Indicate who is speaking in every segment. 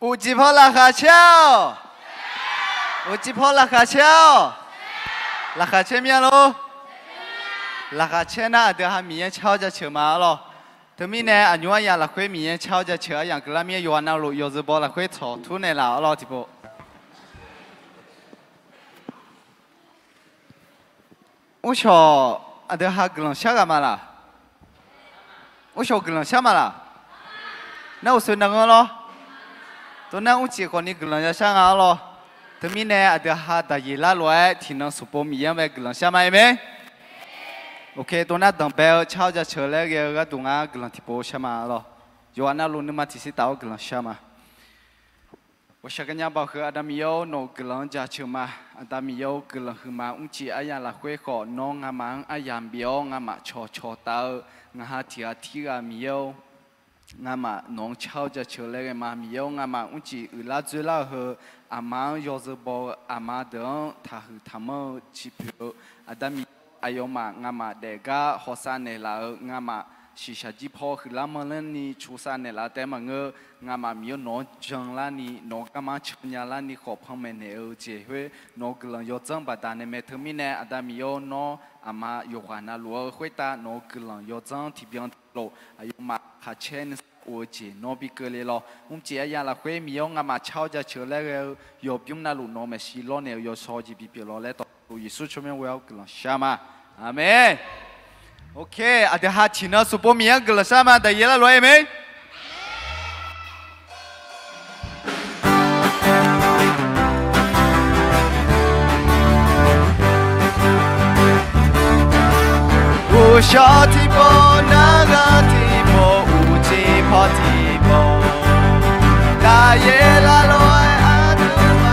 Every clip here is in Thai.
Speaker 1: 有几泡拉卡球？有几泡拉卡球？拉卡球咩咯？拉卡球那得还面敲着球嘛咯？对面呢，啊，原来拉会面敲着球，样个那面原来路有时包拉会炒土呢啦咯，tipo。我说啊，得还个人下干嘛啦？我说个人下嘛啦？那我说那个咯。ตัวนั้นอุจิคนนี้กำลังจะช่างเอาหรอถึงมีเนี่ยอาจจะหาแต่ยีละรวยที่นั่งสุปมีอย่างไรกำลังช่างไหมโอเคตัวนั้นตั้งเป้าเช้าจะเชื่อแล้วก็ตัวนั้นกำลังที่โปช่างมาหรอย้อนนั้นลุนมาที่สิตาวกำลังช่างมาว่าชักกันยังบอกคืออาดามิโยโนกำลังจะเชื่อมาอาดามิโยกำลังคือมาอุจิอายังละคุยขอน้องงามังอายังเบียวงามาชอตางาหาที่อามิโยงามาน้องเช่าจะเชื่อเลยมามีเอางามาอุ้งจีอุลาจุลาเหออามายอจะบอกอามาเดินถ้าคือทำเอาชิพิโออาดามีอายุมางามาเด็กก็หัวซาเนล่างามาชิชาจิพอคือละมันนี่ชูซาเนล่าแต่มาเงงามามีเอาน้องจังลานี่น้องก็มาชญาลานี่ขอบพังเมเนอเจเวน้องกำลังยอจังบัดานเมทมิเนอาดามีเอาน้องอามาโยกานาลัวคุยตาน้องกำลังยอจังที่เบียงโลอายุมาขาเชน我姐那边过来了，我们姐呀，那会没有俺妈吵着车那个，要不用那路那么细了呢，要烧几笔了来到，耶稣出面我要跟了下嘛，阿妹 ，OK， ada hati na supaya miang跟了下嘛，但也了来没？我小提波那个提波。跑地步，大夜拉落阿德玛，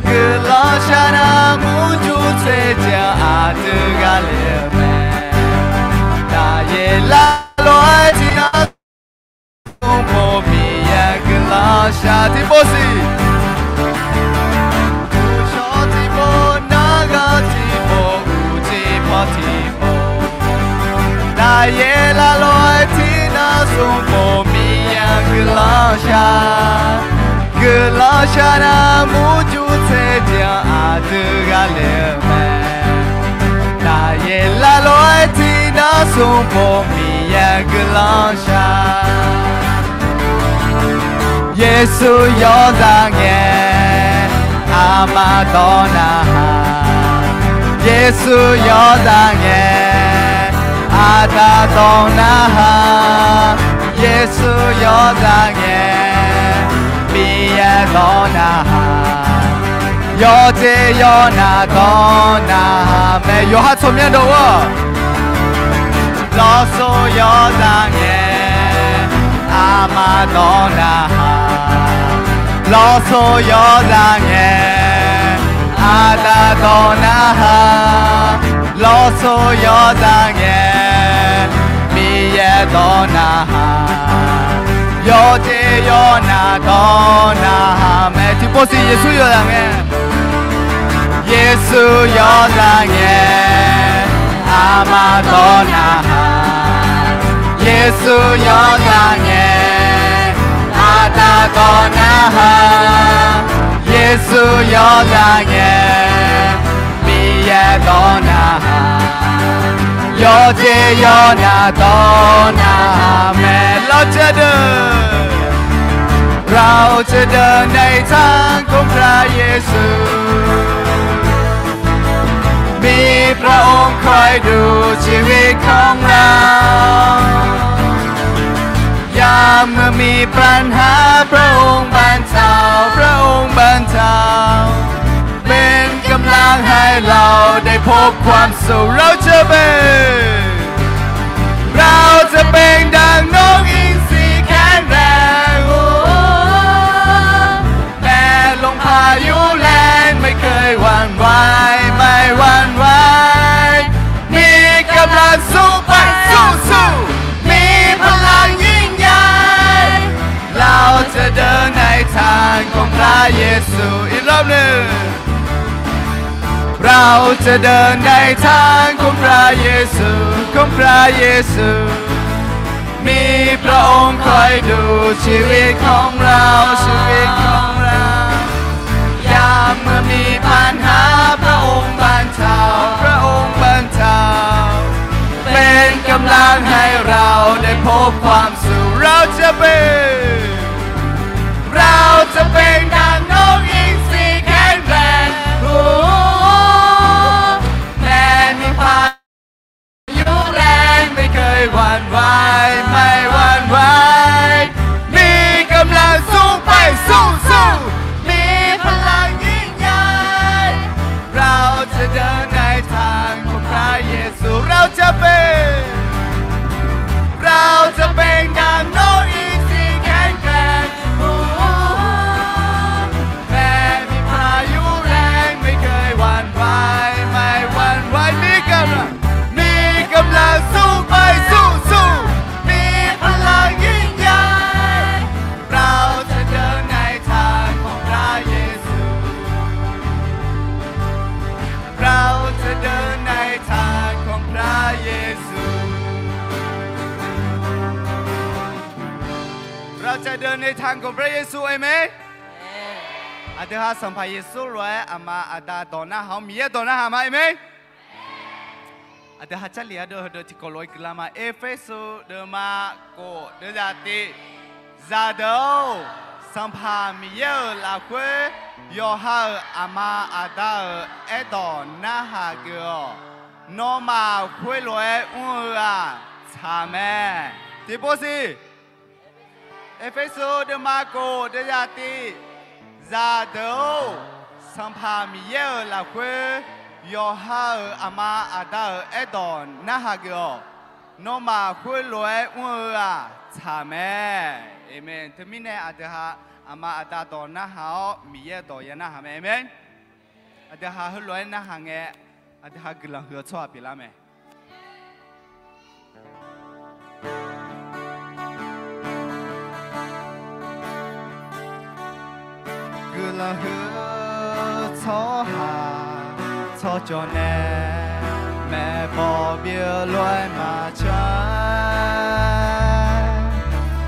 Speaker 1: 格拉夏那木竹吹将阿德嘎勒梅，大夜拉落提那东坡米呀格拉夏提波西，小提波那个提波，乌鸡跑地步。大夜拉落提那松坡米呀格拉夏那木竹吹将阿德嘎勒梅，大夜拉落提那松坡米呀格拉夏，耶稣要当耶阿玛多纳哈，耶稣要当耶。阿达多纳哈，耶稣要当耶，比耶多纳哈，要这要那多纳哈，没有哈出面的我，老苏要当耶，阿玛多纳哈，老苏要当耶，阿达多纳哈。老苏要当耶，米耶多纳哈，要这要那多纳哈，每天不是耶稣要当耶，耶稣要当耶，阿玛多纳哈，耶稣要当耶，阿达多纳哈，耶稣要当耶。耶多纳哈，要这要那多纳哈，没老觉得，เราจะเดินในทางของพระเยซูมีพระองค์คอยดูชีวิตของเรายามเมื่อมีปัญหาพระองค์บรรเทาพระองค์บรรเทาเป็นกำลังให้เราได้พบความสุขเราจะเป็นดังนกอินทรีแข็งแรงแม้ลมพายุแรงไม่เคยหวั่นไหวไม่หวั่นไหวมีกำลังสู้ไปสู้มีพลังยิ่งใหญ่เราจะเดินในทางของพระเยซูอีกรอบหนึ่งเราจะเดินในทางของพระเยซูของพระเยซู มีพระองค์คอยดูชีวิตของเราชีวิตของเรายามเมื่อมีปัญหาพระองค์บรรเทาพระองค์บรรเทาเป็นกำลังให้เราได้พบความสุขเราจะเป็นดังนกอินทรีแข็งแรงแม้มีพายุแรงไม่เคยหวั่นไหวไม่หวั่นไหวมีกำลังสู้ไปสู้มีพลังยิ่งใหญ่เราจะเดินในทางของพระเยซูเราจะเป็นดังนกอินทรีแข็งแกร่งแม้มีพายุแรงไม่เคยหวั่นไหวไม่หวั่นไหวมีกำลังสู้ไปสู้มีพลังยิ่งใหญ่เราจะเดินในทางของพระเยซูเราจะเดินในทางของพระเยซูเราจะเดินในทางของพระเยซูเอเมนอาเดฮาสัมภาเยซูรวยอามาอาดาตอนาเฮามีตอนาหามาเอเมนอาเดฮาจัลลียเดอที่กลอยกลามาเอเฟซูเดมาโกเดจาติซาโดสัมภามีเยลาเวยอฮาอามาอาดาเอดอนาฮาเกอโนมาควยรวยอุราชาแม่ติโปซีเอเฟซูเดมาโกเดจาติซาโดสัมภามีเยลาเวยอฮาอามาอาดาเอดอนนาฮาเกอโนมาคุยลอยอุราชาแม่เอเมนทมิเนอาเดฮาอามาอาดาตอนนาฮามีเยดอยนาฮาเอเมนอาเดฮาฮลอยนาฮาเงอาเดฮากลังเหือชัวปิลาเมกลังเหือชัวฮา错着呢，没保别乱马车，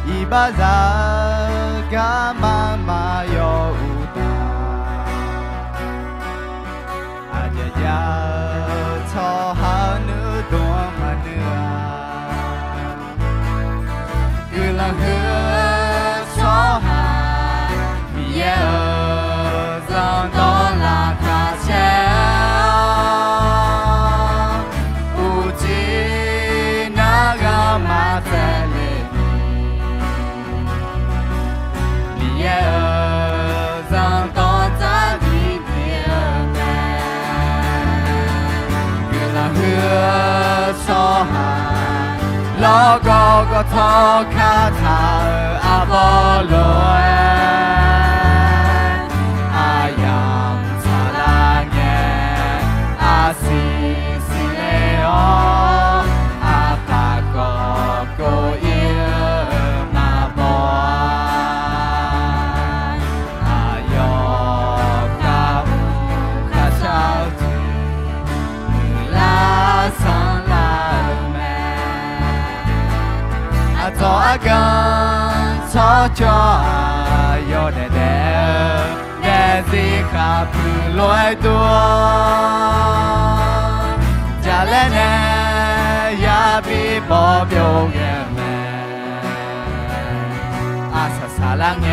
Speaker 1: 一把人干妈妈有大，阿姐姐错好女多么的啊，个人和错哈，米耶尔让到拉卡切。老高个头卡塔阿波罗阿扬查拉耶阿西西雷奥阿巴哥哥耶马波阿哟卡乌卡小吉拉桑拉做阿根错着有的的是卡不来多，家人呢也比保镖个们，阿萨萨浪耶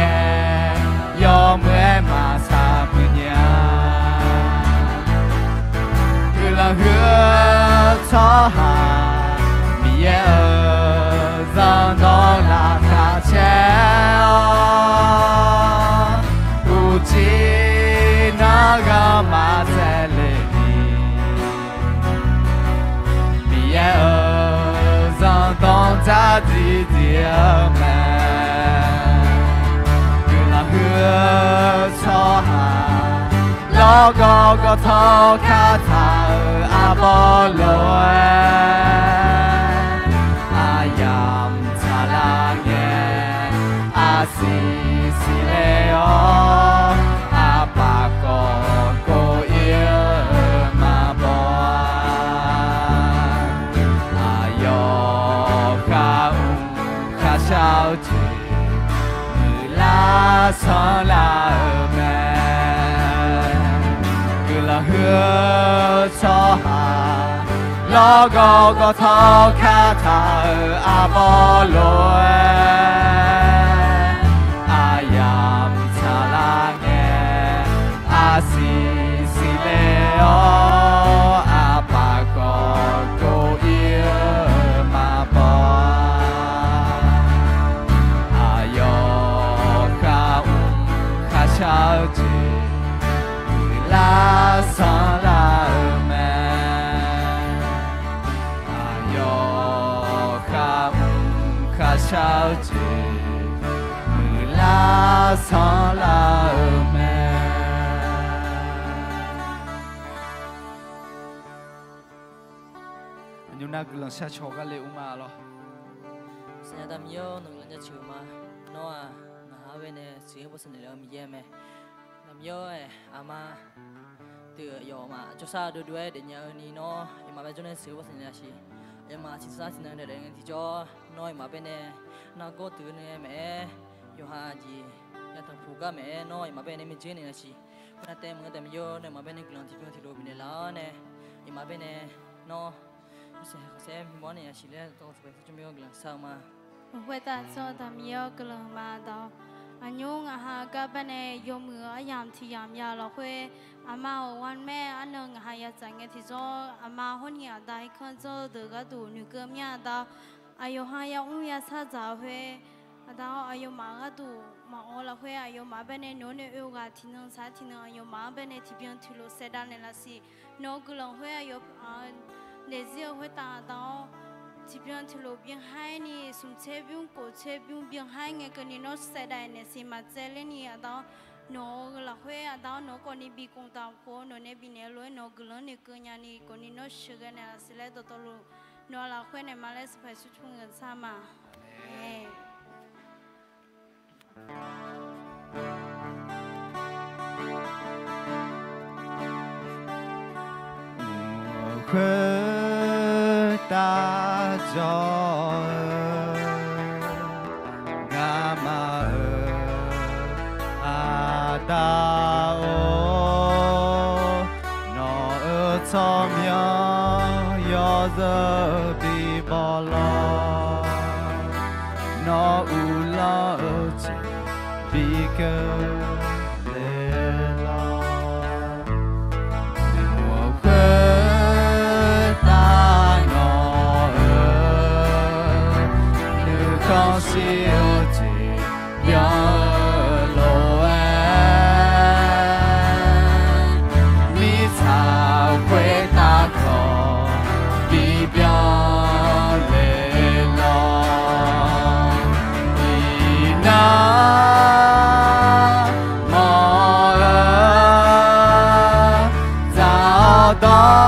Speaker 1: 有没马萨不娘，个人和错哈米耶尔。让到那卡切哦，不知那个马在里面，米耶尔让到在自己们，个那河草哈，老高个头卡塔阿波罗。西西雷奥阿巴哥哥耶马波阿哟卡乌卡 là mẹ cứ là hứa cho hà lo có thao khá thà à bó lối à yam cha la nghe à si lê o à bà cô yêu mà bỏ à yo khá chào chị la sa la mẹ à yo khá chào chị la sa la mẹ anh na cứ lần xa cho cái liệu mà lo
Speaker 2: sinh nhật tam yêu nông lần chịu mà nó à nó hai bên này sử dụng sinh nhật làm gì mẹ tam yêu ấy ama từ giờ mà cho sao đôi đôi để nhớ ni nó mà bây giờ này sử dụng sinh nhật gì em mà chỉ sao sinh nhật để thì cho nói mà bên này nó có từ này mẹ yêu ha gì nhà thằng phụ cả mẹ nói mà bên này mình chơi này là gì cái tem cái tam yêu này mà bên này lần thì đồ bên này lá này mà bên này nó sẽ món này chỉ là tôi phải chuẩn bị lần sau mà
Speaker 3: quay ta cho tạm yêu cái lần mà đó anh nhung à các bạn này dùng mưa yam thì yam ya là quay màวันแม่อันนึงya chẳng nghe thì cho mà hôm nay đại con cho được cái đủ nữ cơm nha đó ayo ya ya sa giáo huế đó ayo mà cái đủ mà ở là huế ayo mà bên này nó này yêu cái thì năng sa thì năng ayo mà bên này thì biến thulu sẽ đan này là gì nó cái lần huế ayo để riêng huế ta đó chỉ biết thì lốp biến hai nè, sum chế biến cổ chế biến hai nghe cái này nó sẽ đại nè, xí mà chế lên nè đó nó là huế đó nó còn đi bị công tác phố nó này bị nè lối nó cứ lớn nè cứ nhà nè còn đi nó sửa cái này là sẽ lấy đồ luôn nó là huế này mà lấy phải xuất chung người sao mà
Speaker 1: khuê ta cho ga ma a da o no cho myo yo the bi bo lo no u la chi bi ke con siêu chỉ nhớ lộ em mi sao quê ta có đi béo lên lo đi na mò giao đó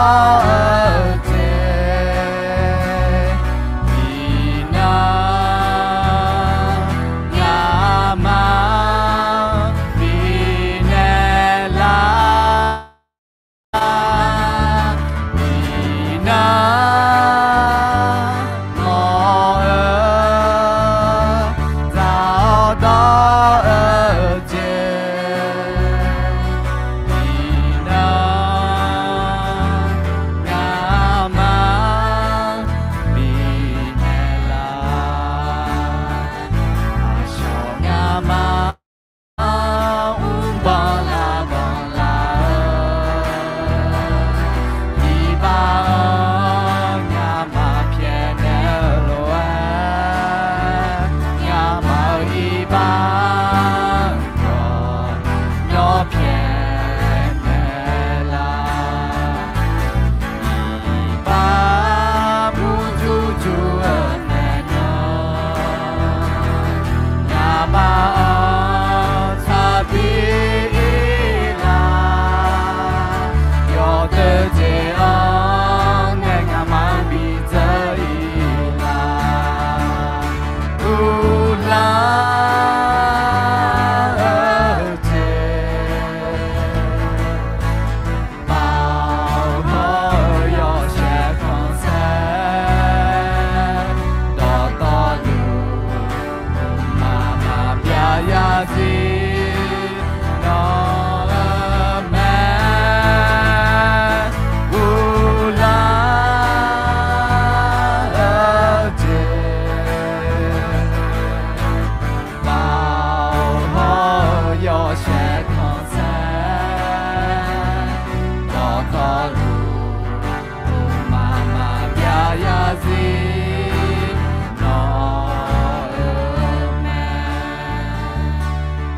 Speaker 1: တော်လူမာမာပြရစီနော်မဲ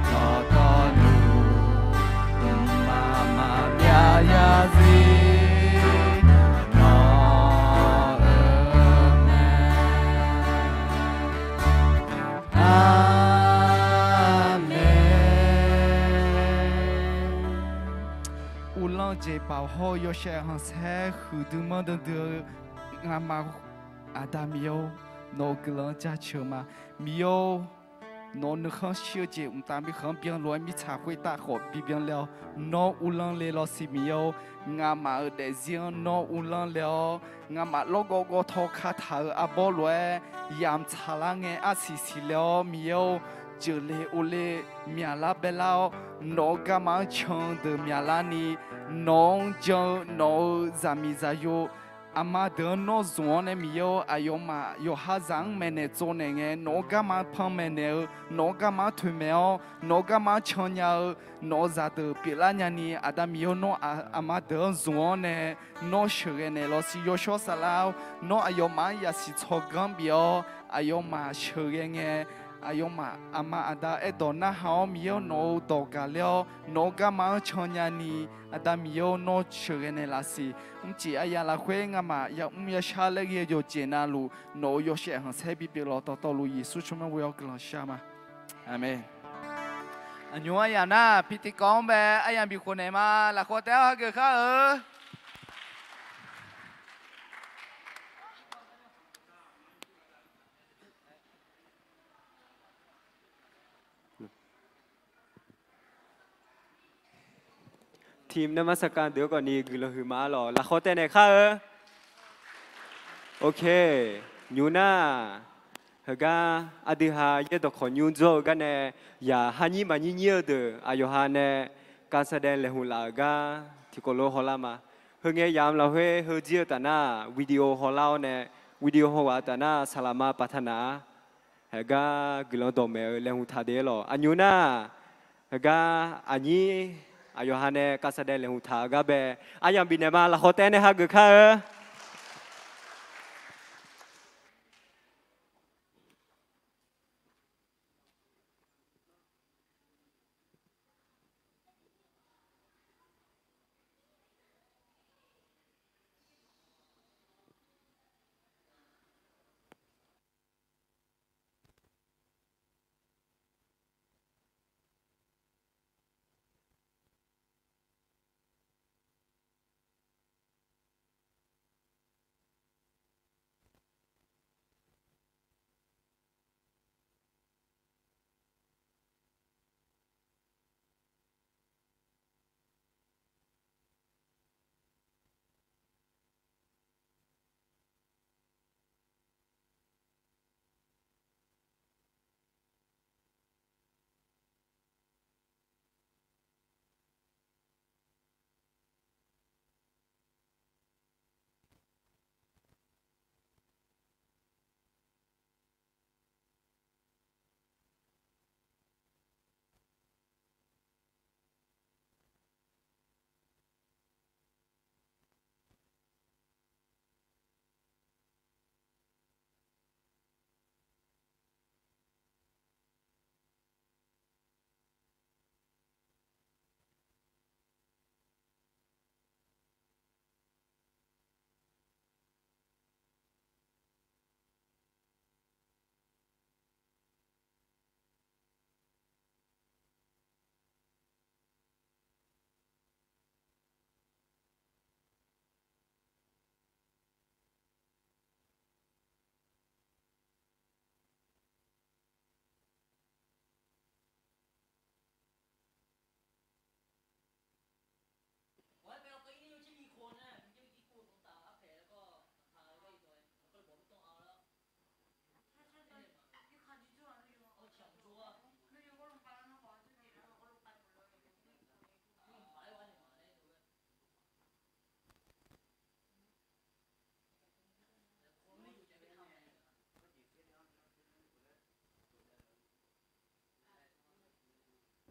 Speaker 1: တော်လူမာမာပြရစီเจ็บเป่าห่อยเชหังแท้คือดูมันเดืองามาอาดามิโอโนกลังจะเชื่อมามิโอโนนึกข้างเชื่อเจ็บตามไปข้างเบียงลอยมีฉากไว้ตาขอบปีเบียงแล้วโนอุลังเลลอสิมิโองามาเดเซียนโนอุลังแล้วงามาโลโกโกทอคาถาอาบอลวยยามชาลังเงอาศิสิแล้วมิโอเจเลโอเลมีอาลาเบลาโนกามาชงเดมีอาลานีน้องเจ้าน้องจามิจายุอามาเดินน้องจวนเนี่ยมีอยู่อายุมาอยู่หาจังเมเนจวนเนี่ยน้องก็มาพังเมเนลน้องก็มาทุ่มเมลน้องก็มาชนยาน้องจะเดือปีละเนี่ยอาดามีอยู่น้องอามาเดินจวนเนี่ยน้องเชื่อเนี่ยเราสิอยู่ชัวสลาวน้องอายุมาอยากสิชกกันเบียวอายุมาเชื่อเนี่ยอายุมาอามาอาดาดอนน่าหามีอยู่โนตกกันแล้วโนก็มาชนยานีอาดามีอยู่โนเชื่อเนี่ยละสิจีอายาละเวงอามาอยากมีชาเล็กอยู่เจนาลูโนอยู่เชื่อหังเซบิเปลอต่อลูยิสุชมาวิอกลังชามาอาเมนอันยูอายานะพิธีกรแบบอายาบิคนไหนมาละคนแต่ว่าเกิดข้า
Speaker 4: ทีมนมัสการเดี๋ยวก่อนนี้คือเราหือมาหรอละขอแต่ไหนข้าโอเคยูน่าเฮกาอดีหาเยดขอยูนโจกันเนอย่าฮันยี่มายี่เยอะเด้ออายุฮาเนการแสดงเลหุลากาที่โกโลฮอลามาเฮงยามเราเฮเจียตานาวิดีโอฮอลาวเนวิดีโอฮอวาตานาสลามาปัฒนาเฮกากลอนโตเมเลหุทาเดลอันยูน่าเฮกาอันนี้อายุฮาเนการแสดงเลหุทากาเบอายังบินมาละขอแต่เนฮักข้า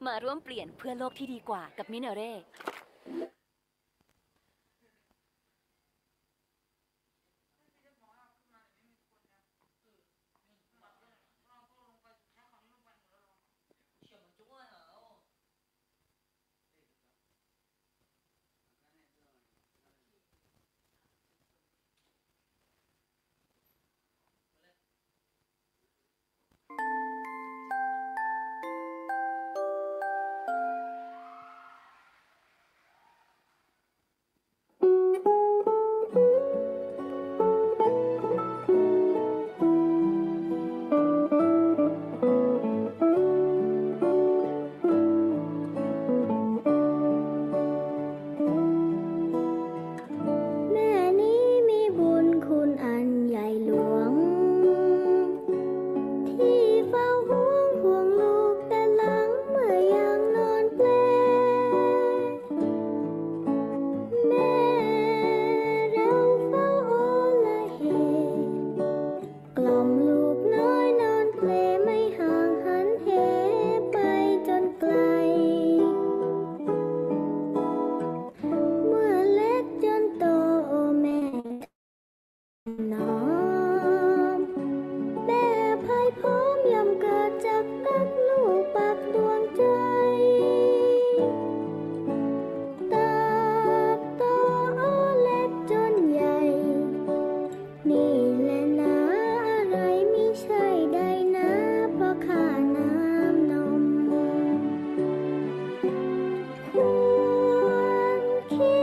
Speaker 5: มาร่วมเปลี่ยนเพื่อโลกที่ดีกว่ากับมิเนเร่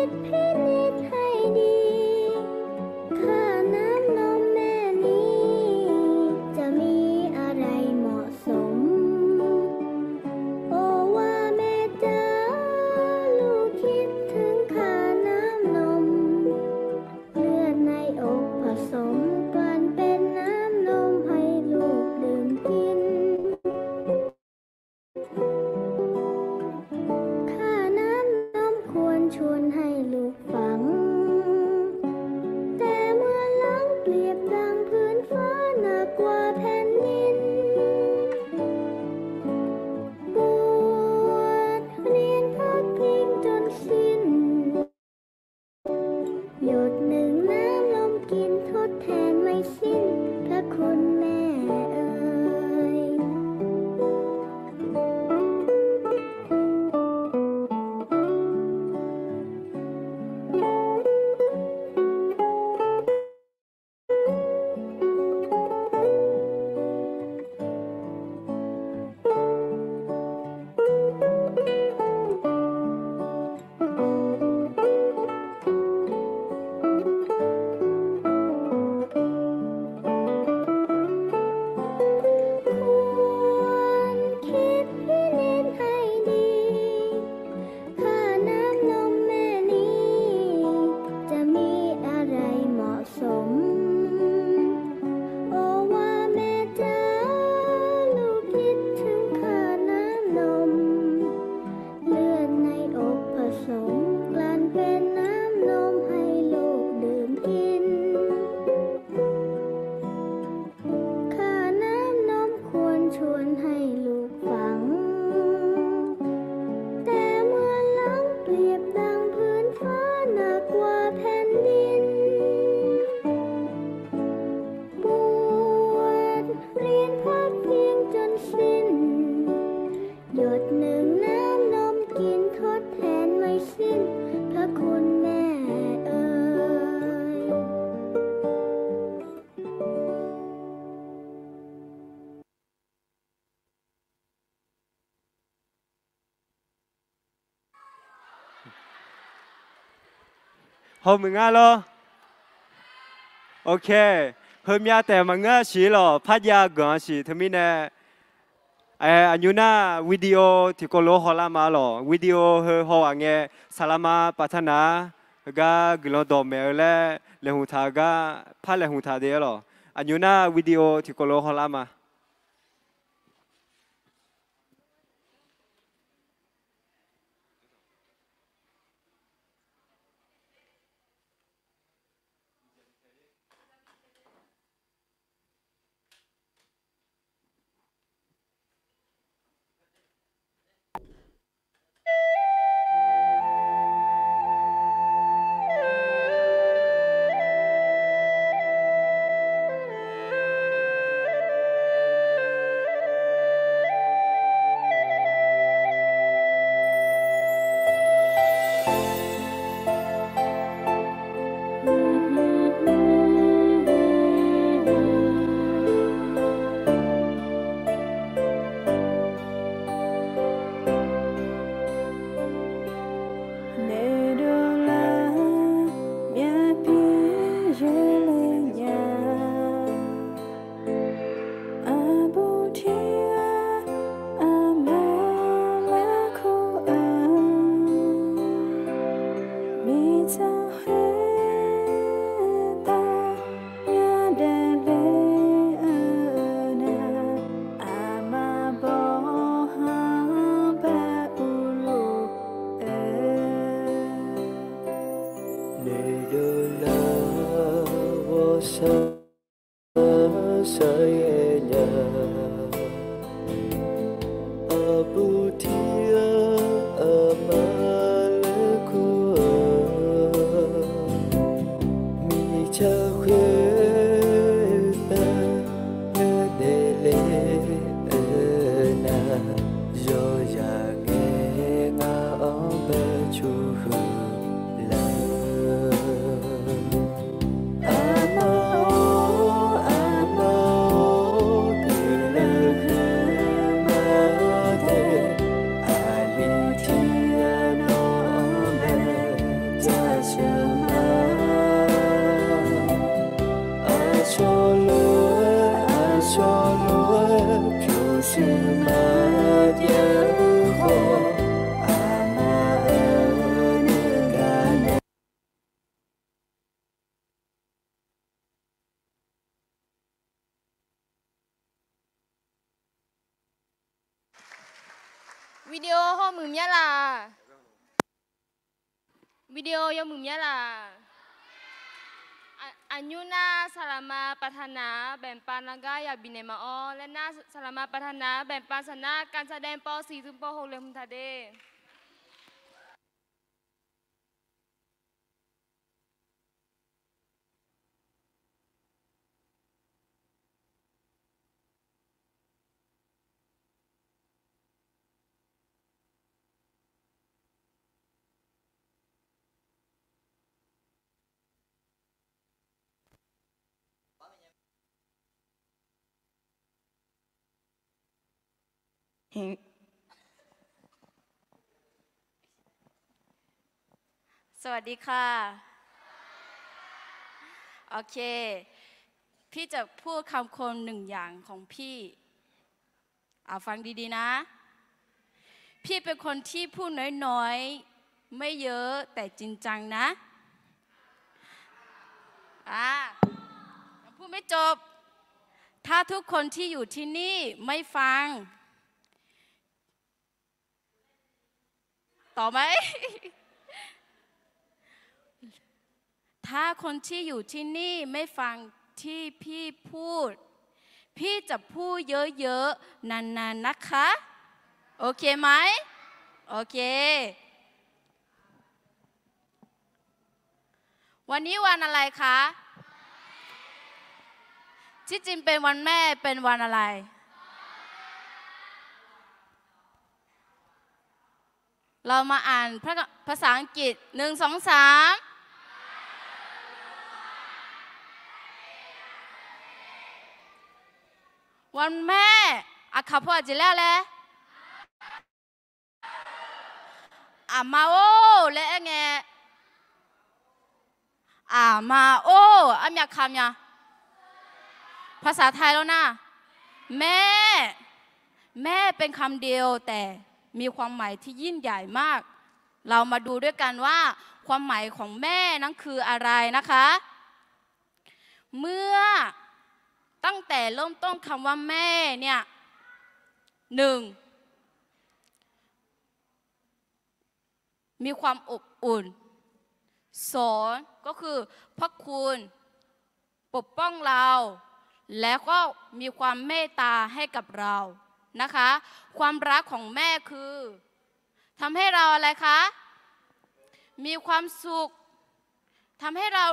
Speaker 5: ดพินิจให้ดีค่าน้ำนมแม่นี้จะมีอะไรเหมาะสมโอ้ว่าแม่จ๋าลูกคิดถึงค่าน้ำนมเลือดในอกผสมกันเป็นน้ำนมให้ลูกดื่มกินค่าน้ำนมควรชวนให้ลูกฟังแต่เมื่อหลังเปรียบดังพื้นฟ้าหนักกว่าแผ่นดินบวชเรียนพักพิงจนสิ้นหยดหนึ่งน้ำนมกินทดแทนไม่สิ้นพระคุณแม่เอ่ยคิดพินิจให้ดีค่าน้ำนมแม่นี้จะมีอะไรเหมาะสมโอ้ว่าแม่จ๋าลูกคิดถึงค่าน้ำนมเลือดในอกผสมกลั่นเป็นน้ำนมให้ลูกดื่มกินค่าน้ำนมควรชวนให้ลูกฟังแต่เมื่อหลังเปรียบดังพื้นฟ้าหนักกว่าแผ่นดินบวชเรียนพักเพียงจนสิ้นหยดหนึ่งน้ำนมกินทดแทนไม่สิ้นพระคุณแม่เอ่ย
Speaker 4: 好มึงอ่ะเหรอโอเคเพิ่มยาแต่มังเงาสีหรอพัดยาก่อนสิทำไมเนี่ยอันยูน่าวิดีโอที่ก็โลฮอลามาหรอวิดีโอเฮอฮออังเงสลามาปัฒนากากลอดอมเมลเล่เลหุทากาพัดเลหุทาเดียหรออันยูน่าวิดีโอที่ก็โลฮอลามา
Speaker 6: วิดีโอห้องมึงเนี่ยล่ะวิดีโอยังมึงเนี่ยล่ะอันยูน่าสลามาปัฒนาแบ่งปันร่างกายอยากบินเนมาอและน่าสลามาปัฒนาแบ่งปันสนาการแสดงป .4 ถึงป .6 เลยคุณทาเด
Speaker 7: สวัสดีค่ะ โอเค พี่จะพูดคำคมหนึ่งอย่างของพี่ฟังดีๆนะ พี่เป็นคนที่พูดน้อยๆไม่เยอะแต่จริงจังนะยังพูดไม่จบ ถ้าทุกคนที่อยู่ที่นี่ไม่ฟัง ต่อไหม ถ้าคนที่อยู่ที่นี่ไม่ฟังที่พี่พูด พี่จะพูดเยอะๆนานๆนะคะ โอเคไหม โอเค วันนี้วันอะไรคะ ที่จริงเป็นวันแม่เป็นวันอะไร เรามาอ่านภาษาอังกฤษ1 2 3วันแม่ขับพ่อจิแล้วแหละมาโอและไงมาโออยากคำยังภาษาไทยแล้วนะแม่เป็นคำเดียวแต่มีความหมายที่ยิ่งใหญ่มากเรามาดูด้วยกันว่าความหมายของแม่นั้นคืออะไรนะคะเมื่อตั้งแต่เริ่มต้นคำว่าแม่เนี่ย1มีความอบอุ่น2ก็คือพระคุณปกป้องเราแล้วก็มีความเมตตาให้กับเรานะคะความรักของแม่คือทำให้เราอะไรคะมีความสุขทำให้เรา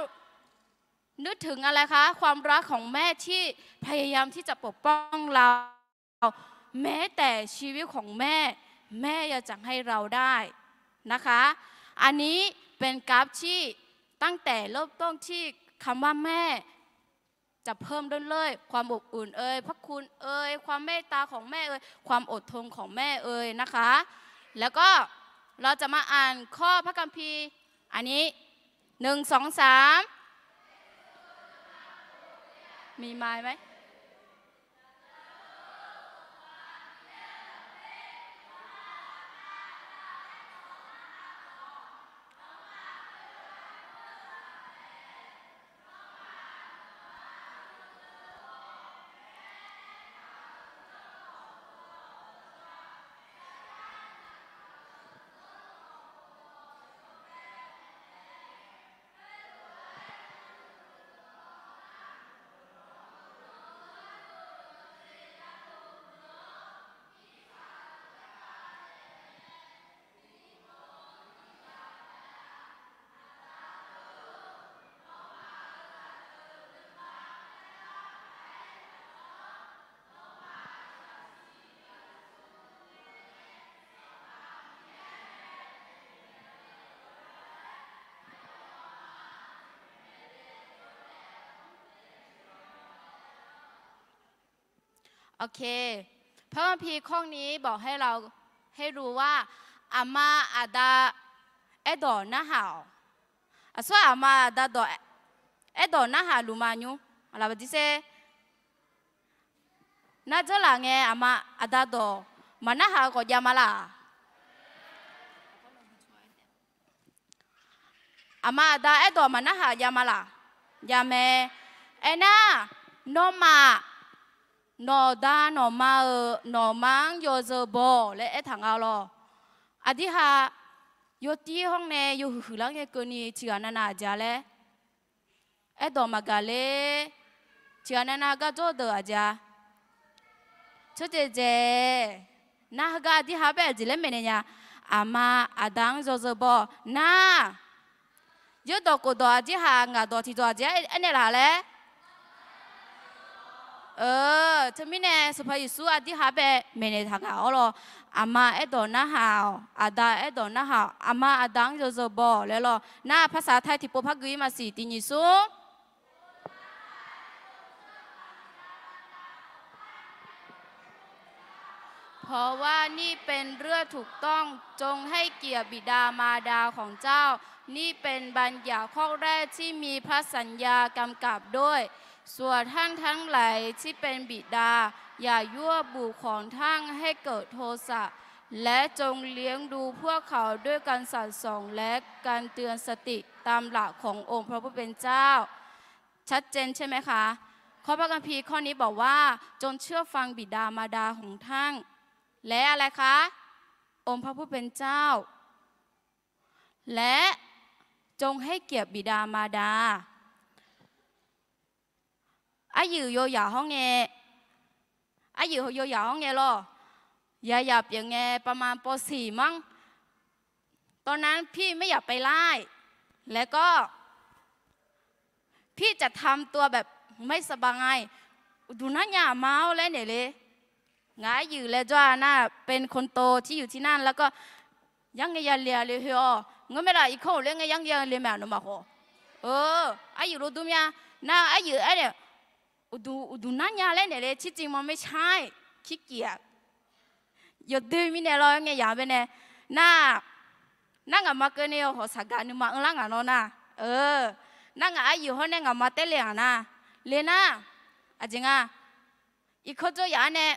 Speaker 7: นึกถึงอะไรคะความรักของแม่ที่พยายามที่จะปกป้องเราแม้แต่ชีวิตของแม่อยากจะให้เราได้นะคะอันนี้เป็นกราฟที่ตั้งแต่เริ่มต้นที่คำว่าแม่จะเพิ่มเรื่อยๆความอบอุ่นพระคุณความเมตตาของแม่ความอดทนของแม่นะคะแล้วก็เราจะมาอ่านข้อพระคัมภีร์อันนี้1 2 3มีไม้ไหมโอเคพระคัมภีร์ข้อนี้บอกให้เราให้รู้ว่าอามาอาดาดอนะฮาวส่วนอามาอาดาดอนะฮาลูมาญูอะไรแบบนี้เซ่น่าจะหลังไงอามาอาดาดอมานะฮาก็ยามาละอามาอาดาดอมานะฮายามาละยาเมน่าโนมา นอดานอมาหนอมังโยเจอบอและไอ้ทางเอาลออธิฮาโยตีห้องเนยโยหือลังเงกนี่เชื่อนานาจาเลไอ้ดอมากาเลเชื่อนานาก็โจเดอจ้าชุดเจน่าก็อธิฮาเปจิเลเมเนียอามาอาดังโจเจอบอน่าโยดอกก็ดออธิฮางาดอที่ดอจ้าไอ้เนี่ยละเลยทำไมเนี่ยสุภาพสุอาทิตย์หาเปเมเนทักเอาหรออามาเอดอน่าหาวอาดาเอดอน่าหาวอามาอาดังจะจะบอกเลยหรอหน้าภาษาไทยที่พบพักกุยมาสิตินิสุเพราะว่านี่เป็นเรื่องถูกต้องจงให้เกียรติบิดามารดาของเจ้านี่เป็นบัญญัติข้อแรกที่มีพระสัญญากำกับด้วยส่วนท่านทั้งหลายที่เป็นบิดาอย่ายั่วบุของท่านให้เกิดโทสะและจงเลี้ยงดูพวกเขาด้วยการสั่งสอนและการเตือนสติตามหลักขององค์พระผู้เป็นเจ้าชัดเจนใช่ไหมคะข้อพระคัมภีร์ข้อนี้บอกว่าจงเชื่อฟังบิดามารดาของท่านและอะไรคะองค์พระผู้เป็นเจ้าและจงให้เกียรติบิดามารดาอายุโยยาห้องเงอายุโยยาห้องเงหรอยาเปียงเงประมาณป .4 มั้งตอนนั้นพี่ไม่อยากไปไล่แล้วก็พี่จะทำตัวแบบไม่สบายดูน่าหยาเมาแล้วเนี่ยเลยงายอยู่แล้วจ้าน่าเป็นคนโตที่อยู่ที่นั่นแล้วก็ยังไงยันเลียเลยเหรองั้นไม่ได้อีกคนเลี้ยงไงยังเลี้ยงแมวหนูมาขออายุรู้ดูมั้ยน่าอายุไอ้เนี่ยดูนั่นยาเล่นเนี่ยที่จริงมันไม่ใช่ขี้เกียจอย่าดื้อมิเนี่ยเราไงอย่าเป็นเนี่ยน่างมาเกินเนี่ยหัวสักการนึมาล่างอ่ะน้องน่ะน่างอายุเขาเนี่ยมาเตลี่ยนะเลยนะอาจริงอ่ะอีกคนจะอย่างเนี่ย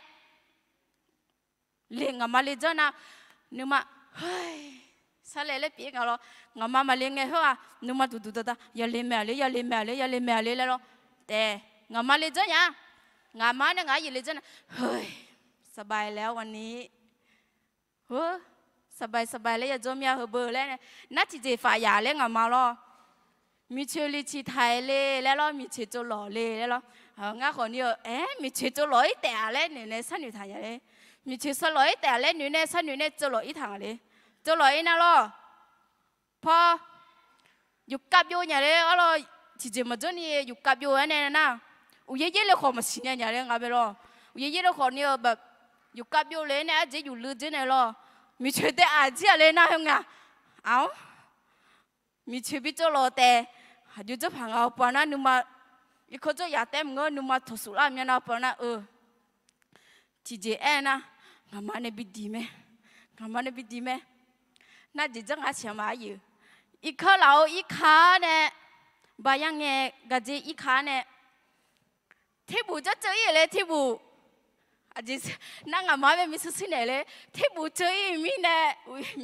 Speaker 7: เลี้ยงมาเลยจ้านะนึมาเฮ้ยสาเลเลยปีกันหรองมาเลี้ยงไงเหรอนึมาดูอย่าเลี้ยงแม่เลยอย่าเลี้ยงแม่เลยอย่าเลี้ยงแม่เลยแล้วแต่งามาเลยจ้ะยังงามาเนี่ยงาอยู่เลยจ้ะเฮ้ยสบายแล้ววันนี้สบายแล้วอย่าจมยาเบอร์แล้วเนี่ยนัดที่จะฝ่ายยาเลยงามาล้อมีเชลิชีไทยเลยแล้วมีเชจหล่อเลยแล้วงาคนนี้มีเชจหล่อแต่แล้วเนี่ยสันนิษฐานเลยมีเชจหล่อแต่แล้วเนี่ยสันนิษฐานจะหล่ออีทางเลยจะหล่ออีน่ะล้อพออยู่กับอยู่เนี่ยเลยอ๋อที่จะมาจนนี่อยู่กับอยู่เนี่ยนะอุ้ยเยอะเลยขอมาสิเนี่ยอย่างเงี้ยไงไปหรออุ้ยเยอะเลยขอเนี่ยแบบอยู่กับอยู่เลยเนี่ยจะอยู่ลือจะเนี่ยหรอมีเชื่อแต่อาจจะเลยนะยังไงมีเชื่อพิจารณาแต่อยู่จะพังเอาปานะนึกมาอีกคนจะอยากเต็มเงินนึกมาทศรามีนะปานะที่จะนะงามันเนี่ยบิดดีไหมงามันเนี่ยบิดดีไหมน่าจะจังอาเชียมาอยู่อีกข้าเราอีกขาเนี่ยบายังเงกัจจิอีขาเนี่ยที่บูจะเจออีเลยที่บูอาจจะนั่งอามาเป็นมิสซิเน่เลยที่บูเจออีมีเนี่ย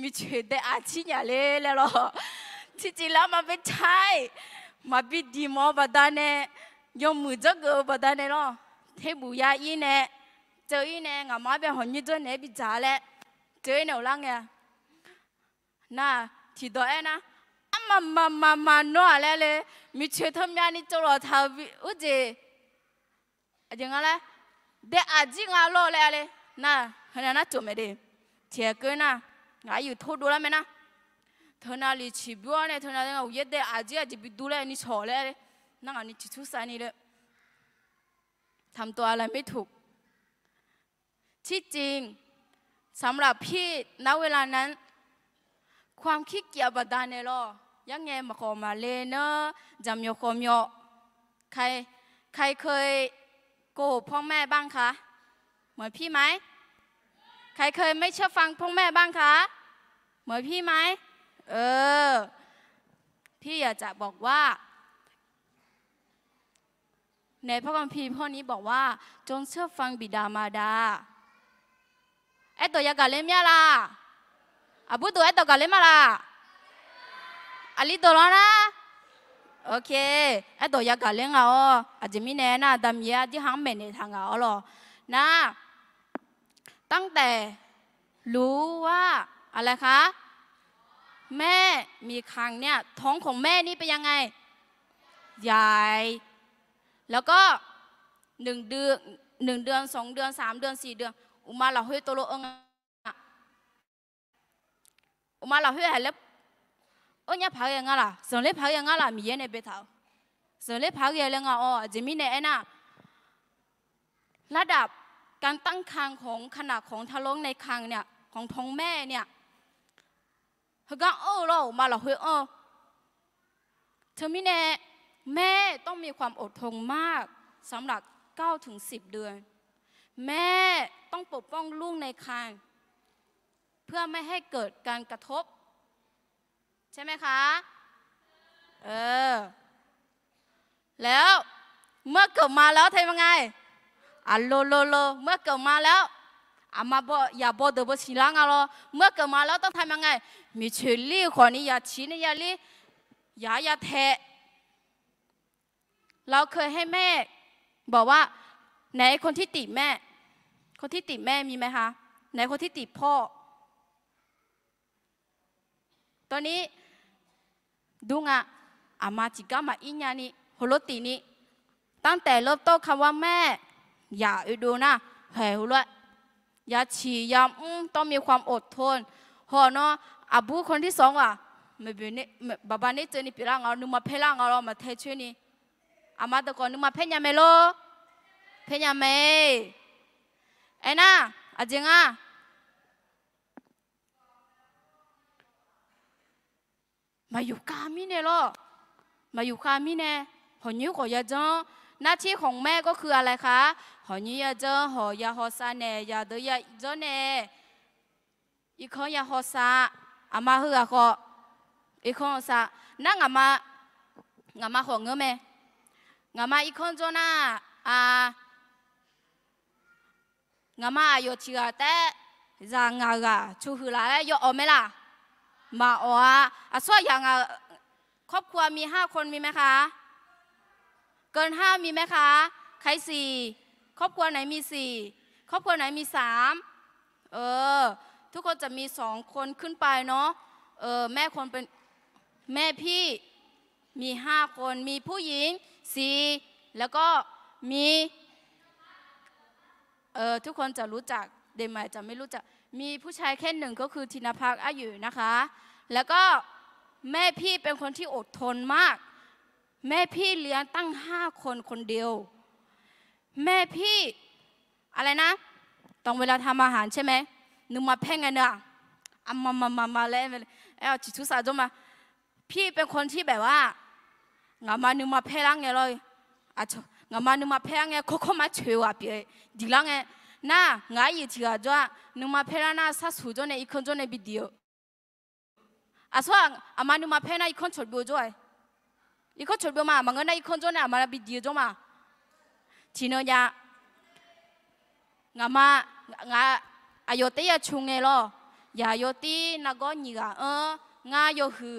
Speaker 7: มีเชื่อแต่อาชีพเลยแล้วหรอที่จริงแล้วมันเป็นใช่มาบิดดีมอบดานเนี่ยยมมือจะเกิดบดานเนี่ยหรอที่บูยาอีเนี่ยเจออีเนี่ยอามาเป็นหัวยิ่งจนเนี่ยบิดจ่าเลยเจอเนี่ยหลังเนี่ยน่าที่ตัวนะมาโน่อะไรเลยมีเชื่อทำยานี่จะรอท้าวิอุจยังไงล่ะเดี๋ยวอาจิงอาโลเลยน่ะขนาดนั้นจบไม่ได้เที่ยกันนะงาอยู่ทุกดูแล้วไหมนะเธอน่าลิชิบัวเนี่ยเธอน่าเนี่ยเดี๋ยวอาจิบิดูเลยนี่ชอเลยนั่งอันนี้จิตุสานี่เลยทำตัวอะไรไม่ถูกที่จริงสำหรับพี่ณเวลานั้นความขี้เกียจบัดดาเนี่ยหรอยังไงมาขอมาเลเนอจำโยโคมโยใครเคยโกหกพ่อแม่บ้างคะเหมือนพี่ไหมใครเคยไม่เชื่อฟังพ่อแม่บ้างคะเหมือนพี่ไหมพี่อยากจะบอกว่าในพระคัมภีร์ข้อนี้บอกว่าจงเชื่อฟังบิดามารดาไอ้ตัวอยากกันเล่นยังล่ะอาบุตัวไอ้ตัวกันเล่นมาล่ะอาลีตัวแล้วนะโอเคไอ้ตัวอยากกันเล่นเอาอาจจะมีแน่นะดำเยอะที่ห้างเมนในทางเอาหรอ นะตั้งแต่รู้ว่าอะไรคะแม่มีครรภ์เนี่ยท้องของแม่นี่เป็นยังไงใหญ่แล้วก็1 เดือน1 เดือน2 เดือน3 เดือน4 เดือนอุมาเราเฮ้ยตัวโลอุมาเราเฮ้ยหายแล้วเนี่ยพักยังไงล่ะส่วนเล็กพักยังไงล่ะมีเยอะในเบต้าส่วนเล็กพักยังไงล่ะอ๋อจะมีในน่ะระดับการตั้งครรภ์ของขนาดของทารกในครรภ์เนี่ยของท้องแม่เนี่ยเขาก็เรามาเราเฮ้ยเธอมีแน่แม่ต้องมีความอดทนมากสำหรับ9 ถึง 10 เดือนแม่ต้องปกป้องลูกในครรภ์เพื่อไม่ให้เกิดการกระทบใช่ไหมคะแล้วเมื่อเกิดมาแล้วทำยังไงโลเมื่อเกิดมาแล้วมาบอกอย่าบอกเดี๋ยวบอกสิลังอะไรเมื่อเกิดมาแล้วต้องทำยังไงมีเฉลี่ยคนนี้อย่าชี้นี่อย่าลี่อย่าแทะเราเคยให้แม่บอกว่าไหนคนที่ติดแม่คนที่ติดแม่มีไหมคะไหนคนที่ติดพ่อตอนนี้ดูงะมาจิกามาอิญญานี่โฮโลตินี่ตั้งแต่เริ่มต้นคำว่าแม่อย่าดูนะแผ่หัวอย่าฉี่อย่าต้องมีความอดทนหอเนาะบูคนที่2อ่ะไม่เป็นนี่บ้านนี่เจอนี่ปีร่างเอานึกมาเพล่างเอามาเทช่วยนี่มาตะกอนนึกมาเพญาเมโลเพญาเมน่ะจริงอ่ะมาอยู่กามิเนี่ยหรอมาอยู่กามิเนี่ยหอนิ้วขอยาจังหน้าที่ของแม่ก็คืออะไรคะหอนิ้วยาจังหอยาหอซาเนยาเดียจังเนอีกคนยาหอซามาเหือก็อีกคนซานั่งมาหอเงแม่มาอีกคนจังน่ะมาอายุที่แต่จางชูหือละยอมไหมล่ะมาส่วนอย่างครอบครัวมี5 คนมีไหมคะเกิน5มีไหมคะใคร4ครอบครัวไหนมี4ครอบครัวไหนมี3ทุกคนจะมี2 คนขึ้นไปเนาะแม่คนเป็นแม่พี่มี5 คนมีผู้หญิง4แล้วก็มีทุกคนจะรู้จักเดมายจะไม่รู้จักมีผู้ชายแค่1ก็คือธินภักอายุนะคะแล้วก็แม่พี่เป็นคนที่อดทนมากแม่พี่เลี้ยงตั้ง5 คนคนเดียวแม่พี่อะไรนะต้องเวลาทำอาหารใช่ไหมนึกมาเพ่งไงเนี่ยมาแล้วจิตทุสาจมาพี่เป็นคนที่แบบว่างามานึกมาเพ่งไงเลยงามานึกมาเพ่งไงเขามาช่วยว่าพี่ดีละไงน่างาอีที่จ้านึกมาเพ่งน่าสักสุดเนี่ยอีกคนจะเนี่ยวิดีโอส่วนมานึกมาเพ่งน่าอีกคนชดบัวจ้วยอีกคนชดบัวมามันก็น่าอีกคนจะเนี่ยมาวิดีโอจ้ามาทีนี้ยางาอายุที่จะชุ่งเงลอยาอายุที่นักก็นี่ก็งาโยหือ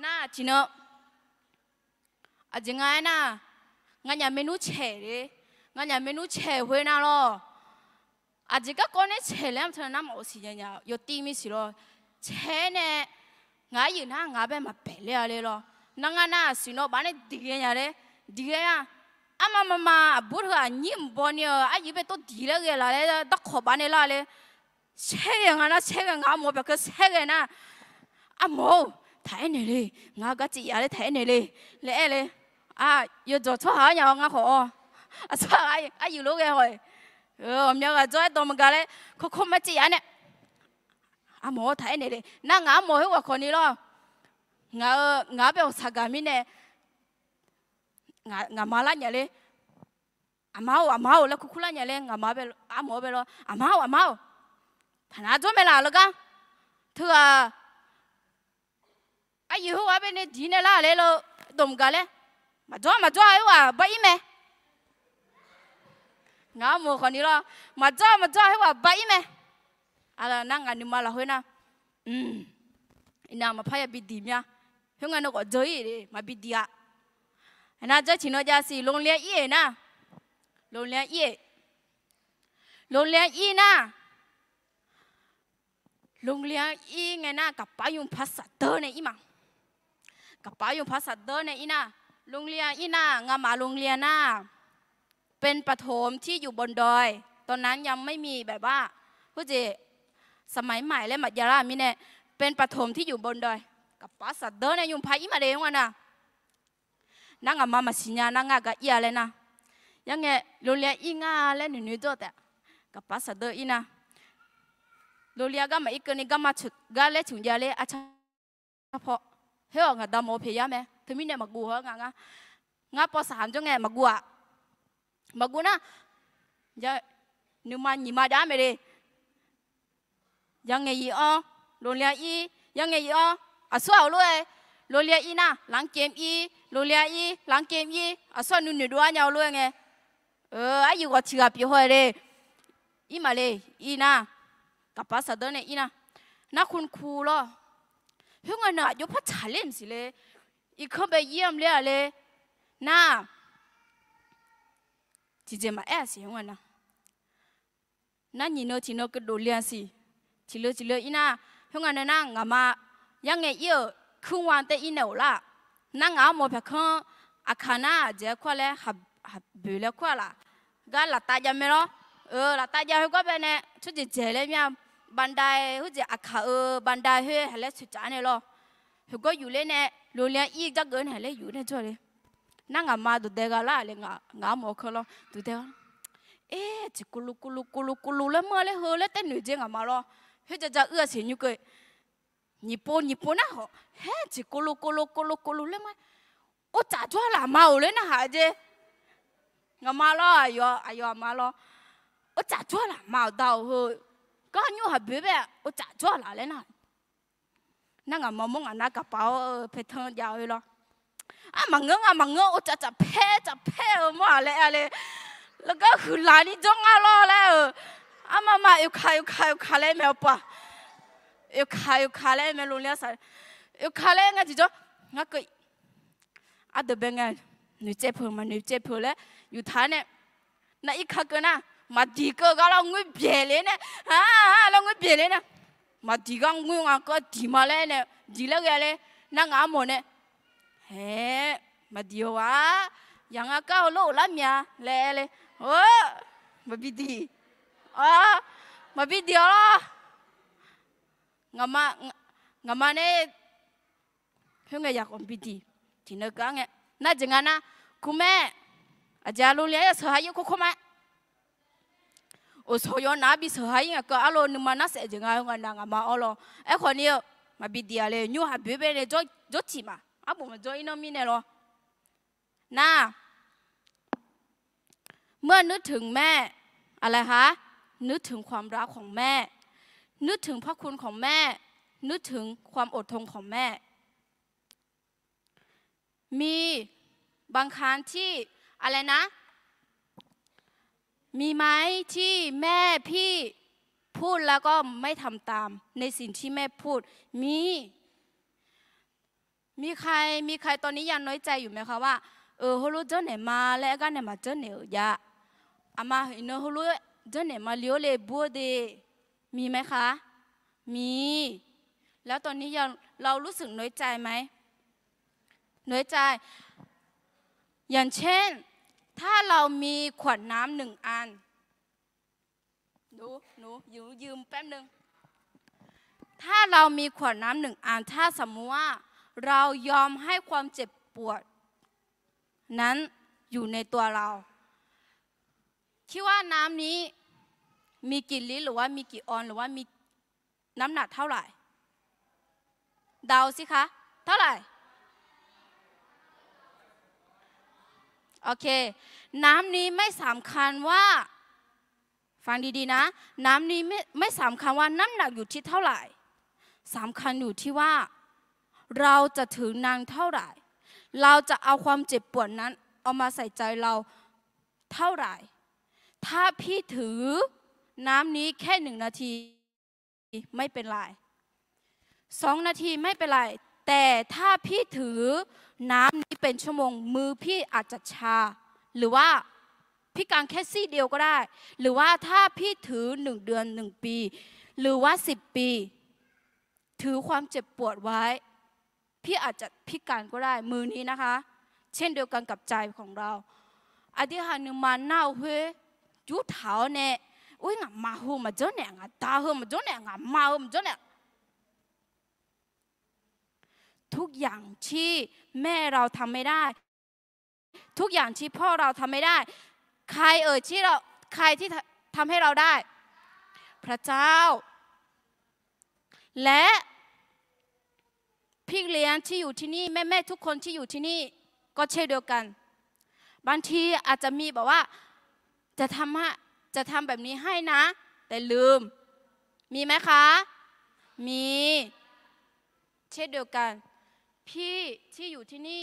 Speaker 7: น่าทีนี้จริงไงน่ะงานยังเมนูเฉยงานยังเมนูเฉยไว้น่ะหรอจริงก็คนนี้เฉยแล้วเธอน้ำโอสิเนี่ยโยตีมิสิหรอเฉยเนี่ยงาอยู่น่ะงาเป็นมาเปลี่ยนเลยหรอนั่งน่ะสิโนบ้านนี้ดีเนี่ยเลยดีเนี่ยมาบุตรยิ้มบอเนี่ยอยู่เป็นตัวดีเลยละเลยตักขบานเลยละเลยเช่ยังนะเช่ยังงาหมดแบบก็เช่ยังนะหมอถ่ายเนี่ยเลยงาก็จีอะไรถ่ายเนี่ยเลยเลยอยู่做错好样我好错อยู่ลูกแกหอยมีก็做ตัวมันก็เลยเขาไม่จีอันเนี่ยหมอถ่ายเนี่ยเลยนั่งงาหมอให้ว่าคนนี้หรองาเป็นสักการ์มิเนี่ยงามาละเนี่ยเลยมาแล้วคุละเนี่ยเลยงามาเป็นหมอเป็นหรอมาผ่านตัวไม่ละแล้วกันเธออยู่ว่าเป็นเนี่ยดีเนี่ยละเลยเราตัวมันก็เลยมาจ้าไอ้ว่าไปไหมงาหมอคนนี้หรอมาจ้าไอ้ว่าไปไหมนั่งกันนี่มาละเฮ้ยนะน่ามาพายบิดดีมั้ยเฮ้ยงั้นเราก็เจอเลยมาบิดดีอ่ะน่าจะชิโนจาสิโรงเรียนอีนะโรงเรียนอี โรงเรียนอีน่ะโรงเรียนอีไงน่ะกับป้ายุงภาษาเตอร์เนี่ยอีมังกับป้ายุงภาษาเตอร์เนี่ยอีน่ะโรงเรียนอีน่ะงามาโรงเรียนน่ะเป็นประถมที่อยู่บนดอยตอนนั้นยังไม่มีแบบว่าผู้เจสมัยใหม่และมัธยารามีเนี่ยเป็นประถมที่อยู่บนดอยกับภาษาเตอร์เนี่ยยุงพายอีมาเรงวะน่ะนั่งมาสิญญานั่งกับอีอะไรนะยังไงโรงเรียนอีง่าและหนูตัวแต่กับภาษาเตอร์อีน่ะโรงเรียนก็มาอีกนี่ก็มาฉุดก็เล่ฉุนยาเล่อาชาพอเฮ้ยงาดามโมเพียไหมถึงมีเนี่ยมากูเหรองาปอสามจังไงมากูนะจะนึกมันยิ่งมาได้ไหมเลยยังไงอีอ๋อโรงเรียนอียังไงอีอ๋อสาวเลยโรงเรียนอีน่ะหลังเกมอีโรงเรียนอีหลังเกมอีสาวนุ่นด้วยเนี่ยเลยไงอายุก็เชื่อพี่หัวเลยอีมาเลยอีน่ะกับภาษาเดินเนี่ยอีน่ะนักคุณครูล่ะเฮ้ยงั้นน่ะยกพัดฉาเล่มสิเลยอีกคนไปเยี่ยมเลยน่ะที่จะมาสิเฮ้ยงั้นน่ะนั่นยีโน่ที่โน่ก็ดูเรียนสิที่เลยอีน่ะเฮ้ยงั้นน่ะงามายังไงเยอะคืนวันแต่อีเนี่ยล่ะนั่งเอาหมดเพื่อนอาคารน่ะเจ้าขวัญเลยหับเบื่อขวัญล่ะก็หลับตาจะไม่รอหลับตาจะให้ก็เป็นเนี่ยชุดเจเลยเนี่ยบันไดหุ่นจะอาคาบันไดเฮ้ยให้เล่สุดจานเนี่ยหรอเฮ้ยก็อยู่เลยเนี่ยโรงเรียนอีกจะเกินให้เล่อยู่เนี่ยจ้ะเลยนั่งมาดูเด็กละเลยงาหมอเขาหรอดูเด็กจิกุลุแล้วเมื่อเลยเฮ้ยแล้วแต่หนูเจ้ามาหรอเฮ้ยจะเสียอยู่ก็ญี่ปุ่นนะเหรอเฮ้ยจิกุลุแล้วมั้ยโอ้จ่าจ้าละมาเลยนะหาเจ้งามาหรออายุมาหรอโอ้จ่าจ้าละมาดาวเฮ้ยก็ยูหับเบี้ยโอ้จ่าจ้าละเลยนะนั่งมองนักกระเป๋าเพชรยาวเลยหรอมังเงาโอ้จ่าเพ่มาอะไรแล้วก็คือลานี่จ้องอะไรแล้วมาอยู่ใครเลยไม่เอาปะอยู่ใครเลยไม่รู้เรื่องสิอยู่ใครเลยงั้นจีจ้งั้นก็เดี๋ยวเป็นไงหนูเจ็บเลยอยู่ท่าเนี่ยน่าอีกข้างกันนะมาดีก็เรางุ้ยเบี้ยเลยเนี่ยเรางุ้ยเบี้ยเลยเนี่ยมาดีก็งุ้ยก็ดีมาเลยเนี่ยดีแล้วกันเลยนั่งหมดเนี่ยเฮ้มาดีวะยังก็โลละเมียเลยโอ้มาบิดีมาบิดีเหรองามาเนี่ยเพิ่งอยากอมบิดีที่นึกกันเนี่ยน่าจะงั้นนะคุณแม่อาจารย์รู้เลยสหายก็คุ้มไหมโอ้สหายน่าบิสหายก็อารมณ์นึกมันน่าเสียจังไงงั้นนะงามาอ๋อเหรอคนนี้มาบิดีอะไรยูหับเบี้ยเนี่ยจ่อที่มาผมมาจ่ออินมีเนี่ยหรอน่าเมื่อนึกถึงแม่อะไรคะนึกถึงความรักของแม่นึกถึงพระคุณของแม่นึกถึงความอดทนของแม่มีบางครั้งที่อะไรนะมีไหมที่แม่พี่พูดแล้วก็ไม่ทำตามในสิ่งที่แม่พูดมีใครตอนนี้ยังน้อยใจอยู่ไหมคะว่าเขารู้เจ้าไหนมาแล้วก็ไหนมาเจ้าไหนยะมาเห็นเขารู้เจ้าไหนมาเลี้ยวเลยบัวเดมีไหมคะมีแล้วตอนนี้เรารู้สึกน้อยใจไหมน้อยใจอย่างเช่นถ้าเรามีขวดน้ำ1 อันหนูยืมแป๊บนึงถ้าเรามีขวดน้ำ1 อันถ้าสมมติว่าเรายอมให้ความเจ็บปวดนั้นอยู่ในตัวเราคิดว่าน้ำนี้มีกี่ลิตรหรือว่ามีกี่ออนหรือว่ามีน้ำหนักเท่าไหร่เดาสิคะเท่าไหร่โอเคน้ำนี้ไม่สำคัญว่าฟังดีๆนะน้ำนี้ไม่สำคัญว่าน้ำหนักอยู่ที่เท่าไหร่สำคัญอยู่ที่ว่าเราจะถือนางเท่าไหร่เราจะเอาความเจ็บปวดนั้นเอามาใส่ใจเราเท่าไหร่ถ้าพี่ถือน้ำนี้แค่1 นาทีไม่เป็นไร2 นาทีไม่เป็นไรแต่ถ้าพี่ถือน้ำนี้เป็นชั่วโมงมือพี่อาจจะชาหรือว่า พิการแค่ซี่เดียวก็ได้ หรือว่าถ้าพี่ถือ1 เดือน 1 ปี หรือว่า10 ปี ถือความเจ็บปวดไว้ พี่อาจจะพิการก็ได้มือนี้นะคะ เช่นเดียวกันกับใจของเราอธิษฐานหนึ่งมาหน้าเฮ้ยยุเท้าเนี่ยอุ้ยงามาหูมาเจ้าเนี่ยงาตาหูมาเจ้าเนี่ยงามาหูมาเจ้าเนี่ยทุกอย่างที่แม่เราทำไม่ได้ทุกอย่างที่พ่อเราทำไม่ได้ใครที่ทำให้เราได้พระเจ้าและพี่เลี้ยงที่อยู่ที่นี่แม่ทุกคนที่อยู่ที่นี่ก็เช่นเดียวกันบางทีอาจจะมีแบบว่าจะทำแบบนี้ให้นะแต่ลืมมีไหมคะมีเช่นเดียวกันพี่ที่อยู่ที่นี่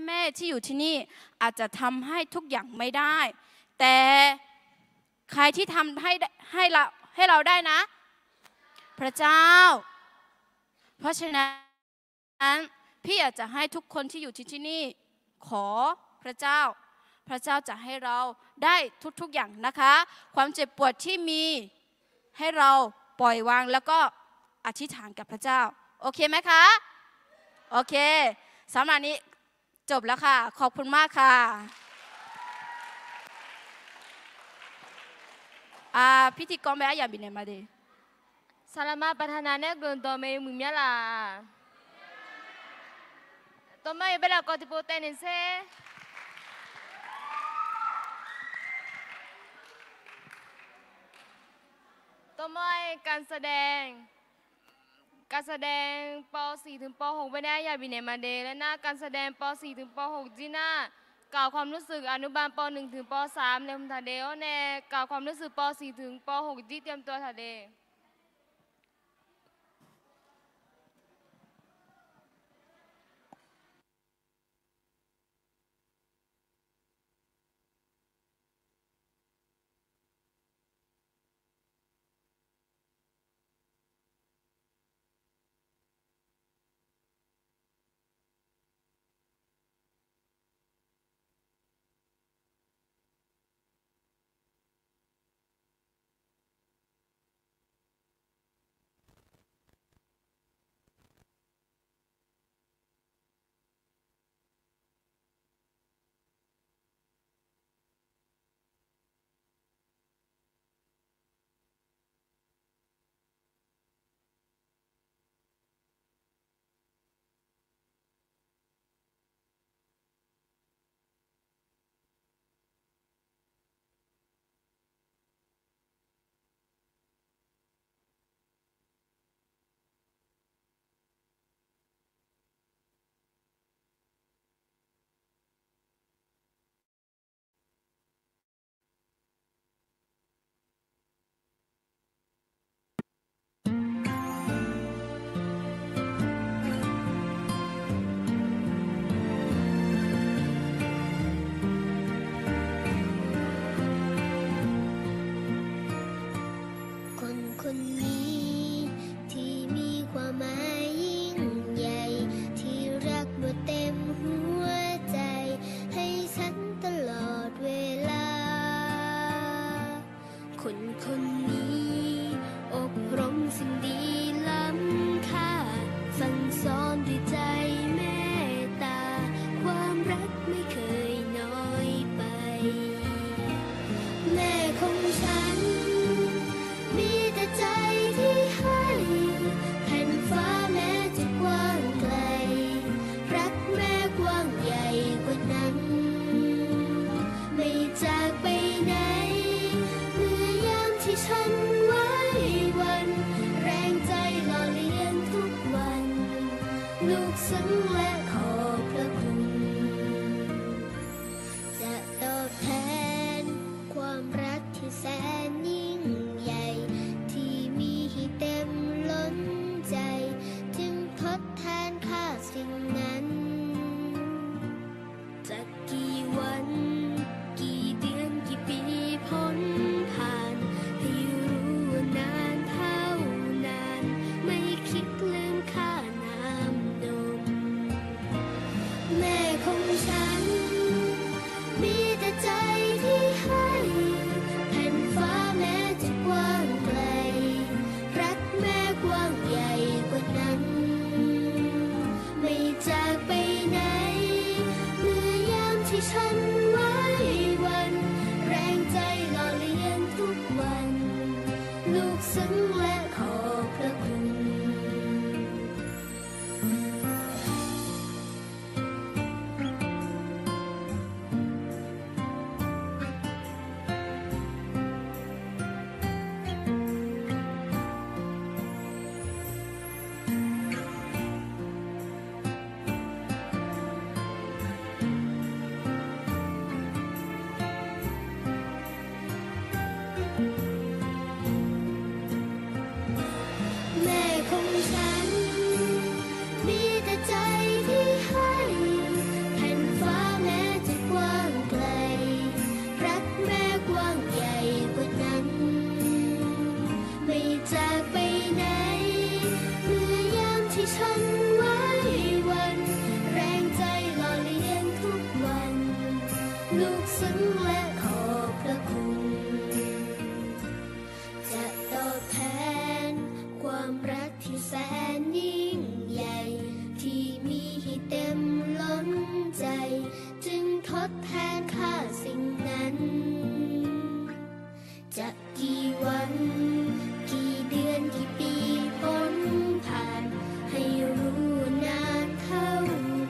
Speaker 7: แม่ที่อยู่ที่นี่อาจจะทำให้ทุกอย่างไม่ได้แต่ใครที่ทำให้เราได้นะพระเจ้าเพราะฉะนั้นพี่อยากจะให้ทุกคนที่อยู่ที่นี่ขอพระเจ้าจะให้เราได้ทุกอย่างนะคะความเจ็บปวดที่มีให้เราปล่อยวางแล้วก็อธิษฐานกับพระเจ้าโอเคไหมคะโอเคสำหรับนี้จบแล้วค่ะขอบคุณมากค่ะพิธีกรแม่อย่าบินมาดิ
Speaker 6: Salamat pathana gun to me mumya la. To mai bela ko tipo tenin se. To mai การแสดงป .4 ถึงป .6 ไม่ได้อย่าบินมาเดและหน้าการแสดงป .4 ถึงป .6 จีน่ากล่าวความรู้สึกอนุบาลป .1 ถึงป .3 เลยทาเดโอแน่กล่าวความรู้สึกป .4 ถึงป .6 จีเตรียมตัวทาเด
Speaker 5: ที่ฉันไว้วันแรงใจหล่อเลี้ยงทุกวันลูกซึ้งและขอบพระคุณแม่ของฉันมีแต่ใจที่ให้แผ่นฟ้าแม้จะกว้างไกลรักแม่กว้างใหญ่กว่านั้นไม่จากไปไหนเมื่อยามที่ฉันไว้วันแรงใจหล่อเลี้ยงทุกวันลูกซึ้งและขอบพระคุณจะตอบแทนความรักที่แสนยิ่งใหญ่ที่มีให้เต็มล้นใจจึงทดแทนค่าสิ่งนั้นจะกี่วันกี่เดือนกี่ปีพ้นผ่านให้รู้นานเท่า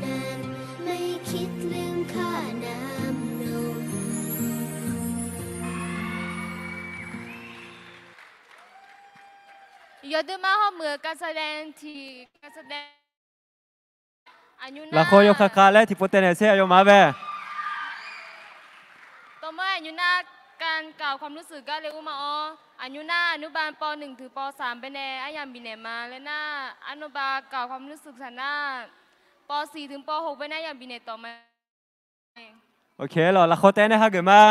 Speaker 5: นานไม่คิดลืมค่าน้ำนม
Speaker 6: ยอดมาห้องมือการแสดงที่การแสดงอายุ
Speaker 4: ละครโยคะคาและที่โปเตเนเซียโยมาเบ
Speaker 6: ต่อมาอายุนาการกล่าวความรู้สึกก็เรียกมาอ๋ออายุนาอนุบาลป .1 ถึงป .3 ไปแน่อายามบินแนมาและหน้าอนุบาลกล่าวความรู้สึกสันหน้าป .4 ถึงป .6 ไปหน้ายามบินแนต่อมา
Speaker 4: โอเคหรอละครเต้นนะฮะเกิดมา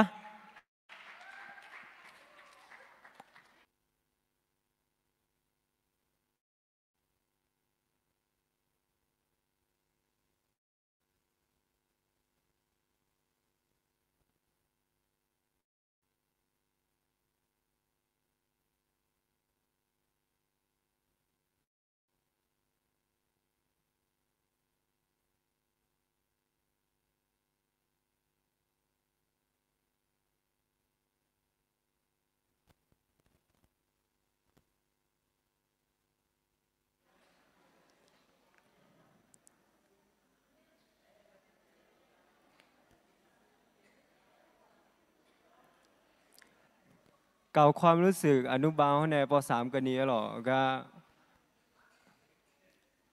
Speaker 4: เก่าความรู้สึกอนุบาลในป .3 กันนี้หรอก็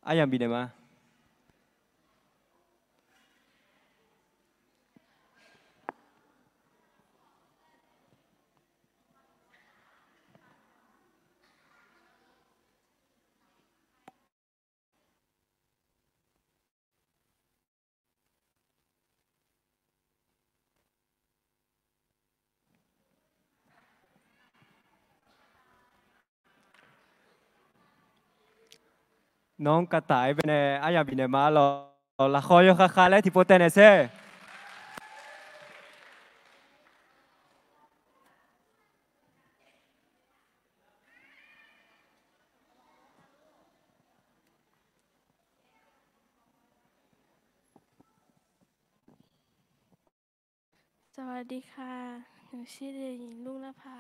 Speaker 4: อายังบินมาน้องกระต่ายเป็นอายังบินมาหรอละครโยคะคาและที่โปเตเนเซีย
Speaker 8: สวัสดีค่ะหนูชื่อเด็กหญิงลุงนภา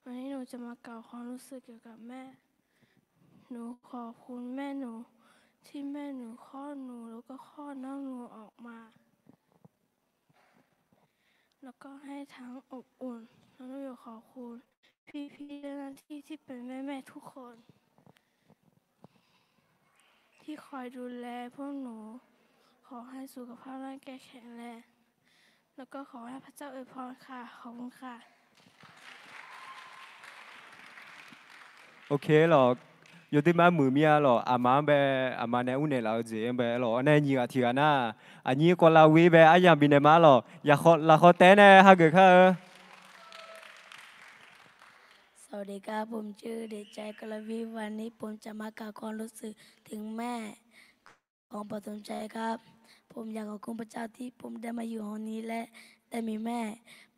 Speaker 8: วันนี้หนูจะมากล่าวความรู้สึกเกี่ยวกับแม่ หนูขอบคุณแม่หนูที่แม่หนูคลอดหนูแล้วก็คลอดน้องหนูออกมา แล้วก็ให้ทั้งอบอุ่นแล้วหนูอยากขอบคุณพี่ๆเจ้าหน้าที่ที่เป็นแม่ๆทุกคน ที่คอยดูแลพวกหนู ขอให้สุขภาพร่างกายแข็งแรงแล้วก็ขอให้พระเจ้าอวยพรค่ะขอบคุณค่ะ
Speaker 4: โอเคหรออยู่ที่มามือเมียหรออามาเบอามาในอุ่นเนี่ยเราเจียเบหรอในยี่อาทิตย์น่ะอันนี้ก็ลาวีเบอายังบินมาหรออยากขอละขอเต้นนะฮะเกิดค่ะ
Speaker 9: สวัสดีครับผมชื่อเด็กใจกลวีวันนี้ผมจะมากล่าวความรู้สึกถึงแม่ของปฐมใจครับ ผมอยากขอบคุณพระเจ้าที่ผมได้มาอยู่ห้องนี้และได้มีแม่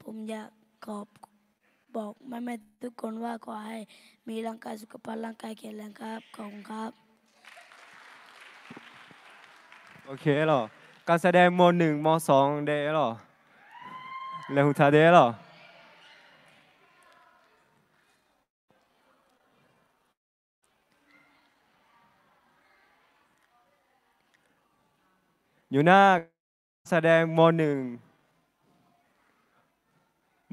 Speaker 9: ผมอยากขอบบอกแม่ๆทุกคนว่าขอให้มีร่างกายสุขภาพร่างกายแข็งแรงครับขอบคุณครับ
Speaker 4: โอเคหรอ การแสดงมหนึ่งมสองเด้หรอแล้วหุทาเด้หรออยู่หน้าแสดงมหนึ่ง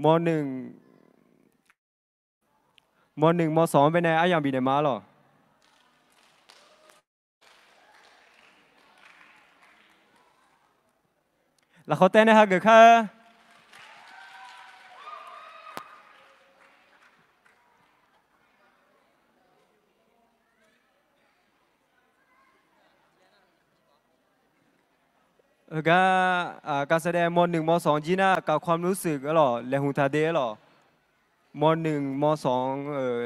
Speaker 4: มหนึ่งมหนึ่งมสองเป็นไงอย่างบีเดมาหรอแล้วเขาเต้นนะฮะเกิดค่ะก็การแสดงมหนึ่งมสองจีน่ากับความรู้สึกหรอแล้วหุทาเด้หรอมหนึ่งมสอง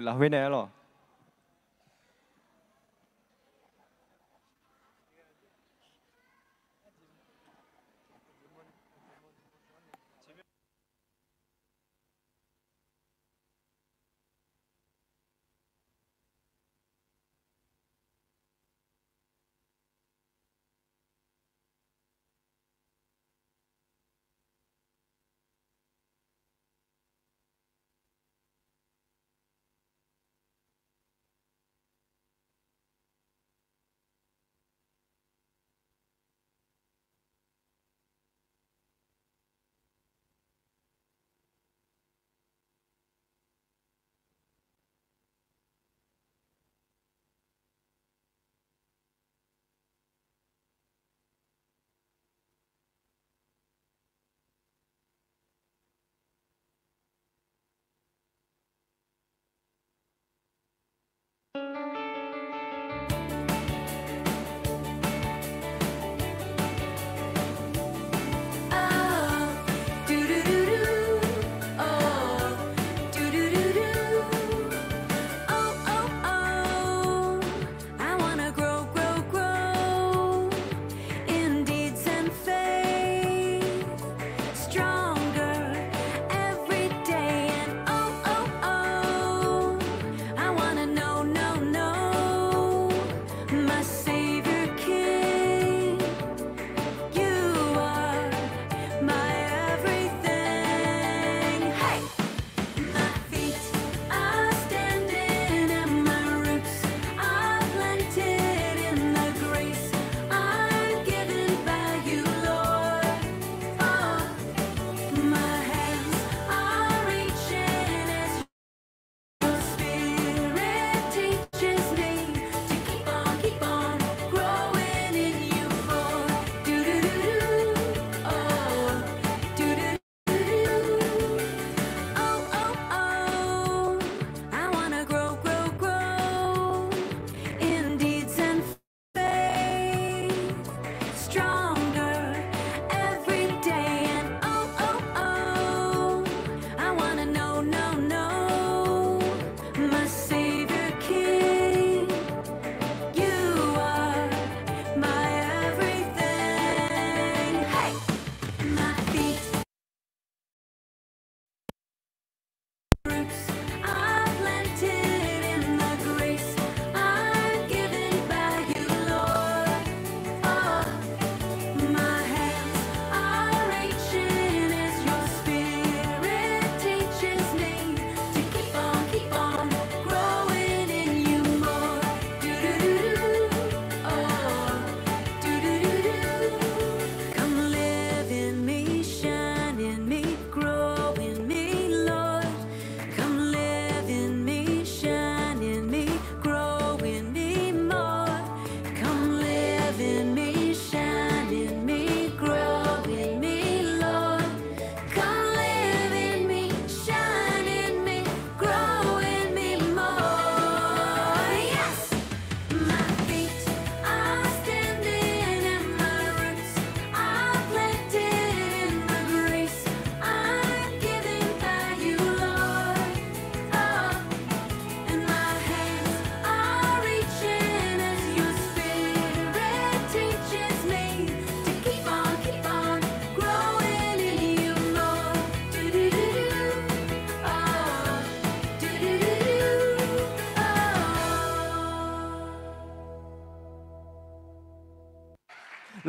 Speaker 4: หลักเว้นแน่หรอ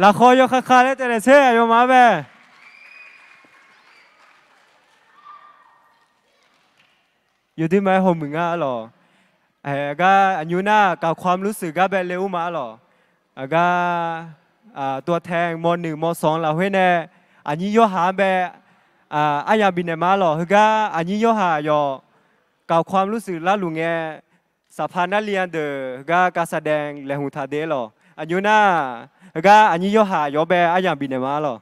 Speaker 4: ละครยกคาเลยแต่เช่ยมาเบอยู่ที่ไหมโฮมึงอ่ะหรอก็อันยูน่ากับความรู้สึกก็แบบเร็วมาหรอก็ตัวแทงม.1 ม.2เราให้แน่อันนี้ย่อหาแบบอายาบินมาหรอก็อันนี้ย่อหายอกับความรู้สึกละลุงแงสภานักเรียนเด้อก็การแสดงและหูทาเดหรออันยูน่าก็อันนี้ย่อหายอแบบอายาบินมาหรอ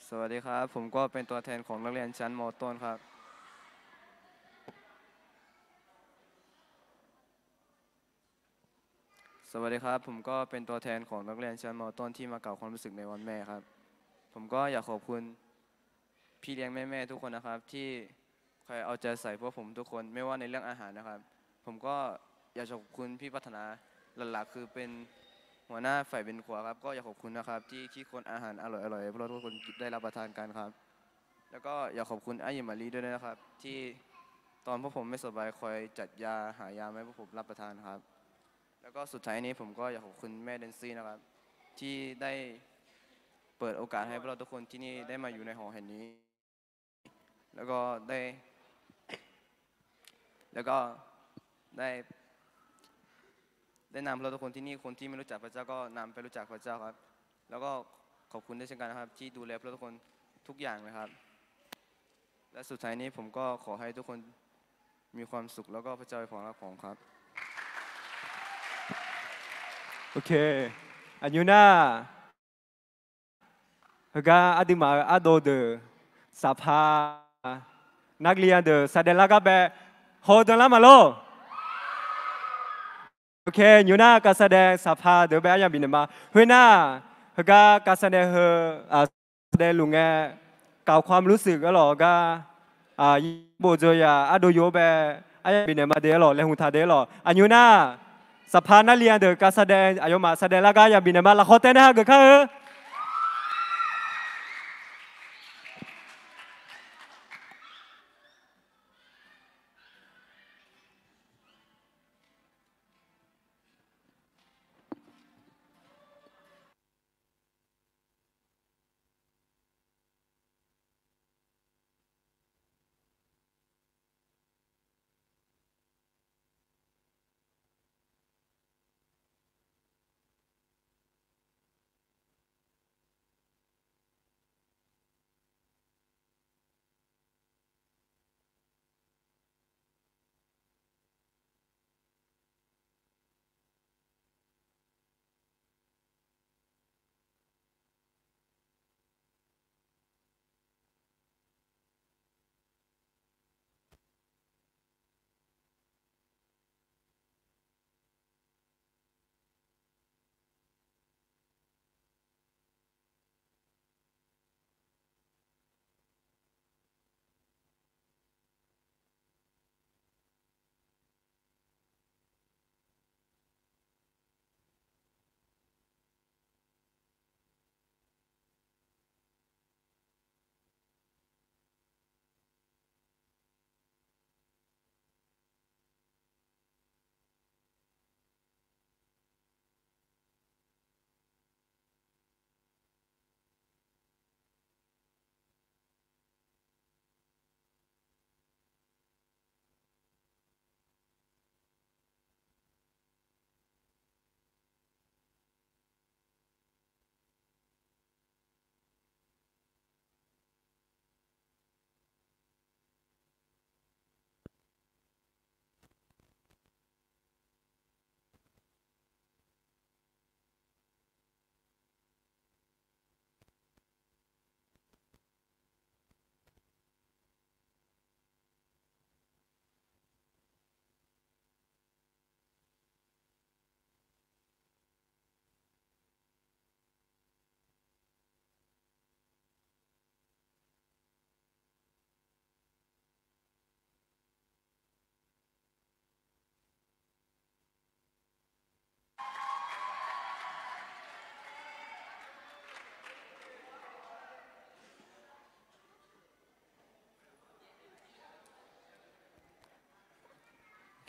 Speaker 10: สวัสดีครับผมก็เป็นตัวแทนของนักเรียนชั้นม.ต้นครับสวัสดีครับผมก็เป็นตัวแทนของนักเรียนชั้นม.ต้นที่มากล่าวความรู้สึกในวันแม่ครับผมก็อยากขอบคุณพี่เลี้ยงแม่ๆทุกคนนะครับที่คอยเอาใจใส่พวกผมทุกคนไม่ว่าในเรื่องอาหารนะครับผมก็อยากขอบคุณพี่พัฒนาหลักๆคือเป็นหัวหน้าฝ่ายเป็นครัวครับก็อยากขอบคุณนะครับที่คิดค้นอาหารอร่อยๆให้พวกเราทุกคนได้รับประทานกันครับแล้วก็อยากขอบคุณอายิมารีด้วยนะครับที่ตอนพวกผมไม่สบายคอยจัดยาหายาให้พวกผมรับประทานครับแล้วก็สุดท้ายนี้ผมก็อยากขอบคุณแม่เดนซี่นะครับที่ได้เปิดโอกาสให้พวกเราทุกคนที่นี่ได้มาอยู่ในหอแห่งนี้แล้วก็ได้นำเราทุกคนที่นี่คนที่ไม่รู้จักพระเจ้าก็นำไปรู้จักพระเจ้าครับแล้วก็ขอบคุณด้วยเช่นกันนะครับที่ดูแลเราทุกคนทุกอย่างนะครับและสุดท้ายนี้ผมก็ขอให้ทุกคนมีความสุขแล้วก็พระเจ้าเป็นของรักของครับ
Speaker 4: โอเคอันยูน่าก็อดีมาอโดเดสภานักเรียนเดแสดงแล้วก็แบบโฮดนละมาโลโอเคยูน่าการแสดงสภาเดี๋ยวแบบอย่างบินมาเฮ้ยน่าก็การแสดงแสดงลุงแกกล่าวความรู้สึกก็หรอก็โบเจอยาอโดโยแบบอายบินมาเดหรอและหุนทาเดหรออันยูน่าสภานักเรียนเดการแสดงอายุมาแสดงแล้วก็อย่างบินมาละครเต้นนะเกิดขึ้น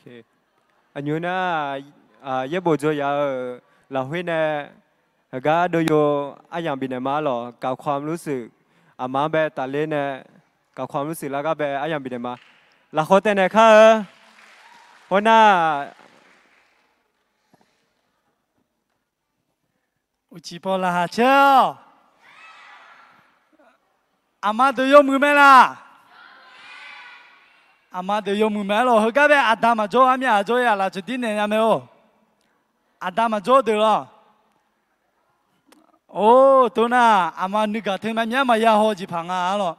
Speaker 4: เคอันยูน่าเยบโจยาเราให้แน่ก็โดยอาอย่างบินมาหรอกับความรู้สึกอามาแบบตาเล่นเนี่ยกับความรู้สึกแล้วก็แบบอาอย่างบินมาเราขอแต่เนี่ยค่ะเพราะน่า
Speaker 11: อุจิพอลาฮาเชียวอามาเดียวมือไหมล่ะอามาเดียวมือไหมล่ะเขาก็แบบอาดามาโจอามีอาโจยาลาจุดที่เนี่ยยังไม่โออาดามาโจเดือดโอ้ตัวน่ะอามานึกถึงมันยังไม่ยาหัวจีพังอ่ะหรอ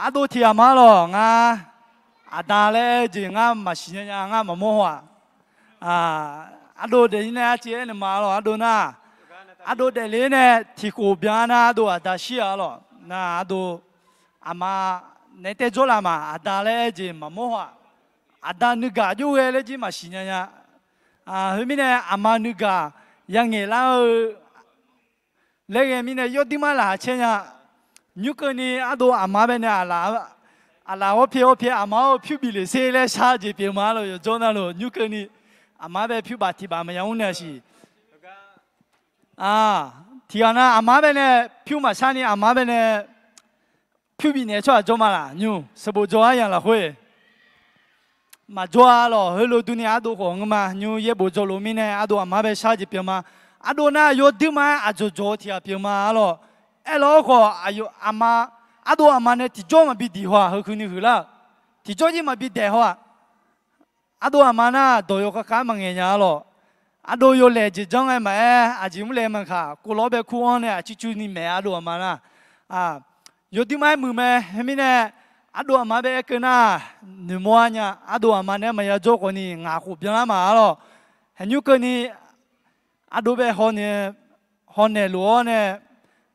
Speaker 11: อาดูที่อามาหรองาอาดาเลยจีงามาชิญญางามาโมหัวอาดูเดี๋ยวนี้เจ๊เนี่ยมาหรออาดูน่ะอาดูเดี๋ยวนี้เนี่ยที่กูเบียนอาดูอาดาเชียหรอน่ะอาดูอามาในเตจโลามาอาดาเลยจีมาโมหัวอาดานึกอยู่เลยจีมาชิญญาเฮ้ยมิเนี่ยอามานึกยังไงล่ะเลี้ยงมิเนี่ยยอดดีมาละเช่นยุคนี้อาดูอามาเป็นอะไรว่าเพียวอามาผิวบิลเซ่เลยชาจีเปียมาเลยจนนั่นเลยยุคนี้อามาเป็นผิวบาดที่บามันยังอุ่นเนี่ยสิที่อันนั้นอามาเป็นผิวมาชานี่อามาเป็นผิวบิเนี่ยชัวจมาละยูสบู่จัวอย่างละคุยมาจัวหรอเฮ้ยเราดูนี่อาดูของมายูเย็บจัวลูมิเนี่ยอาดูอามาเป็นชาจีเปียมาอาดูน่ะยอดดีมาอาจูโจที่อาเปียมาหรอแล้วก็อายุอามาอาดูอามาเนี่ยที่โจมาบิดดีหัวเฮ้ยคุณนี่คือละที่โจจีมาบิดเดหัวอาดูอามาน่ะโดยก็การมังเงียหรออาดูโยเลจิจังไงแม่อาจิมุเลมันค่ะกูรอแบบคู่เนี่ยจิจูนี่แม่อาดูอามาน่ะยอดดีมามือแม่เฮ้ยมิเนี่ยอาดูอามาแบบกันน่ะหนึ่งวันเนี่ยอาดูอามาเนี่ยมันยาโจคนนี้งาคู่เปียละมาหรอเห็นยุคนนี้อาดูแบบคนเนี่ยลัวเนี่ย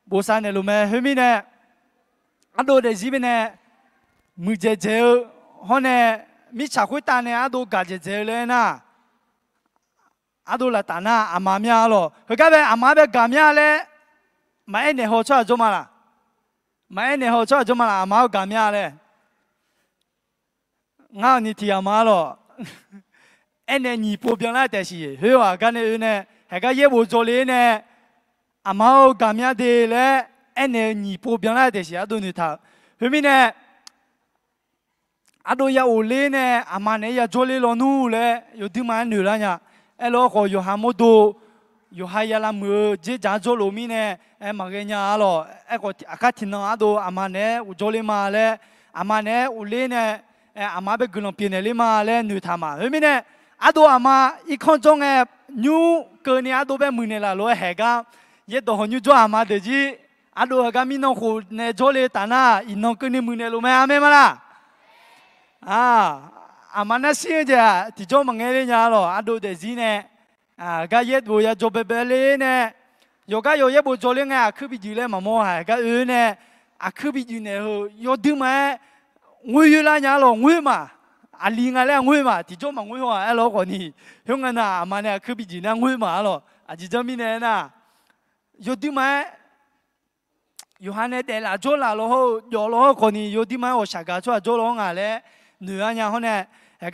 Speaker 11: บูซาเนี่ยรู้ไหมเฮ้ยมิเนี่ยอาดูเด็กจีบเนี่ยมือเจ๋อคนเนี่ยมิชาคุยตาเนี่ยอาดูกาเจ๋อเลยนะอาดูละตาน่ะอามาเมียหรอเฮ้ยก็แบบอามาแบบกาเมียเลยไม่เนี่ยหัวชอบจุมาละไม่เนี่ยหัวชอบจุมาละอามากาเมียเลยงั้นนี่ที่อามาหรอเนี่ยนี่ปูเปียงละแต่สิเฮ้ยว่ากันเนี่ยเฮ้ยก็เย็บโจลีเนี่ยอามากามีเดเลยเนี่ยนี่ปูเปียงละแต่สิอาดูนี่ท่าเฮ้ยมิเนี่ยอาดูยาโอเลเนี่ยอามาเนี่ยยาโจลีลอนูเลยอยู่ที่มันเหนือละเนี่ยแล้วก็อยู่หาโมดูอยู่หายาลามือเจ๊จ้าโจลูมิเนี่ยมาเงี้ยหรอก็อากาศที่นั่นอาดูอามาเนี่ยอุโจลีมาเลยอามาเนี่ยโอเลเนี่ยอามาเป็นกลุ่มปีเนี่ยลิมาเลยเหนือท่ามาเฮ้ยมิเนี่ยอาดูอามาอีกคนจงยูเกินเนี่ยอาดูเป็นมือเนี่ยละรู้เหรอกันยี่ตัวคนยูจ้าอามาเดี๋ยวจีอาดูเหรอมีน้องคนเนี่ยโจลีตาน่าอีน้องคนนี้มือเนี่ยรู้ไหมอาเมมาละอามาเนี่ยสิ่งเดียวที่โจมังเงี้ยเนี่ยหรออาดูเดี๋ยวจีเนี่ยก็ยี่ตัวยี่โจเบลเลยเนี่ยยก็ยี่บุโจลีเนี่ยคือบิจูเลยมาโม่ฮะก็เนี่ยคือบิจูเนี่ยยอดดีไหมงุยละเนี่ยหรองุยมาลิงอะไรงุยมาที่โจมังงุยว่าแล้วคนนี้เฮ้ยงั้นอามาเนี่ยคือบิจูเนี่ยงุยมาหรอจิจามิเนี่ยนะยอดดีไหมยูฮันเนี่ยแต่ละโจละโลหะยอโลหะคนนี้ยอดดีไหมโอชากาชัวโจโลงอะไรเหนือเนี่ยเขาเนี่ย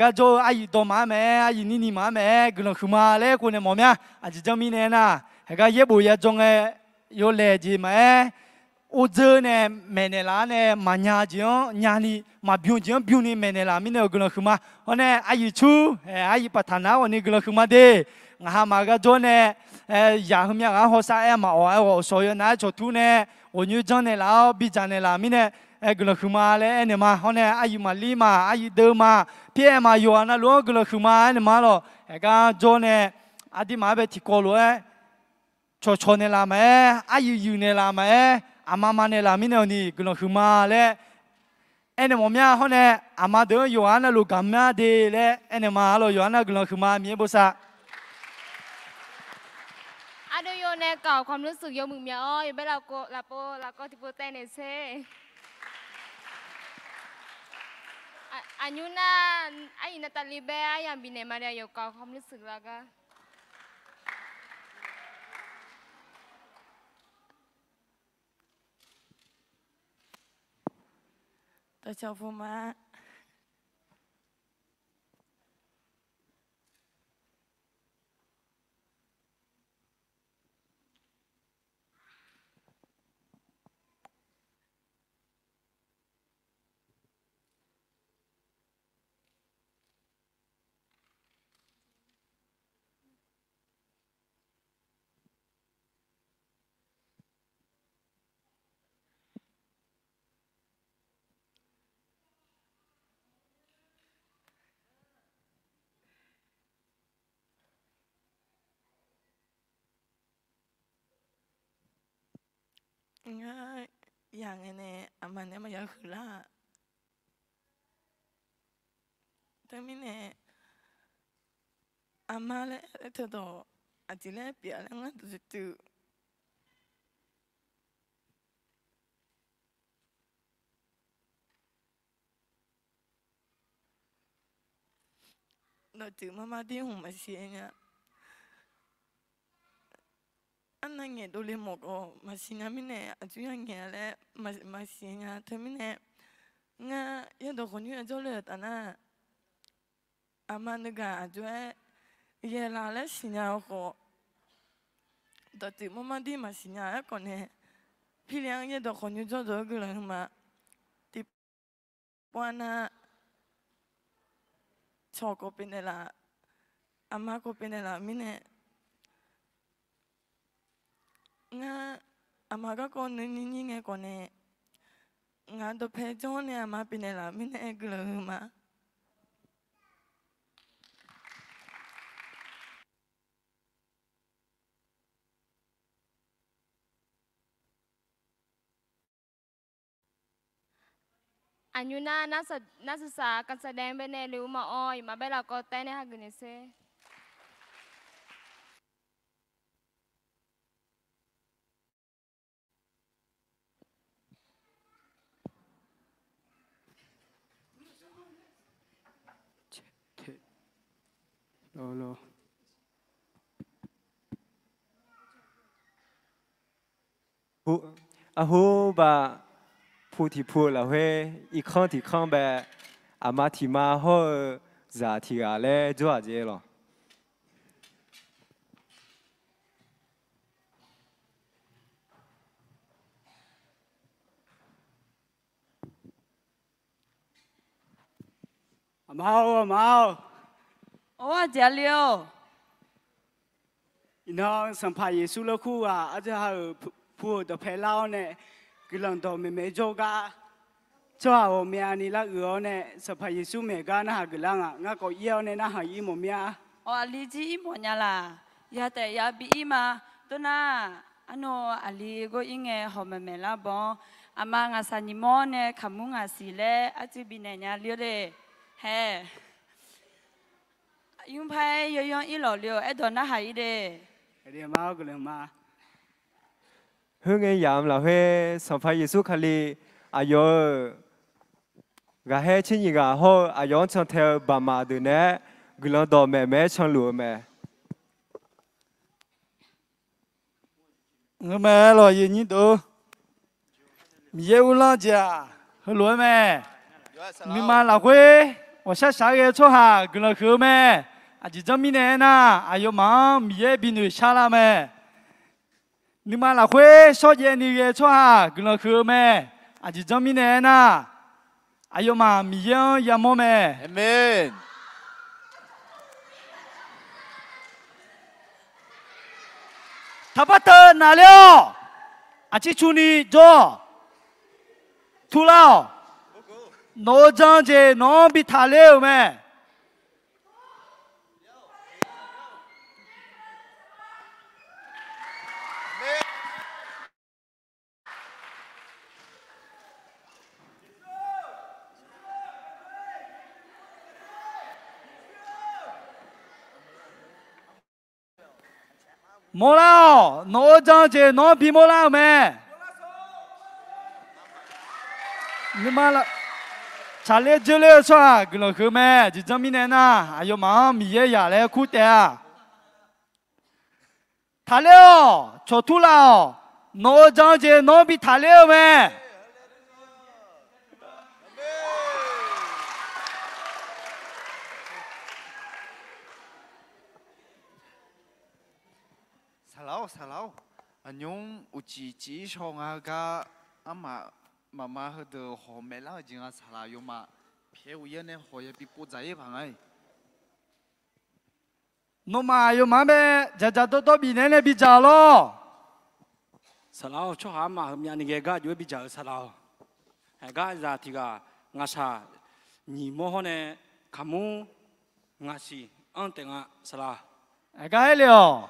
Speaker 11: ก็โจอายุโตมาแม่อายุนี่มาแม่กุลคือมาเลยคนเนี่ยมอมเนี่ยจิจามิเนี่ยนะก็เย็บบุยจงยอเลจีไหมอุจเนี่ยเมเนลาเนี่ยมันยาจีอ๋อยานี่มาบิวจีอ๋อบิวนี่เมเนลามิเนี่ยกุลคือมาเขาเนี่ยอายุชูอายุพัฒนาวันนี้กุลคือมาเด้งามาก็โจเนี่ยยาหมีก็หัวสายมาโอ้สอยน่าจะทุเนี่ยวันนี้จันเนี่ยแล้วบิจันเนี่ยแล้วมิเนี่ยกุลคือมาเลยเนี่ยมาเขาเนี่ยอายุมาลีมาอายุเดิมมาพี่มาอยู่อันนั้นล้วนกุลคือมาเนี่ยมาหรอก็โจเนี่ยอดีมาเป็นที่โกลัวชนเนี่ยละไหมอายุอยู่เนี่ยละไหมอามาเนี่ยละมิเนี่ยนี่กุลคือมาเลยเนี่ยมอมเนี่ยเขาเนี่ยอามาเดินอยู่อันนั้นลูกกำเนิดเลยเนี่ยมาหรออยู่อันนั้นกุลคือมามีบุษะ
Speaker 6: อาดูโยเนี่ยเก่าความรู้สึกโยมึงเมียอ้อยไม่ลาโกลาโกที่โปเตเนเซ่อายุน่ะอายุนาตาลีเบย์อย่างบินเนมาเดียโยเก่าความรู้สึกแล้วก็
Speaker 8: ตัวเจ้าฟูมา
Speaker 12: nga yang ene amane maya khula tamine amale todo atile pia nga tu no tu mama di hu masinya anange dole moko masina mine atuya ngele masinya tamine nga yedo konyu ajole tana amanuga ajwe yela le sinya ko doti mama di masinya kone piliang yedo konyu jodo gulama ti wana choko pinela ama ko pinela mine nga amaga ko nini nge kone nga do pejone ama pinela mine gluma
Speaker 6: อันยูน่านักศึกษาการแสดงไปในริวมาอ้อยมาเบลาก็เต้นในฮักเกนเซ
Speaker 4: โลผู้อาหูบะผู้ที่พูดแล้วเฮ้อีกข้อที่ข้องแบบอามาที่มาหัวจะที่อะไรจั่วเจหรอ
Speaker 11: mau
Speaker 7: โอ้เจ้าเลี้ยว
Speaker 11: น้องสัมภาษณ์เยซูลูกคู่อ่ะอาจจะให้ผู้ตัวเพลเล่าเนี่ยกำลังตัวไม่โจกาจ้าว่าเมียนี่ละเนี่ยสัมภาษณ์เยซูเมกานะฮะกำลังอ่ะงั้นก็เยี่ยวเนี่ยนะฮะอีโมเมีย
Speaker 7: อ๋อลีจีอีโมเนี่ยล่ะยาแต่ยาบีอีมาตัวน่ะอันโนอลีก็อิงเงหอมเมล่าบองอามังอาสานิโมเนี่ยขมุงอาศิเลอาจิบินเนี่ยเลี้ยวเลยเฮ้ยุงพายยองอีหล่อเลี้ยวไอ้ดอนน่ะหายเด้
Speaker 11: เดี๋ยวมาก็เลยมา
Speaker 4: เฮ้ยยามเราเฮ้สัมภาษณ์เยซูคลีอายุก็เฮ้ชิ้นยี่ก็หัวอายุช่างเทบามาดูเนี่ยกลังดอแม่ช่างหลัวแม่
Speaker 11: แม่หล่อยืนนี่ดูมีเยอะล้อจ้าฮัลโหลแม่มีมาหลักเว้ย我下下个做下，跟了去咩？啊，就这么年呐，哎呦妈，米也比你下了咩？你妈那会少爷你个做下，跟了去咩？啊，就这么年呐，哎呦妈，米也么咩
Speaker 1: Amen
Speaker 11: 他把灯拿了，啊，去处理做，吐了。노장제노비탈레오메 몰라요. 노장제 노비 몰라요, 매. 니말라 잘래 줄래 쏴 그러 그매 지점이네나 아유 마음 이해 야래 쿠대야 달려 조투라오 노장제 노비 달려 매
Speaker 1: 살라오 안녕 우지 지성아가 아마妈和的好买了经啊，查了有嘛？别无言呢，好也比不在一旁哎。
Speaker 11: 侬嘛有嘛呗？家都比奶奶比较咯。
Speaker 13: 查了，出哈嘛，明年个就比较查了。哎，个热天个，我查，你莫好呢，看木，我是，等啊，查了。
Speaker 11: 哎，个了。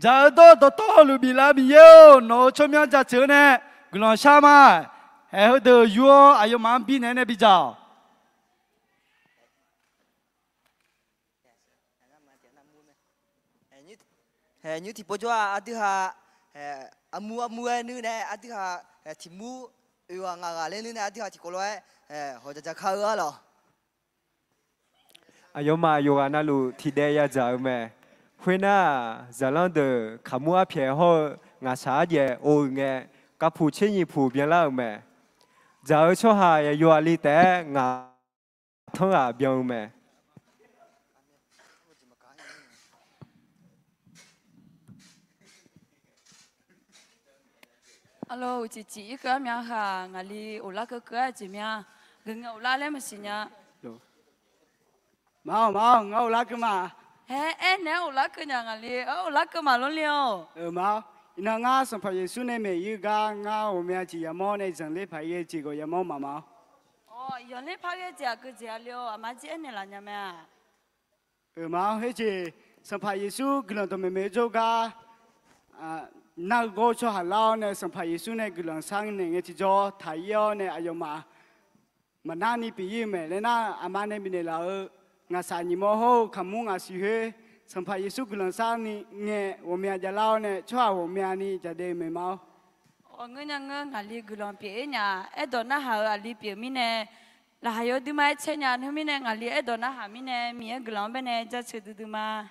Speaker 11: giờ to lu bị la bị yêu nó cho miếng giá chữ nè cái lòng sao mà hay hơi từ vua ai mà bị nè bị giàu
Speaker 14: như thì bố cho thứ ha amu nữ nè thứ ha thì mu yêu ngà lên nữ nè thứ ha thì có loại họจะเข้าเหรอ
Speaker 4: อายุมาอยู่กันนั่นลูที่ได้ยาจ่าแม่เพื่อนน่ะจะลองเดอขามัวเพียหัวงาช้าเย่โอ้เงี้ยกับผู้เชี่ยนผู้เบียนแล้วแม่จะเอาช่วยหาอยู่อะไรแต่งาทั้งอาเบียงแม่
Speaker 15: Alo, chị cái miếng hà ngài li ủ lá cái chị miếng gừng ủ lá lên mà xí nhá.
Speaker 11: mau ngâu lá cái mà
Speaker 15: Nè ủ lá cái nhà ngài li ủ lá cái mà luôn liêu.
Speaker 11: mau ina ngã sắm phải Giêsu này mấy yêu ga ngã ở miếng chỉ yamo này chẳng lấy phải yêu chỉ có yamo mà mau
Speaker 15: Giờ lấy phải cái gì liêu à mà chị này là nhà mẹ.
Speaker 11: mau hết chị sắm phải Giêsu cái lần tụi mình mấy chỗ ga nào go cho hà lao này sắm phải Giêsu này cái lần sang này nghe chỉ cho thái yêu này ayo mà na ni bị yêu mẹ nên na ama này bị này là ngã sai ni mô hô kamu ngã suy hết sắm phải Giêsu cái lần sang này nghe 我们家lao này cho 我们呢จะได้ไม่เมา
Speaker 15: Người nhà ngài li cái lần bể nhà, đó na hà li bể mi nè, là hà yo đi mai chơi nhà thôi mi nè ngài li đó na hà mi nè, mi cái lần bên nè cho chơi đi mà.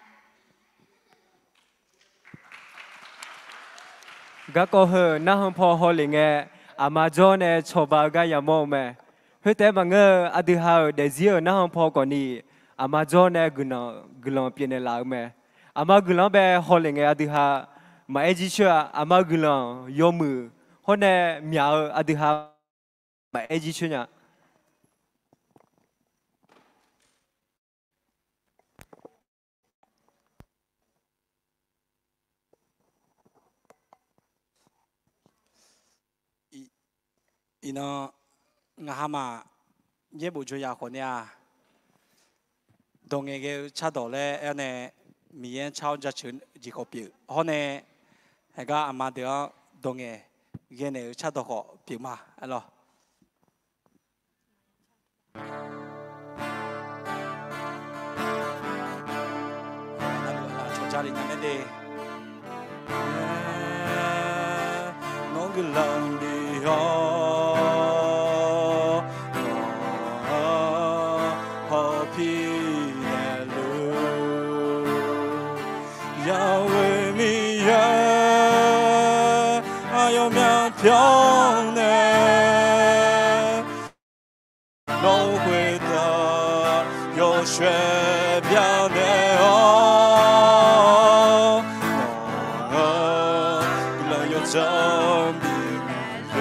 Speaker 4: ก็ก็เฮน่าหงพอฮอลิงเออามาจอนเอชอบากายามอแม่เฮแต่บางเออดีฮาเดซิโอน่าหงพอก่อนนี้อามาจอนเอกุลองเปลี่ยนลาวแม่อามากุลองเบฮอลิงเอดีฮามาเอจิชัวอามากุลองยอมือฮอนเอมีอาดีฮามาเอจิชัวเนี่ย
Speaker 13: อีน้องาฮามาเย็บบุจยาคนเนี่ยตรงเงี้ยชาดอเล่เอเนี่ยมีเงินชาวจะชื้นจีกปิวฮอนเนี่ยเฮก็อามาเดียวตรงเงี้ยเนี่ยชาดอก็ปิวมาอะไรชนจารีนั่นเองน้องก็ลังดีฮอ飘呢，龙回的有雪飘呢哦，人有证明路，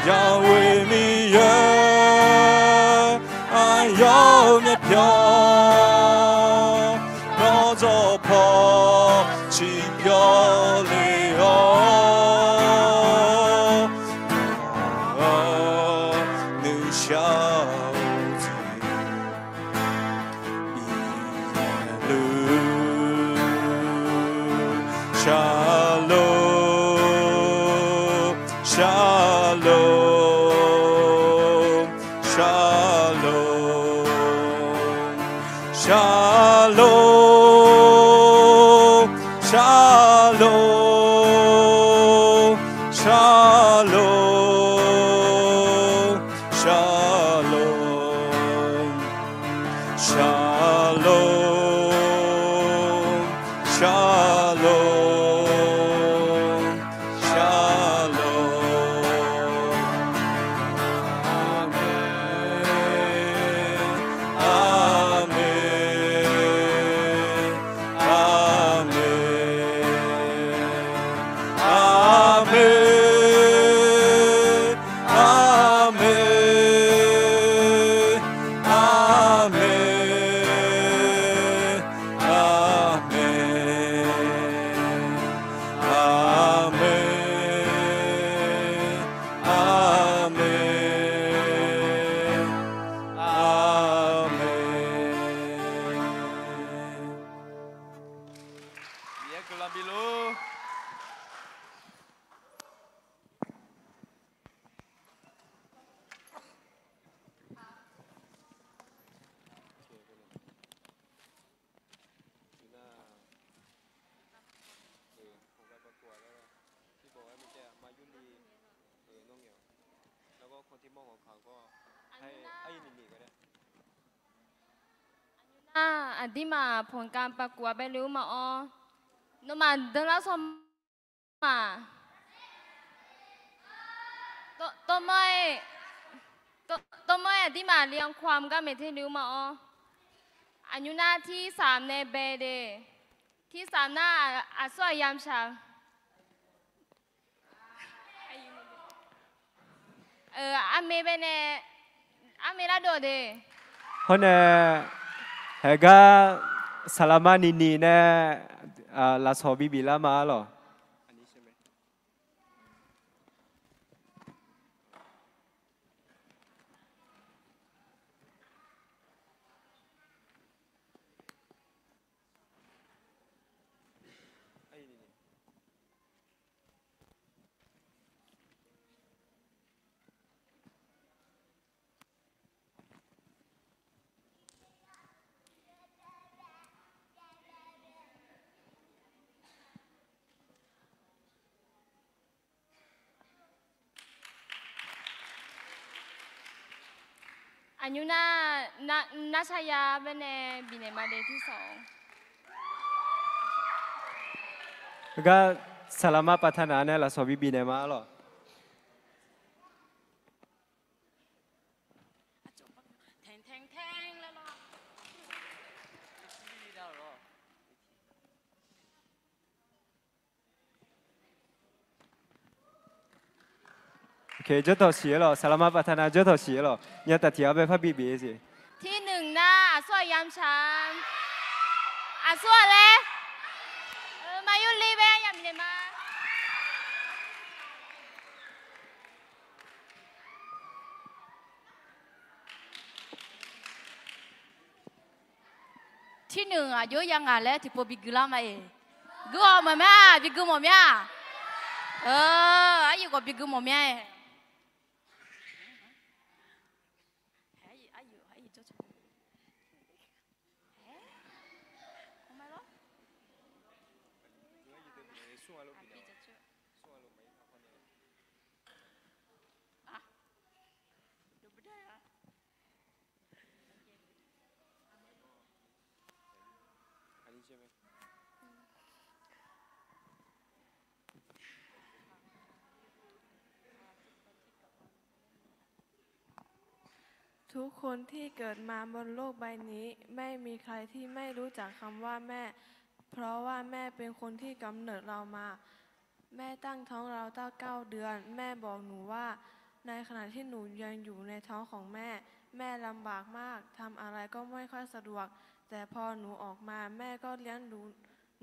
Speaker 13: 要为你愿，爱有面飘，我走破起飘里哦。
Speaker 6: อันที่มาผลการประกวดไปรู้มาอ๋อโนมาเดินแล้วสมมาตัวไม่อันที่มาเรียงความก็ไม่ที่รู้มาอ๋ออันยุนาที่3ในเบเดที่3หน้าอาสวยยามเช้าอเมเบเนอเมราโดเด
Speaker 4: ฮอนเฮกาสลามานีนีเนี่ยลาสอบิบิลามาหรอ
Speaker 6: อันยุนาชายาเป็นบินมาเดที่2
Speaker 4: ก็สลามาพัฒนาเนี่ยลาสอบิบิเนี่ยมาหรอโอเคจุดต่อสีหรอสลามาพัฒนาจุดต่อสีหรอเนี่ยแต่ที่เอาไปพับบิบิสิ
Speaker 6: ที่1หน้าอาสวยยามเช้าอาสวยเลยมายุรีเบยามเนมา
Speaker 7: ที่1อ่ะโยยังอ่ะแล้วที่พอบิกลามากูเอามาแม่บิกหมอแม่อายุก็บิกหมอแม่
Speaker 8: ทุกคนที่เกิดมาบนโลกใบนี้ไม่มีใครที่ไม่รู้จักคำว่าแม่ เพราะว่าแม่เป็นคนที่กำเนิดเรามา แม่ตั้งท้องเราตั้ง9 เดือน แม่บอกหนูว่าในขณะที่หนูยังอยู่ในท้องของแม่ แม่ลำบากมากทำอะไรก็ไม่ค่อยสะดวก แต่พอหนูออกมาแม่ก็เลี้ยงดู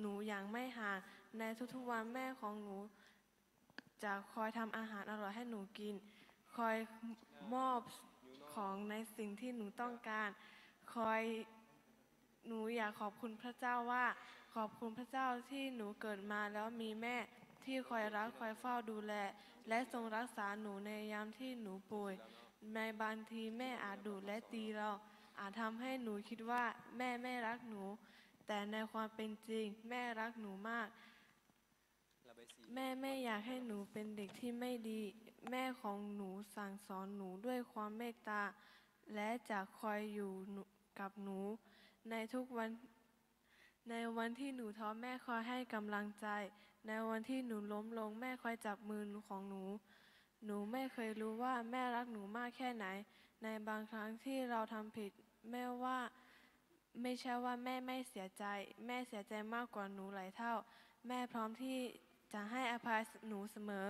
Speaker 8: หนูอย่างไม่ห่างในทุกๆวันแม่ของหนูจะคอยทำอาหารอร่อยให้หนูกิน คอยมอบของในสิ่งที่หนูต้องการหนูอยากขอบคุณพระเจ้าว่าขอบคุณพระเจ้าที่หนูเกิดมาแล้วมีแม่ที่คอยรักคอยเฝ้าดูแลและทรงรักษาหนูในยามที่หนูป่วยในบางทีแม่อาจดุและตีเราอาจทำให้หนูคิดว่าแม่ไม่รักหนูแต่ในความเป็นจริงแม่รักหนูมากแม่ไม่อยากให้หนูเป็นเด็กที่ไม่ดีแม่ของหนูสั่งสอนหนูด้วยความเมตตาและจะคอยอยู่กับหนูในทุกวันในวันที่หนูท้อแม่คอยให้กำลังใจในวันที่หนูล้มลงแม่คอยจับมือของหนูไม่เคยรู้ว่าแม่รักหนูมากแค่ไหนในบางครั้งที่เราทำผิดไม่ใช่ว่าแม่ไม่เสียใจแม่เสียใจมากกว่าหนูหลายเท่าแม่พร้อมที่จะให้อภัยหนูเสมอ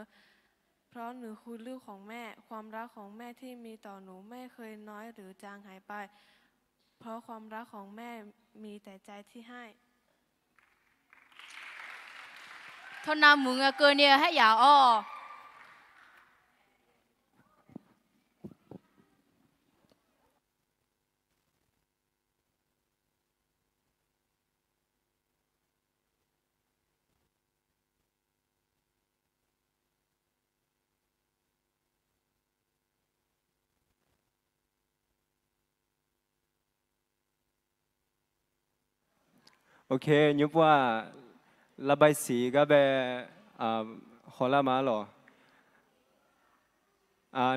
Speaker 8: เพราะหนูคือลูกของแม่ความรักของแม่ที่มีต่อหนูไม่เคยน้อยหรือจางหายไปเพราะความรักของแม่มีแต่ใจที่ให้
Speaker 7: ทนามึงเกินเนี่ยให้อย่าอ้อ
Speaker 4: โอเคยุบว่าระบายสีก็แบบขอละมาหรอ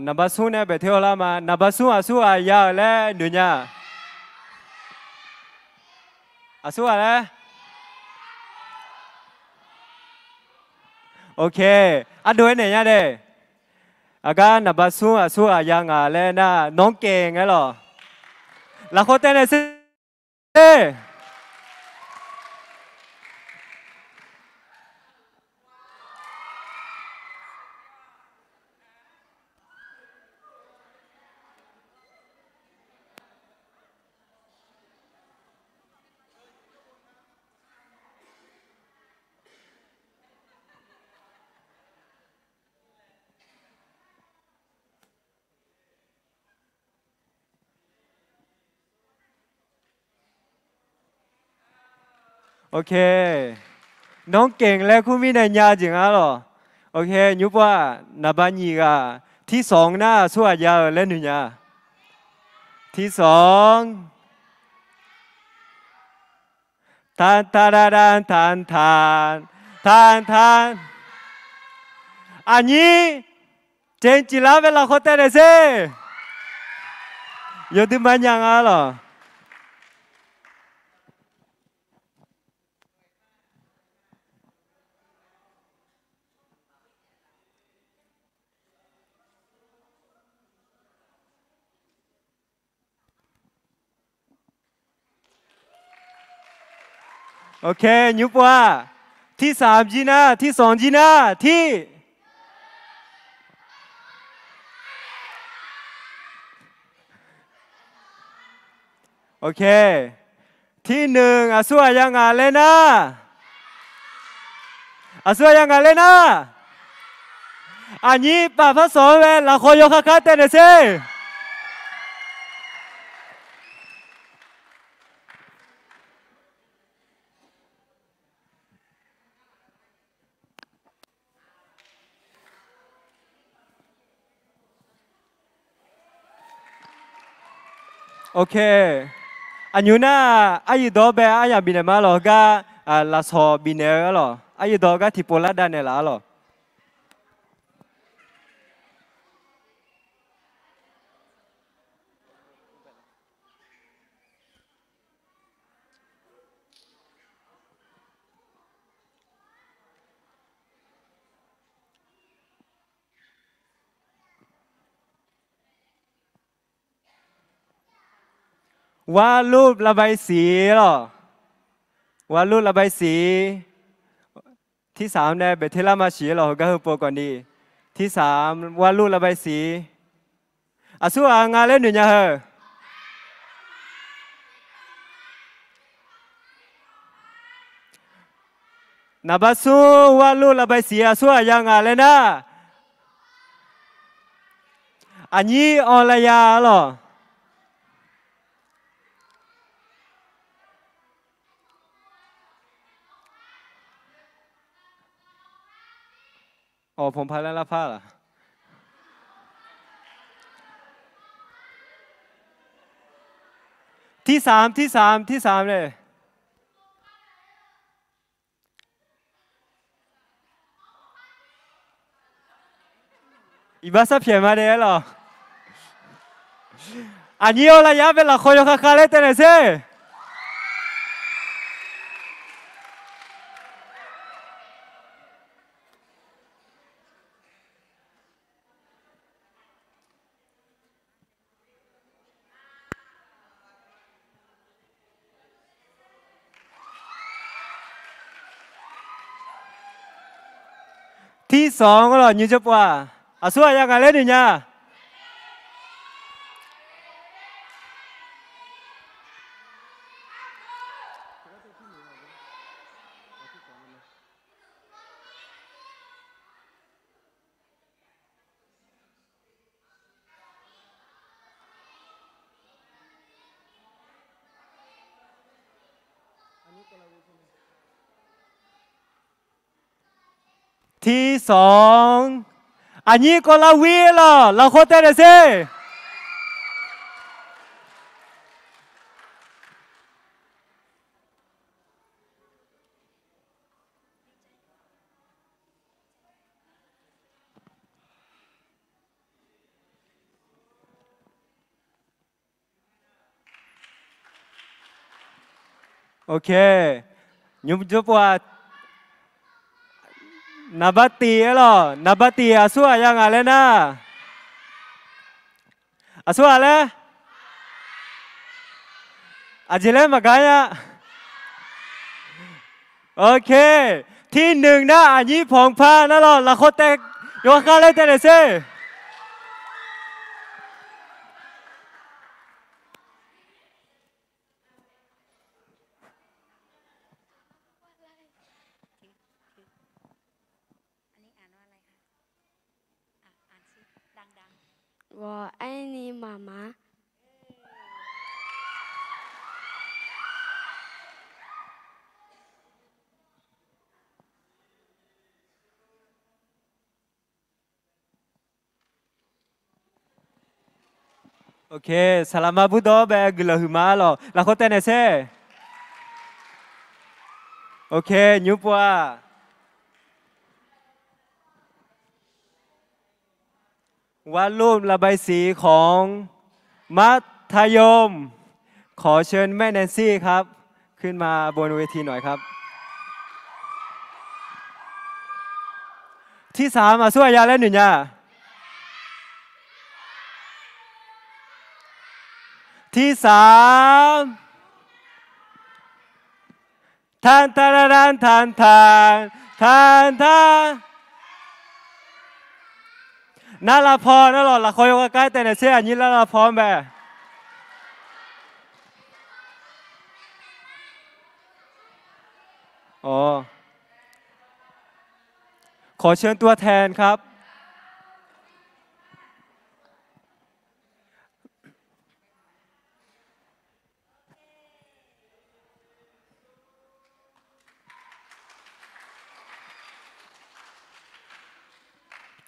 Speaker 4: นับสู้เนี่ยเบเทอลามานับสู้สู้ยาและหนุนยาสู้อะไรโอเคดูให้เนี่ยเด้ก็นับสู้ยังและน่ะน้องเก่งไงหรอแล้วเขาเต้นอะไรสิโอเคน้องเก่งแล้วคุณมีในญาจริงหรอโอเคยุบว่านับญีกาที่สองน่าสู้ยาและหนุนยาที่สองทานอันนี้เจนจิลาเวลาเขาเต้นเซ่ยอดมันยังหรอโอเคยุบว่าที่สามจีน่าที่สองจีน่าที่โอเคที่หนึ่งสู้ยังไงเลยนะสู้ยังไงเลยนะอันนี้ป้าพระสงฆ์เวลาคอยกขาเต้นเซ่โอเคอันยูน่าอายุดอเบอายังบินมาหรอกะลาสอบินเนอร์หรออายุดอกะที่โพลาดานเนล่าหรอวาดรูประบายสีหรอวาดรูประบายสีที่สามเนี่ยเบเทลามาสีหรอก็คือโปรก่อนดีที่สามวาดรูประบายสีสู้งานเล่นหนึ่งอย่างเหรอนับสู้วาดรูประบายสีสู้ยังงานเล่นนะอันนี้ออนไลน์หรออ๋อผมพาแล้วละผ้าล่ะที่สามเลยอีบาสเพียมาเด้หรออันนี้อะไรยะเป็นหลักคอยคาเล่เต้นเซ่ที่สองก็หรอยูจะป่าสู้ยังไงเล่นเนี่ยที่สองอันนี้ก็ลาวีล่ะเราโคตรเต้นเซ่ โอเคยุบจุบว่านาบัตตีหรอนาบัตตีอาสัวยังอะไรนะอาสัวอะไรอาจิเลมากายะโอเคที่หนึ่งนะอันนี้ผงพานะหรอละโคเตกโยกาเลเตเลเซ
Speaker 5: 我爱你妈妈。
Speaker 4: โอเคสลามาบุโดเบกลหุมาหรอละโคเตเนเซโอเคยุบว่าวาดรูประบายสีของมัธยมขอเชิญแม่แนนซี่ครับขึ้นมาบนเวทีหน่อยครับที่สามมาสู้ยาและหนึ่งยาที่สามทานทานทานทานทานทานทานน่าละพอนะหรอละคอยกใกล้แต่เนี่ยเชื่ออันนี้น่าละพอแบบอ๋อขอเชิญตัวแทนครับ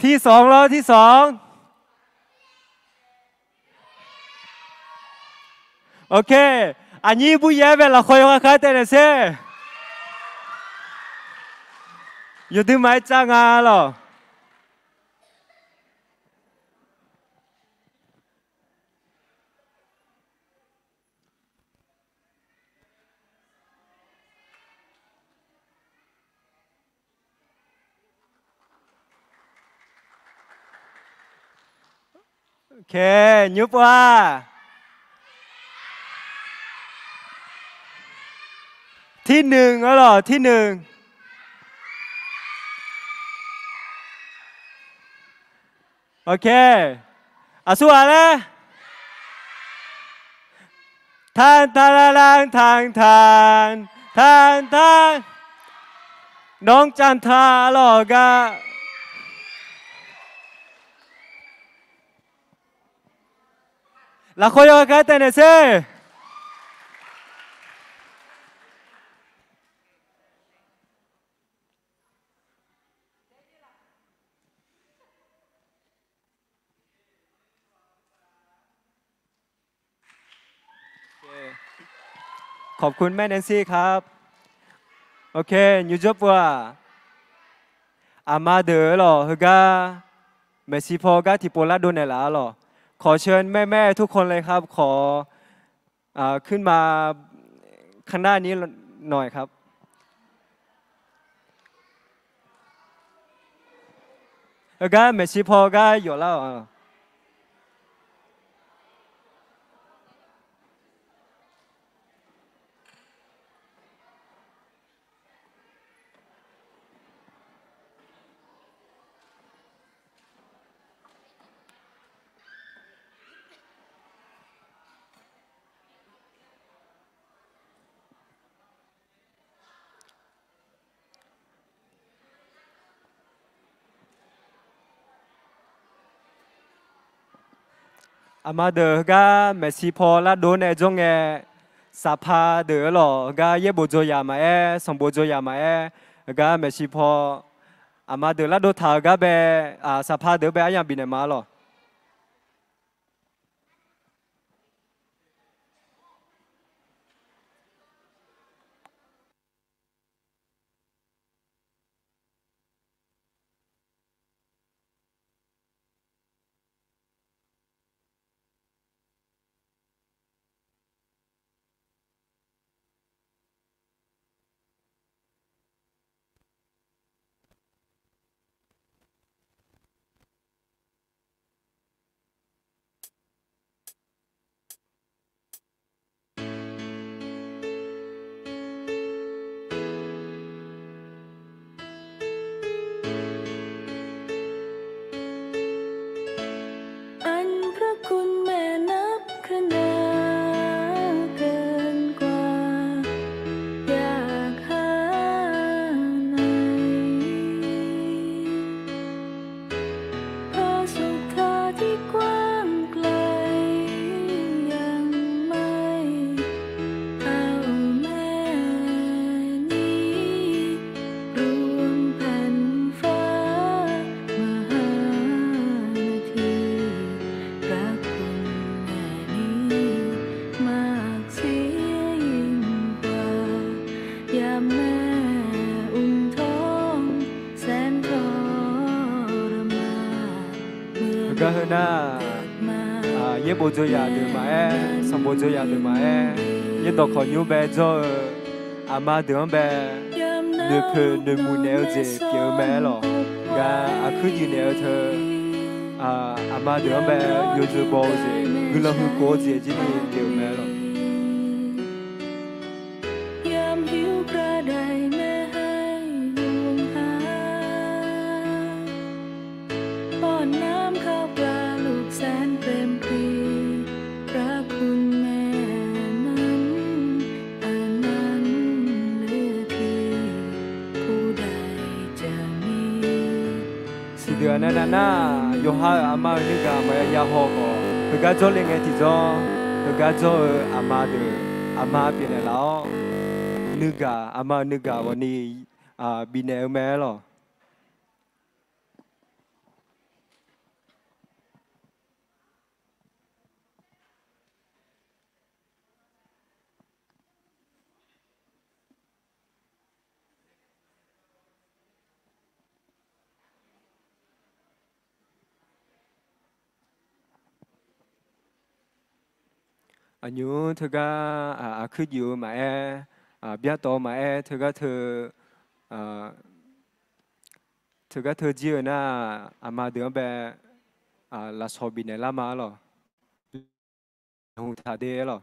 Speaker 4: ที่สองแล้วที่สองโอเคอันนี้บุญแย่เป็นละคอยว่าใครแต่เนี่ยเซ่อยู่ที่ไหนจ้างงานหรอโอเคยุบว่าที่หนึ่งแล้วหรอที่หนึ่งโอเคอาสู้อะไรทานทานทานทานทานทานทานน้องจันทราหรอกะLa joya que tenés,ขอบคุณแม่แนนซี่ครับโอเคยูจบว่าอามาเดอหรอฮกาเมซิพอกาที่โปลาโดเนล่าหรอขอเชิญแม่ๆทุกคนเลยครับขอขึ้นมาข้างหน้านี้หน่อยครับฮกาเมซิพอกาอยู่แล้วอามาเดอร์กาเมซิพอลาโดนเอจงเอสภาเดอหรอกาเยบุโจยามาเอสมบูโจยามาเอกาเมซิพออามาเดอร์ลาโดทากาเบสภาเดอเบอายังบินเนมาหรอ ye bo jo ya de ma e sam bo jo ya de ma e ye do ko nyu be jo ama de be ne peut ne mu ne je pyo me lo ga a khu ji ne the ama de be yo jo bo je gu lo hu ko je ji ni pyo me loเดือนนั้นน่ะโยฮาอามานึกอะมายาฮอก็เฮกะจอเลงไงติจอเฮกะจออามาเดอามาเปลี่ยนแล้วนึกอะอามานึกอะวันนี้บินเอแม่หรออันยูเธอก็ขึ้นอยู่มาเบียโตมาเธอก็เธอเจียน่ะมาเดือนแบบลาสอบินเนล่ามาหรอหูทาเดหรอ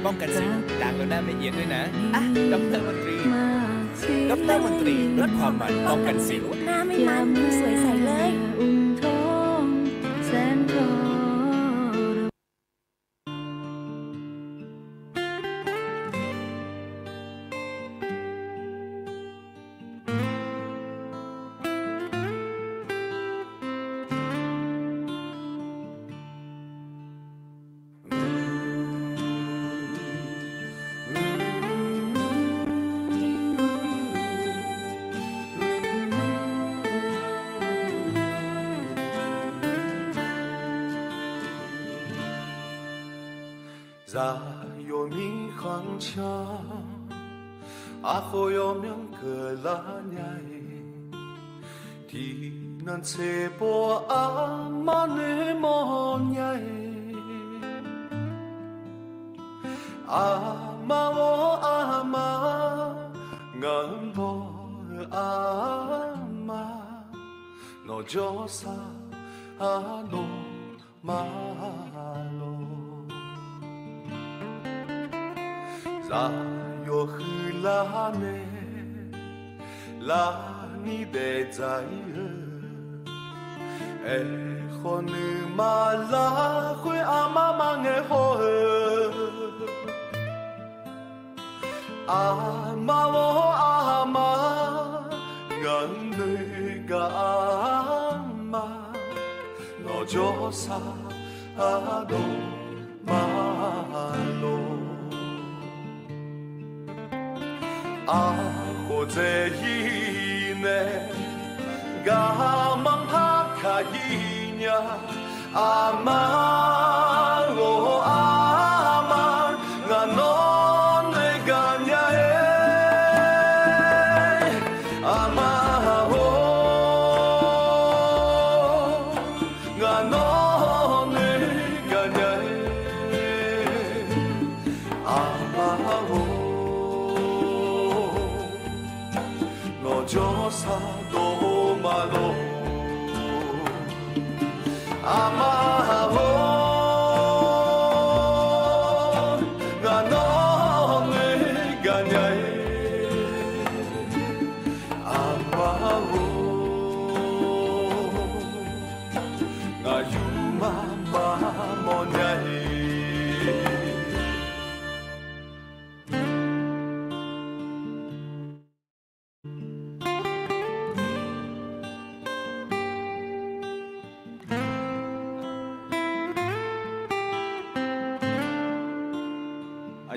Speaker 16: ป้องกันสิวล้างแล้วหน้าไม่เอียดด้วยนะดร.มนตรีลดความมันป้องกันสิว
Speaker 5: หน้าไม่มันดูสวยใสเลย
Speaker 17: 在有米行墙，后有名个拉伢，提能切波妈呢莫伢，妈我妈，俺波妈，我就啥诺马罗。在有黑拉呢，拉你的在可你马拉会妈妈的好妈我妈，俺那个妈，我就啥都马路。或者一呢， กามังฮักขายีญาอามาโออามา Ganon de ganyae amaho Ganon de ganyae amaho No josa do malo amaho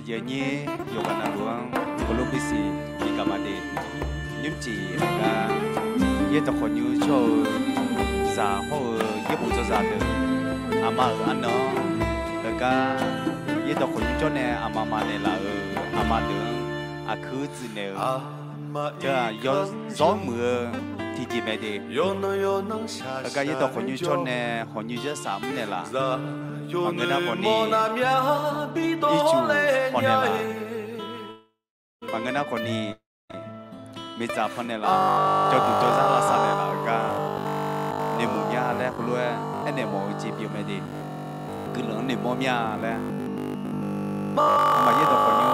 Speaker 1: giờ nhé yo kana luang kolo bisi di kamade nyum chi ga ye to khon yu cho za ho ye bu cho za de ama an no ga ye to khon yu cho ne ama ma ne la ama de a khu zi ne ja yo zo mu ti ti me de ga ye to khon yu cho ne khon yu je sam ne la mọi người đang còn đi đi chùa còn này là mọi người đang còn đi bây giờ phần này là cho tụi tôi ra là sao này là cả niềm mong nhà là cô luôn anh niềm mong chỉ biểu mày đi cứ lớn niềm mong nhà là mà như đó còn như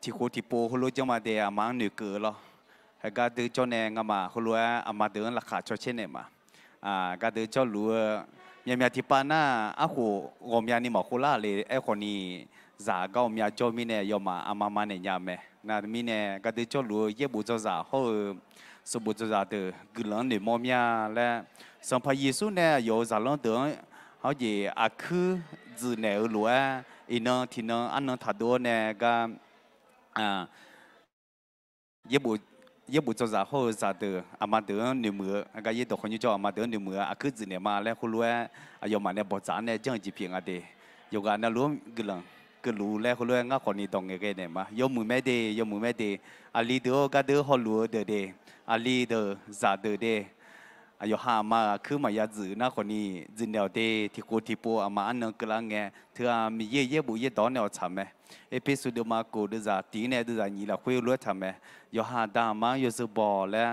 Speaker 1: thì cô thì bố cô luôn cho mà để mang nửa cửa lo hay cả từ cho này ngắm mà cô luôn mà từ là khá cho trên này màก็เดินเจ้าหลัวยังมีที่ปาน่าหูงอมยานี่หมอโคล่าเลยไอ้คนนี้จ่าก็มีเจ้ามีเนี่ยยอมมาเนี่ยยามแม่น่ามีเนี่ยก็เดินเจ้าหลัวเย็บบุญเจ้าจ่าเขาสมบูรณ์เจ้าจ่าเดือกุหลาบเนี่ยมอมยาและสัมภาระสุเนี่ยอยู่จ่าล้านเดือเขาจะคือจีเนี่ยหลัวอีน้องที่น้องอันน้องถัดตัวเนี่ยก็เย็บบุญเจ้าจ่าเขาจ่าเดือมาเดือหนึ่งมือก็เย็บตัวคนนี้เจ้ามาเดือหนึ่งมือคือจีเนี่ยมาแล้วเขารู้ยอมมาเนี่ยบอกจ่าเนี่ยจังจีเพียงอะไรอยู่กันนั่นรู้กุหลาบก็รู้แล้วเขารู้ง่ายคนนี้ต้องเงี้ยเนี่ยมายอมมือไม่ดียอมมือไม่ดีอาลีเดือก็เดือเขารู้เดือเดอาลีเดือจ่าเดือเดอยู่หามาคือมายาจื้อนะคนนี้จีเดียวเดที่โคที่ปัวมาอันนึงก็ลังเงี้ยเธอมีเย่บุเย่ตอนเนี่ยทำไหมเอพิสุดมาโกดูจ่าตีเนี่ยดูจ่านี่ละคุยรู้ทำไหมอยู่หาดามาอยู่สืบอแล้ว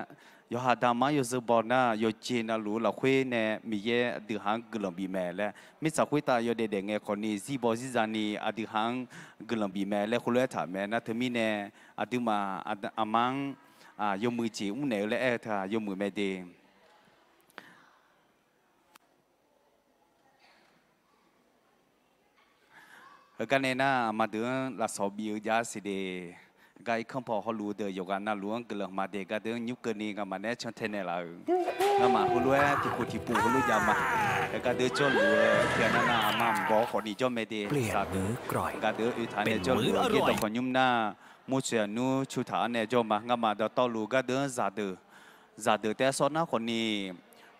Speaker 1: อยู่หาดามาอยู่สืบอนะอยู่จีนรู้ละคุยเนี่ยมีเย่ดือหางกุหลาบบีแม่แล้วมิสักคุยตาอยู่เด็กๆเงี้ยคนนี้ซีบอซีจานีอดือหางกุหลาบบีแม่แล้วคุยรู้ทำไหมนะเธอมีเนี่ยอดือมาอามังยมือจีอุ้งเนี่ยแล้วเธอยมือไม่ดีกันเนี่ยนะมาเดือนละสอบบิวยาสิเดก็ไอ้ข้างพอเขารู้เดืออยู่กันน่ารู้กันเลยมาเด็กก็เดือนยุคเกินนี้กันมาเนี่ยชนเทนเนี่ยละก็มาเขารู้ที่กูที่ปูเขารู้ยามาแล้วก็เดือดจ้ารู้เทียนนั่นน่ะมาบอกคนนี้จ้าไม่ดีสาธุก็เดือดอุทานเนี่ยจ้ารู้ที่ตะคนยุ่มหน้ามุเชียนูชุดฐานเนี่ยจ้ามาก็มาเดือดต่อรู้ก็เดือดซาเดือแต่สอนนะคนนี้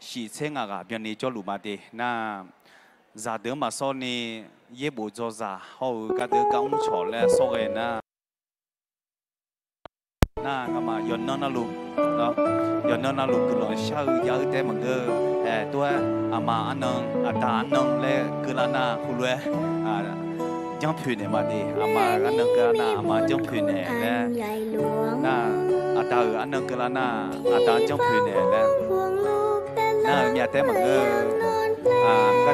Speaker 1: สีเชิงอะแบบนี้จ้ารู้มาดีน่าซาเดือมาสอนนี่เย็บบุญจ่าเขาก็เดือดก้าวชอแล้วสอนนะน่าก็มาย้อนนั่นลูกเนาะย้อนนั่นลูกคือเราเชื่อเยอะแต่มันก็ตัวมาอันนึงตาอันนึงเลยคือละน่าคุณรู้จังพื้นเนี่ยมาดีมาอันนึงคือละน่ามาจังพื้นเนี่ยแล้วน่าตาอันนึงคือละน่าตาจังพื้นเนี่ยแล้วน่ามีแต่มันก็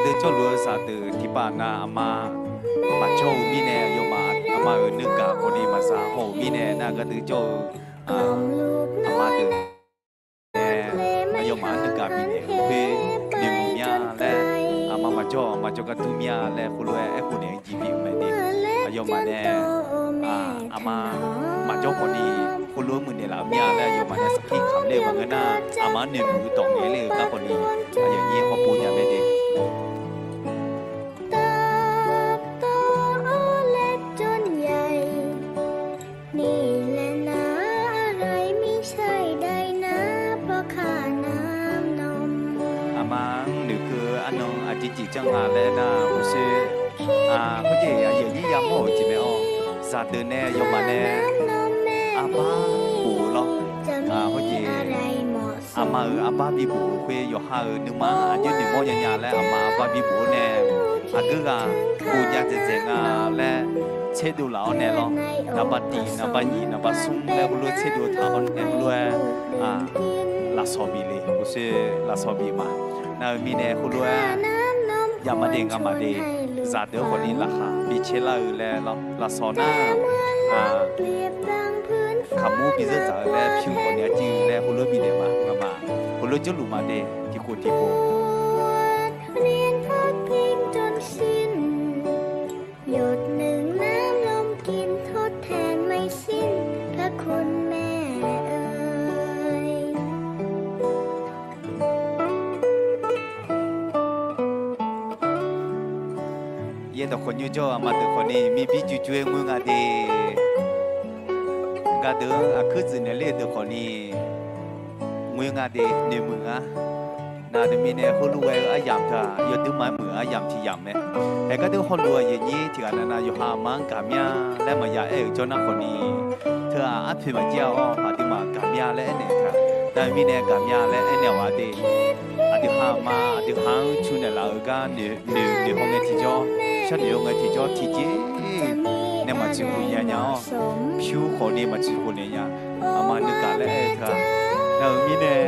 Speaker 1: เดินเจ้าลัวสาธุที่บ้านน่ามาโชว์มีเนี่ยโยมานึกกับคนนี้มาสาโหมีเนี่ยน่าก็เดินเจ้ามาเดินโยมานึกกับมีเนี่ยคือนิมยาและมาโจกับตุมยาและคุณรู้ไอ้คนเนี่ยจีบีไม่ดีโยมาเนี่ยมาโจคนนี้คุณรู้มือเนี่ยละมียาและโยมาเนี่ยสักทีคำเรียกว่าเงินน่ามาหนึ่งมือตรงนี้เลยกับคนนี้อย่างนี้เขาปูเนี่ยไม่ดี
Speaker 5: นี่แหละนะอะไรไม่ใช่
Speaker 1: chỉ chẳng à lẽ na hồ sơ có gì giờ như giờ mò chỉ mẹ o giờ từ nè giờ mà nè ba bù lo có gì ba bị bù quê giờ hai nếu mà như nếu mò nhà lẽ ba bị bù nè cứ bù nhà sẽ lẽ chế độ lão nè lo na ba tì na ba nhị na ba sung lẽ luôn chế độ thảo nè luôn là so bì lì hồ sơ là so bì mà na mi nè hồ luônอย่ามาเด้งมาเดซาเดอคนนี้ล่ะค่ะมีเชลาแล้วลาซอน่าขามูบิเซจ่าแล้วผิวคนนี้จืดแล้วคนรู้บิเดมาคนรู้จะรู้มาเดที่โคติโก
Speaker 5: เรียนพักพิงจนสิ้นหยดหนึ่งน้ำลมกินทดแทนไม่สิ้นพระคุณแม่
Speaker 1: เย็นแต่คนยูโจมาแต่คนนี้มีพี่จุ้ยมืองาเดกาเดอคือจีเนเล่แต่คนนี้มืองาเดในมืองานาเดมีเนี่ยคนรวยอายามท่ายอดดูไม้มืออายามที่ยามเนี่ยแต่ก็ดูคนรวยอย่างนี้ที่กันนะอยู่หามังกามยาและมายาจนนักคนนี้เธออัดพิมพ์เจ้าหาที่มากามยาและเนี่ยค่ะแต่มีเนี่ยกามยาและเนี่ยว่าเดอดีหามาอดีหาชุนเนี่ยเราก็เนื้อห้องเนี่ยที่จอฉันเดี๋ยวไงที่จอที่เจ๊เนี่ยมาชิคุยเนี่ยผิวคนนี้มาชิคุยเนี่ยอามานึกกันแล้วเธอแล้วมีเนี่ย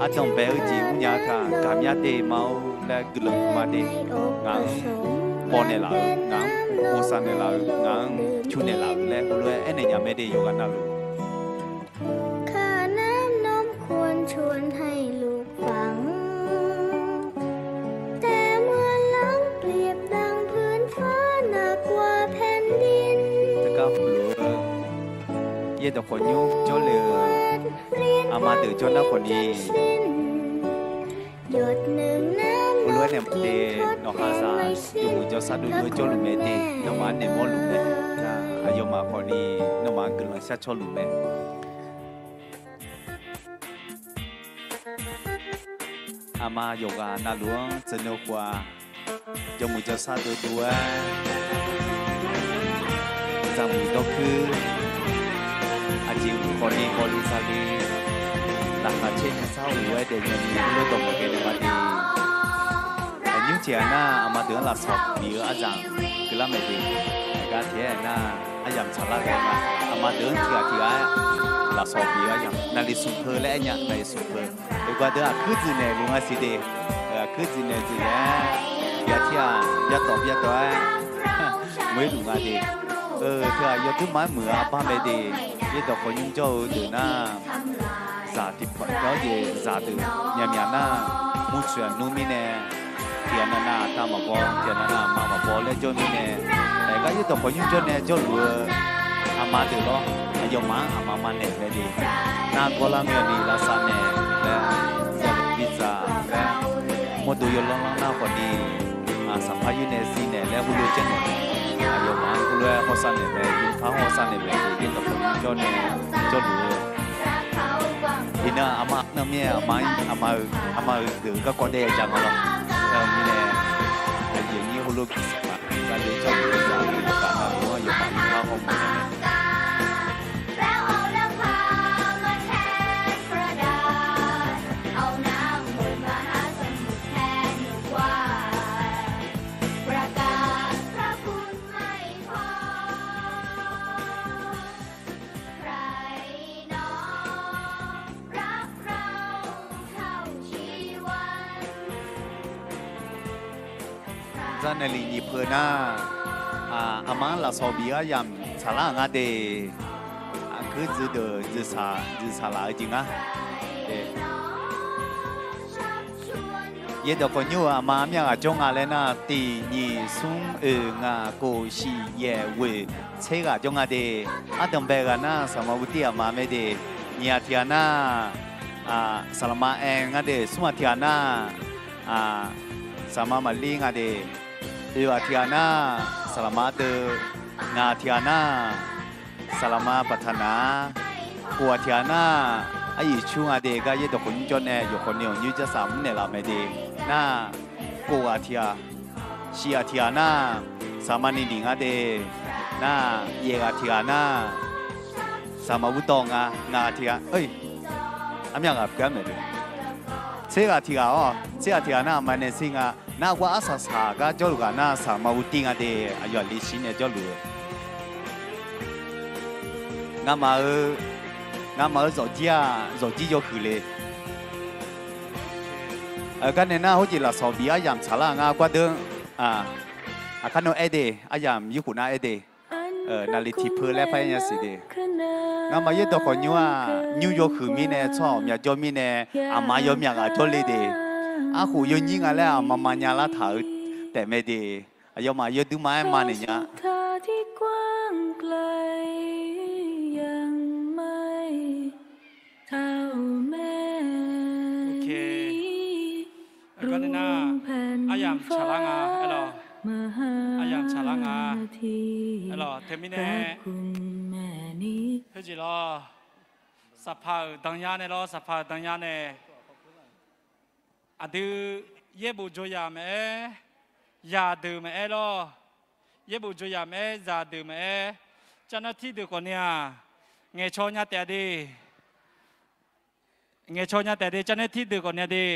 Speaker 1: อาจารย์เบลจีมุญญาท่ากามยาเดมาและกลุ่มมาเดงั้นปอนเนี่ยเรางั้นโอซันเนี่ยเรางั้นชุนเนี่ยเราและคนรวยเนี่ยยังไม่ได้อยู่กันนะลูก
Speaker 5: ข้าน้ำนมควรชวนให้ลูกฟังแต่เมื่อหลังเปรียบดังพื้นฟ้าหนักกว่าแผ่นดิน
Speaker 1: จะก้าวหลุดเย็นแต่คนยุ่งโจเลืออามาตื่นจนนักคนนี้
Speaker 5: หยดหนึ่งน้ำ
Speaker 1: คนรวยเนี่ยเดนอฮาซาดูมุจซัดดูด้วยโจลุเมเดนมาเนี่ยมอลุเมนะอายุมาคนนี้นมากลุ่มชัดโจลุเมอามาโยกานาหลวงสนุกกว่าจมูกจะซาตัวด้วยจมูกก็คืออาจิวคนนี้คนลุซาลีหลักการเช่นเศร้าหรือว่าเด็กยังมีเรื่องตรงกับเกณฑ์มาดีแต่ยุ่งเจียน่าอามาเดือนละสอบมีอาจารย์คือละไม่ดีการเทียน่าอาจารย์ชาลาแกมาอามาเดือนที่ละสอบมีอาจารย์นาฬิสุเพอและเนี่ยนาฬิสุเพอแต่ว่าเดือนคือจีเนลุงอาศิเดคือจีเนจีเนี่ยยาเทียยาตอบยาตัวไม่ลุงอาดีเธอยาทุ่มไม้เหมือบ้านไม่ดียี่ดอกคนยุ่งเจ้าตื่นหน้าซาติปก็ยีซาตื่นยามยาหน้ามุชวนนุ่มเน่เทียนหน้าตามมาบอเทียนหน้ามาบอและจนมีเน่แต่ก็ยี่ดอกคนยุ่งเจ้าเน่เจ้าหลัวอามาตื่นล้อยมมาอามาเน่ไม่ดีน้าก็ละเมียนี่ละซาเน่และจะพิซซ่าและหมดดูยลองหน้าคนนี้สัมภายุเนซีเน่และบุรุษเจเน่อายุมาบุรุษหัวสันเน่แบบยืนฟ้าหัวสันเน่แบบยืนกับคนจนเน่จนหลัวทีน่าอามาเมียอามาถือก็กอดเดจังเรามีเน่อย่างนี้บุรุษการเดินจนหลัวจากการทำหัวอยู่มาฟ้าหัวสันเน่ในลีนีเพอร์น่าอามาลาซอบียามชาลางาเดคือจืดซาลาจริงอ่ะเยดอกคนยูอามาเมียจงอะไรนะตีนี่ซุงงาโกชีเยเวเชกาจงอาเดอาดัมเบกานะสมาบุตรีอามาเมเดเนียทียนาสลามาเองาเดสุมาทียนาสมามาลิงาเดเอวาทียนาสลามาเดงาทียนาสลามาปัฒนากัวทียนาไอ้ช่วงอาเดก็ยี่ดอกคนจนเนี่ยอยู่คนเดียวยืดจะสามเนี่ยเราไม่ดีน่า โกอาเทียชีอาเทียน่าสามานิลิงอาเดน่าเยอาเทียน่าสามาวุตองางาเทียเอ้ยอันยังกับกันเลยเจ้าเทียอ๋อเจ้าเทียน่ามันเนี่ยสิงาน่าว่าอาสาสากาจอลูกาน่าสามาวุติงอาเดอายุลิชินเนี่ยจอลูงามาจอจีจอคือเลยกันเนี่ยน่าหัวจีละสอบบีอายามชาลางากว่าเดิมคันโนเอเดอายามยุคุนาเอเดนาลิทิเพลและพยัญชนะสิเดงามาเยตัวคนนิวยอร์กมีเนี่ยชอบมีจอมีเนี่ยอามาโยมีอะไรจอเลยเดอาหูยยิงอะไรอามามันยาละถ่ายแต่ไม่เดอายมาเยดูมามันเนี่ย
Speaker 18: ที่กว้างไกลยังไม่เท่าแม่
Speaker 13: โอเคก็เนี่ยนะอายามชาลางาเอลอายามชาลางาเอลเทมิเน่เฮ้ยจีรอสภาดังยาเนี่ยรอสภาดังยาเนี่ยอดีเย็บบุจอยามยาดื่มรอเย็บบุจอยามยาดื่มเจ้าหน้าที่ดูคนเนี่ยเงยชอนยาแต่ดีเงยชอนยาแต่ดีเจ้าหน้าที่ดูคนเนี่ยดี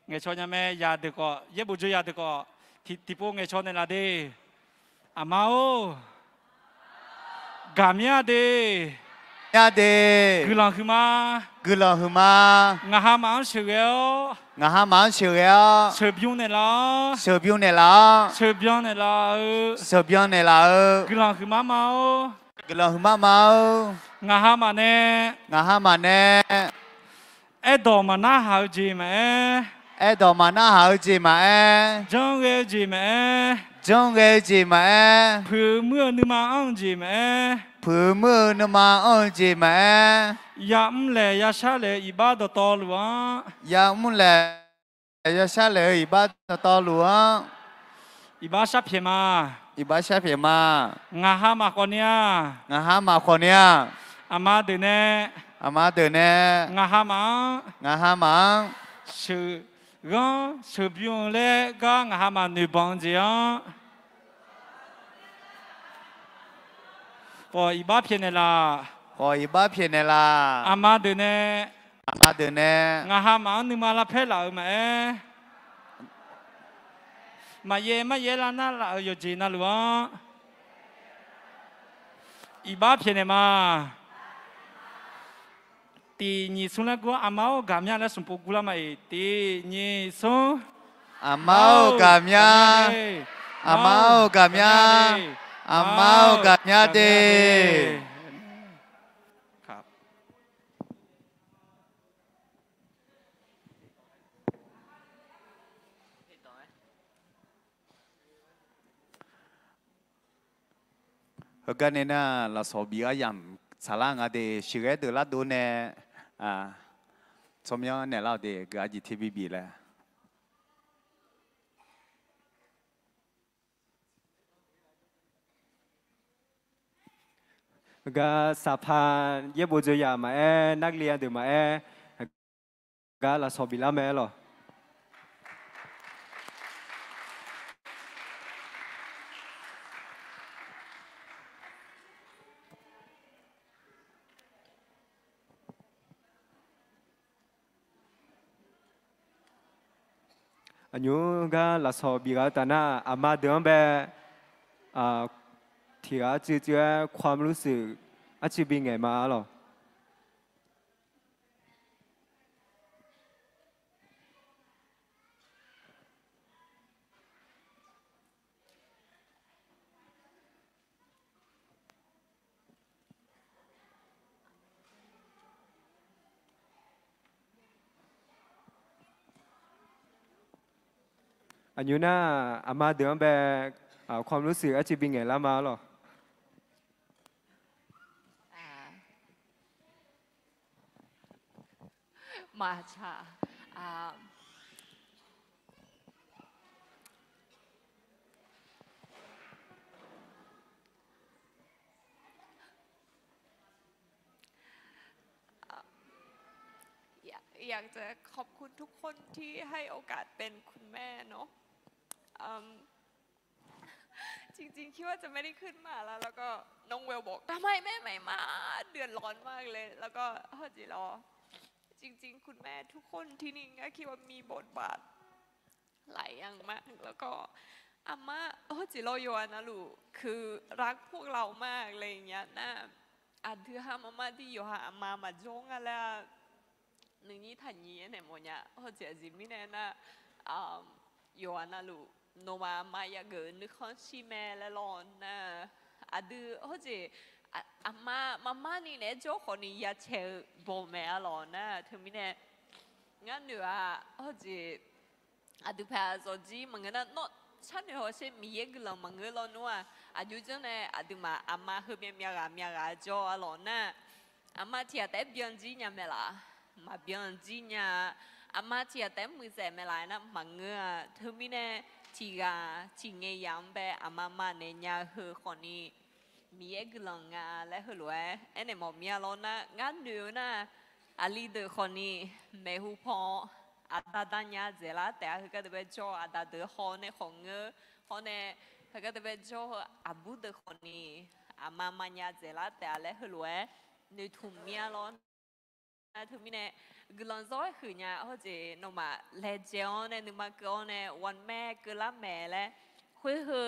Speaker 13: เงยชอนยาแม่ยาดูก็เย็บบุจอยาดูก็ที่พวกเงยชอนเนี่ยละดีอามาโอกามียาดี
Speaker 1: ยาเด
Speaker 13: กุลังคือมางาฮามังเชียวเชื่อบิวเนี่ยละกุลังคือมางาฮามาเน่เอดอมาน่าหาจีแม่จงเกจีแม่เพื่อเมื่อนึมาอังจีแม่
Speaker 1: ผู้มือนมาอันจีแม่
Speaker 13: ยามเล่ยาชาเล่อิบาดตอลวะ
Speaker 1: ยามเล่ยาชาเล่อิบาดตอลวะ
Speaker 13: อิบาชาเพียมางาฮามาคนเนี้ยอามาเดเน่งาฮามังชื่อบิวเล่ก็งาฮามาหนึ่งบังเจียพออีบ้าเพียนเนล่ะอามาเดเน่งาฮามังนึกมาละเพลาไหมมาเย่ละน่าละอยู่จีน่าหรือวะอีบ้าเพียนเนมาตีนี่สุนัขกูอามาโอกามีอะไรสมบูรณ์กูละไม่ตีนี่สุ
Speaker 1: อามาโอกามีอามาโอกามีเด
Speaker 13: ครับ
Speaker 1: กันเนี่ยนะเราสอบบีอายามสาลางาเดชิเกเดลาดูเนี่ยสมยองเนี่ยเราเดกอาจิทีบีเลย
Speaker 4: ก็สภาเย็บบุจอยามานักเรียนเดี๋ยวมาก็เราสอบบิลาแม่หรออันนี้ก็เราสอบบิลาแต่น่าอามาเดิมแบบที่อาจจะความรู้สึกอาจจะเป็นไงมาหรออันนี้น่าอามาเดิมแบบความรู้สึกอาจจะเป็นไงละมาหรอ
Speaker 19: มาชา
Speaker 20: อยากจะขอบคุณทุกคนที่ให้โอกาสเป็นคุณแม่เนาะ
Speaker 19: อืมจริงๆคิดว่าจะไม่ได้ขึ้นมาแล้วก็น้องเวลบอกทำไมแม่ไม่มาเดือดร้อนมากเลย แล้วก็เฮ้ยจีรอจริงๆคุณแม่ทุกคนที่นี่ก็คิดว่ามีบทบาทหลายอย่างมากแล้วก็อาม่าเฮ้ยจีรอโยนะลูกคือรักพวกเรามากอะไรอย่างเงี้ยนะอันที่ห้ามาที่อยู่หาอาม่ามาจงอะไรหนึ่งนี้ทันยี่เนี่ยโมเนี่ยเฮ้ยจีจิมิเนี่ยนะโยนะลูกโนมามาอยากเกินนึกข้อชิแม่และร้อนนะอะดูโอ้เจอาม่านี่เนี่ยโจ้คนนี้อยากเชื่อบ่แม่ร้อนนะถึงมีเนี่ยงั้นเดี๋ยวโอ้เจอะดูแพ้สจีมันก็น่ะโน้ตฉันเนี่ยเขาเชื่อมีเยอะกว่ามันก็ร้อนนัวอะดูจังเนี่ยอะดูมาอาม่าเขาเป็นเมียกาโจ้ร้อนนะอาม่าที่แต่เบียนจีเนี่ยไม่ละมาเบียนจีเนี่ยอาม่าที่แต่มือเสไม่ละนะมันก็ถึงมีเนี่ยที่เงี้ยยังแบบอาม่าเนี่ยยังเฮอคนนี้มีเอกลักษณ์และเฮอรู้เอ็นเอ็มอมีอะไรนะงั้นเดี๋ยวนะอาลีเดอร์คนนี้ไม่หูพออาตาดันยาเจล่าแต่เขาก็จะไปจ่ออาตาเดอร์คนเนี่ยของเงอคนเนี่ยเขาก็จะไปจ่ออาบูเดอร์คนนี้อาม่ายาเจล่าแต่และเฮอรู้ในทุ่มมีอะไรถึงมีเนี่ยกลังซ้อยคือเนี่ยเขาจะนมาเลเจออนเนี่ยนึกมาเกอนเนี่ยวันแม่ก็ละแม่เลยคุยคือ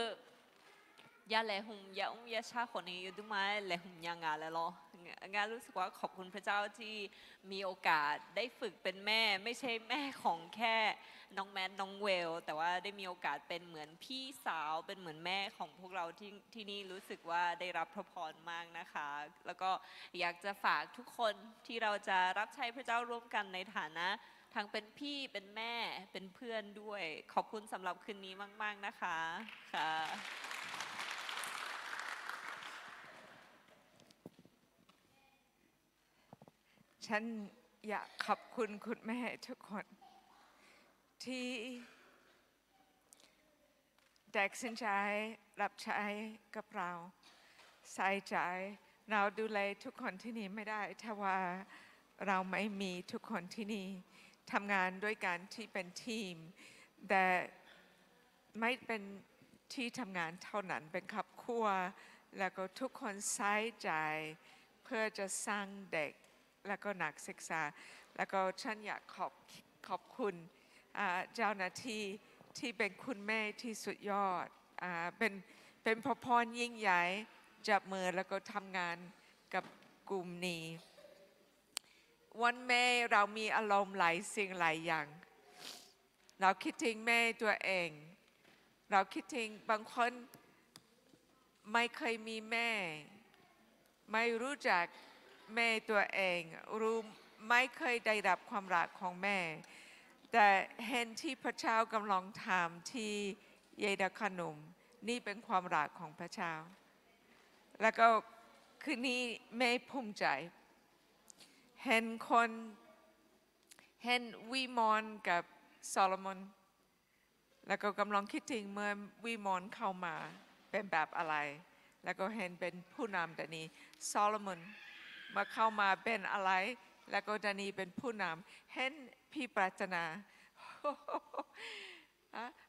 Speaker 19: ยาเลหุมยาอุ้มยาชาคนนี้อยู่ด้วยไหมเลหุมยังไงเลยหรองานรู้สึกว่าขอบคุณพระเจ้าที่มีโอกาสได้ฝึกเป็นแม่ไม่ใช่แม่ของแค่น้องแมทน้องเวลแต่ว่าได้มีโอกาสเป็นเหมือนพี่สาวเป็นเหมือนแม่ของพวกเราที่นี่รู้สึกว่าได้รับพระพรมากนะคะแล้วก็อยากจะฝากทุกคนที่เราจะรับใช้พระเจ้าร่วมกันในฐานะทั้งเป็นพี่เป็นแม่เป็นเพื่อนด้วยขอบคุณสำหรับคืนนี้มากๆนะคะค่ะ
Speaker 20: ฉันอยากขอบคุณคุณแม่ทุกคนที่ตัดสินใจรับใช้กับเราใส่ใจเราดูแลทุกคนที่นี่ไม่ได้ถ้าว่าเราไม่มีทุกคนที่นี่ทำงานด้วยกันที่เป็นทีมแต่ไม่เป็นที่ทำงานเท่านั้นเป็นครอบครัวแล้วก็ทุกคนใส่ใจเพื่อจะสร้างเด็กแล้วก็นักศึกษาแล้วก็ฉันอยากขอบคุณเจ้าหน้าที่ที่เป็นคุณแม่ที่สุดยอดเป็นพระพรยิ่งใหญ่จับมือแล้วก็ทำงานกับกลุ่มนี้วันแม่เรามีอารมณ์หลายสิ่งหลายอย่างเราคิดถึงแม่ตัวเองเราคิดถึงบางคนไม่เคยมีแม่ไม่รู้จักแม่ตัวเองรู้ไม่เคยได้รับความรักของแม่แต่เห็นที่พระเจ้ากำลังทำที่เยดาขนมนี่เป็นความรักของพระเจ้าแล้วก็คืนนี้แม่ภูมิใจเห็นคนเห็นวิมอนกับโซโลมอนแล้วก็กำลังคิดถึงเมื่อวิมอนเข้ามาเป็นแบบอะไรแล้วก็เห็นเป็นผู้นำแต่นี้โซโลมอนมาเข้ามาเป็นอะไรแล้วก็ดานีเป็นผู้นำเห็นพี่ปรารถนา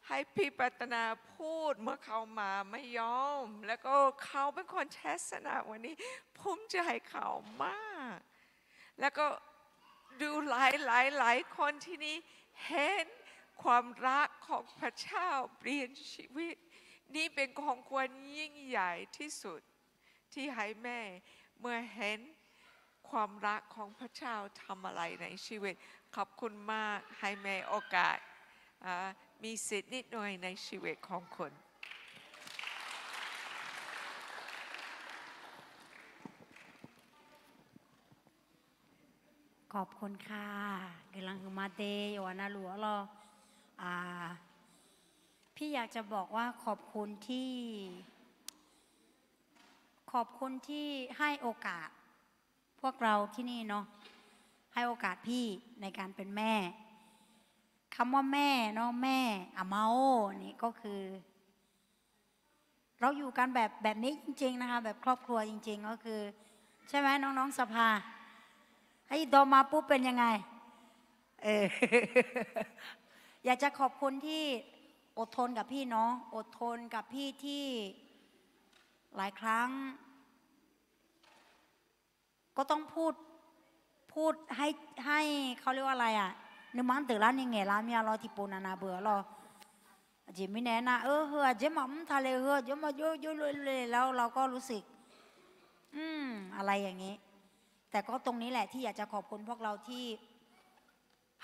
Speaker 20: ให้พี่ปรารถนาพูดเมื่อเขามาไม่ยอมแล้วก็เขาเป็นคนเทศนาวันนี้ภูมิใจเขามากแล้วก็ดูหลายคนที่นี่เห็นความรักของพระเจ้าเปลี่ยนชีวิตนี่เป็นของขวัญยิ่งใหญ่ที่สุดที่ให้แม่เมื่อเห็นความรักของพระเจ้าทำอะไรในชีวิตขอบคุณมากให้แม่โอกาสมีสิทธิ์นิดหน่อยในชีวิตของคุณ
Speaker 21: ขอบคุณค่ะกำลังมาเตยวันหลวงรอพี่อยากจะบอกว่าขอบคุณที่ให้โอกาสพวกเราที่นี่เนาะให้โอกาสพี่ในการเป็นแม่คำว่าแม่เนาะแม่อาเมานี่ก็คือเราอยู่กันแบบนี้จริงๆนะคะแบบครอบครัวจริงๆก็คือใช่ไหมน้องๆสภาให้โตมาปุ๊บเป็นยังไงอยากจะขอบคุณที่ อดทนกับพี่เนาะอดทนกับพี่ที่หลายครั้ง ก็ต้องพูดให้เขาเรียกว่าอะไรอ่ะนึกมันตื่นแล้วนี่ไงร้านมีอะไรที่ปูนาเบื่อหรอจิไม่แน่นะเฮ้อเจ๊หม่ำทะเลเจ๊มาเยอะเลยแล้วเราก็รู้สึกอะไรอย่างนี้ แต่ก็ตรงนี้แหละที่อยากจะขอบคุณพวกเราที่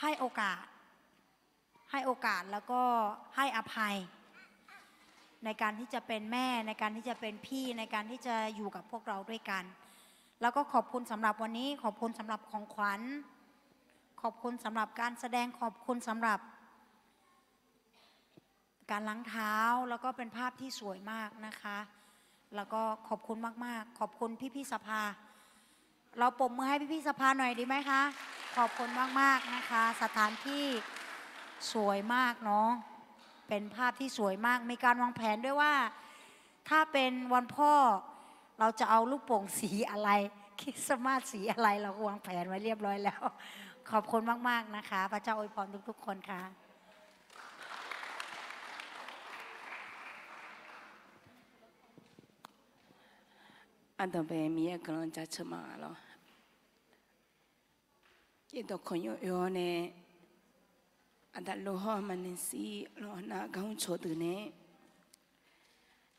Speaker 21: ให้โอกาสแล้วก็ให้อภัยในการที่จะเป็นแม่ในการที่จะเป็นพี่ในการที่จะอยู่กับพวกเราด้วยกันแล้วก็ขอบคุณสำหรับวันนี้ขอบคุณสำหรับของขวัญขอบคุณสำหรับการแสดงขอบคุณสำหรับการล้างเท้าแล้วก็เป็นภาพที่สวยมากนะคะแล้วก็ขอบคุณมากๆขอบคุณพี่สภาเราปรบมือให้พี่สภาหน่อยดีไหมคะขอบคุณมากๆนะคะสถานที่สวยมากเนาะเป็นภาพที่สวยมากมีการวางแผนด้วยว่าถ้าเป็นวันพ่อเราจะเอาลูกโป่งสีอะไรคริสต์มาสสีอะไรเราวางแผนไว้เรียบร้อยแล้วขอบคุณมากๆนะคะพระเจ้าอวยพรทุกๆคนค่ะ
Speaker 15: อันต่อไปมีกำลังจะชมาแล้วยี่ตัวคนอยู่เนี่ยอันดับโลหะมันสิโลหะก้าวโชดเนี่ย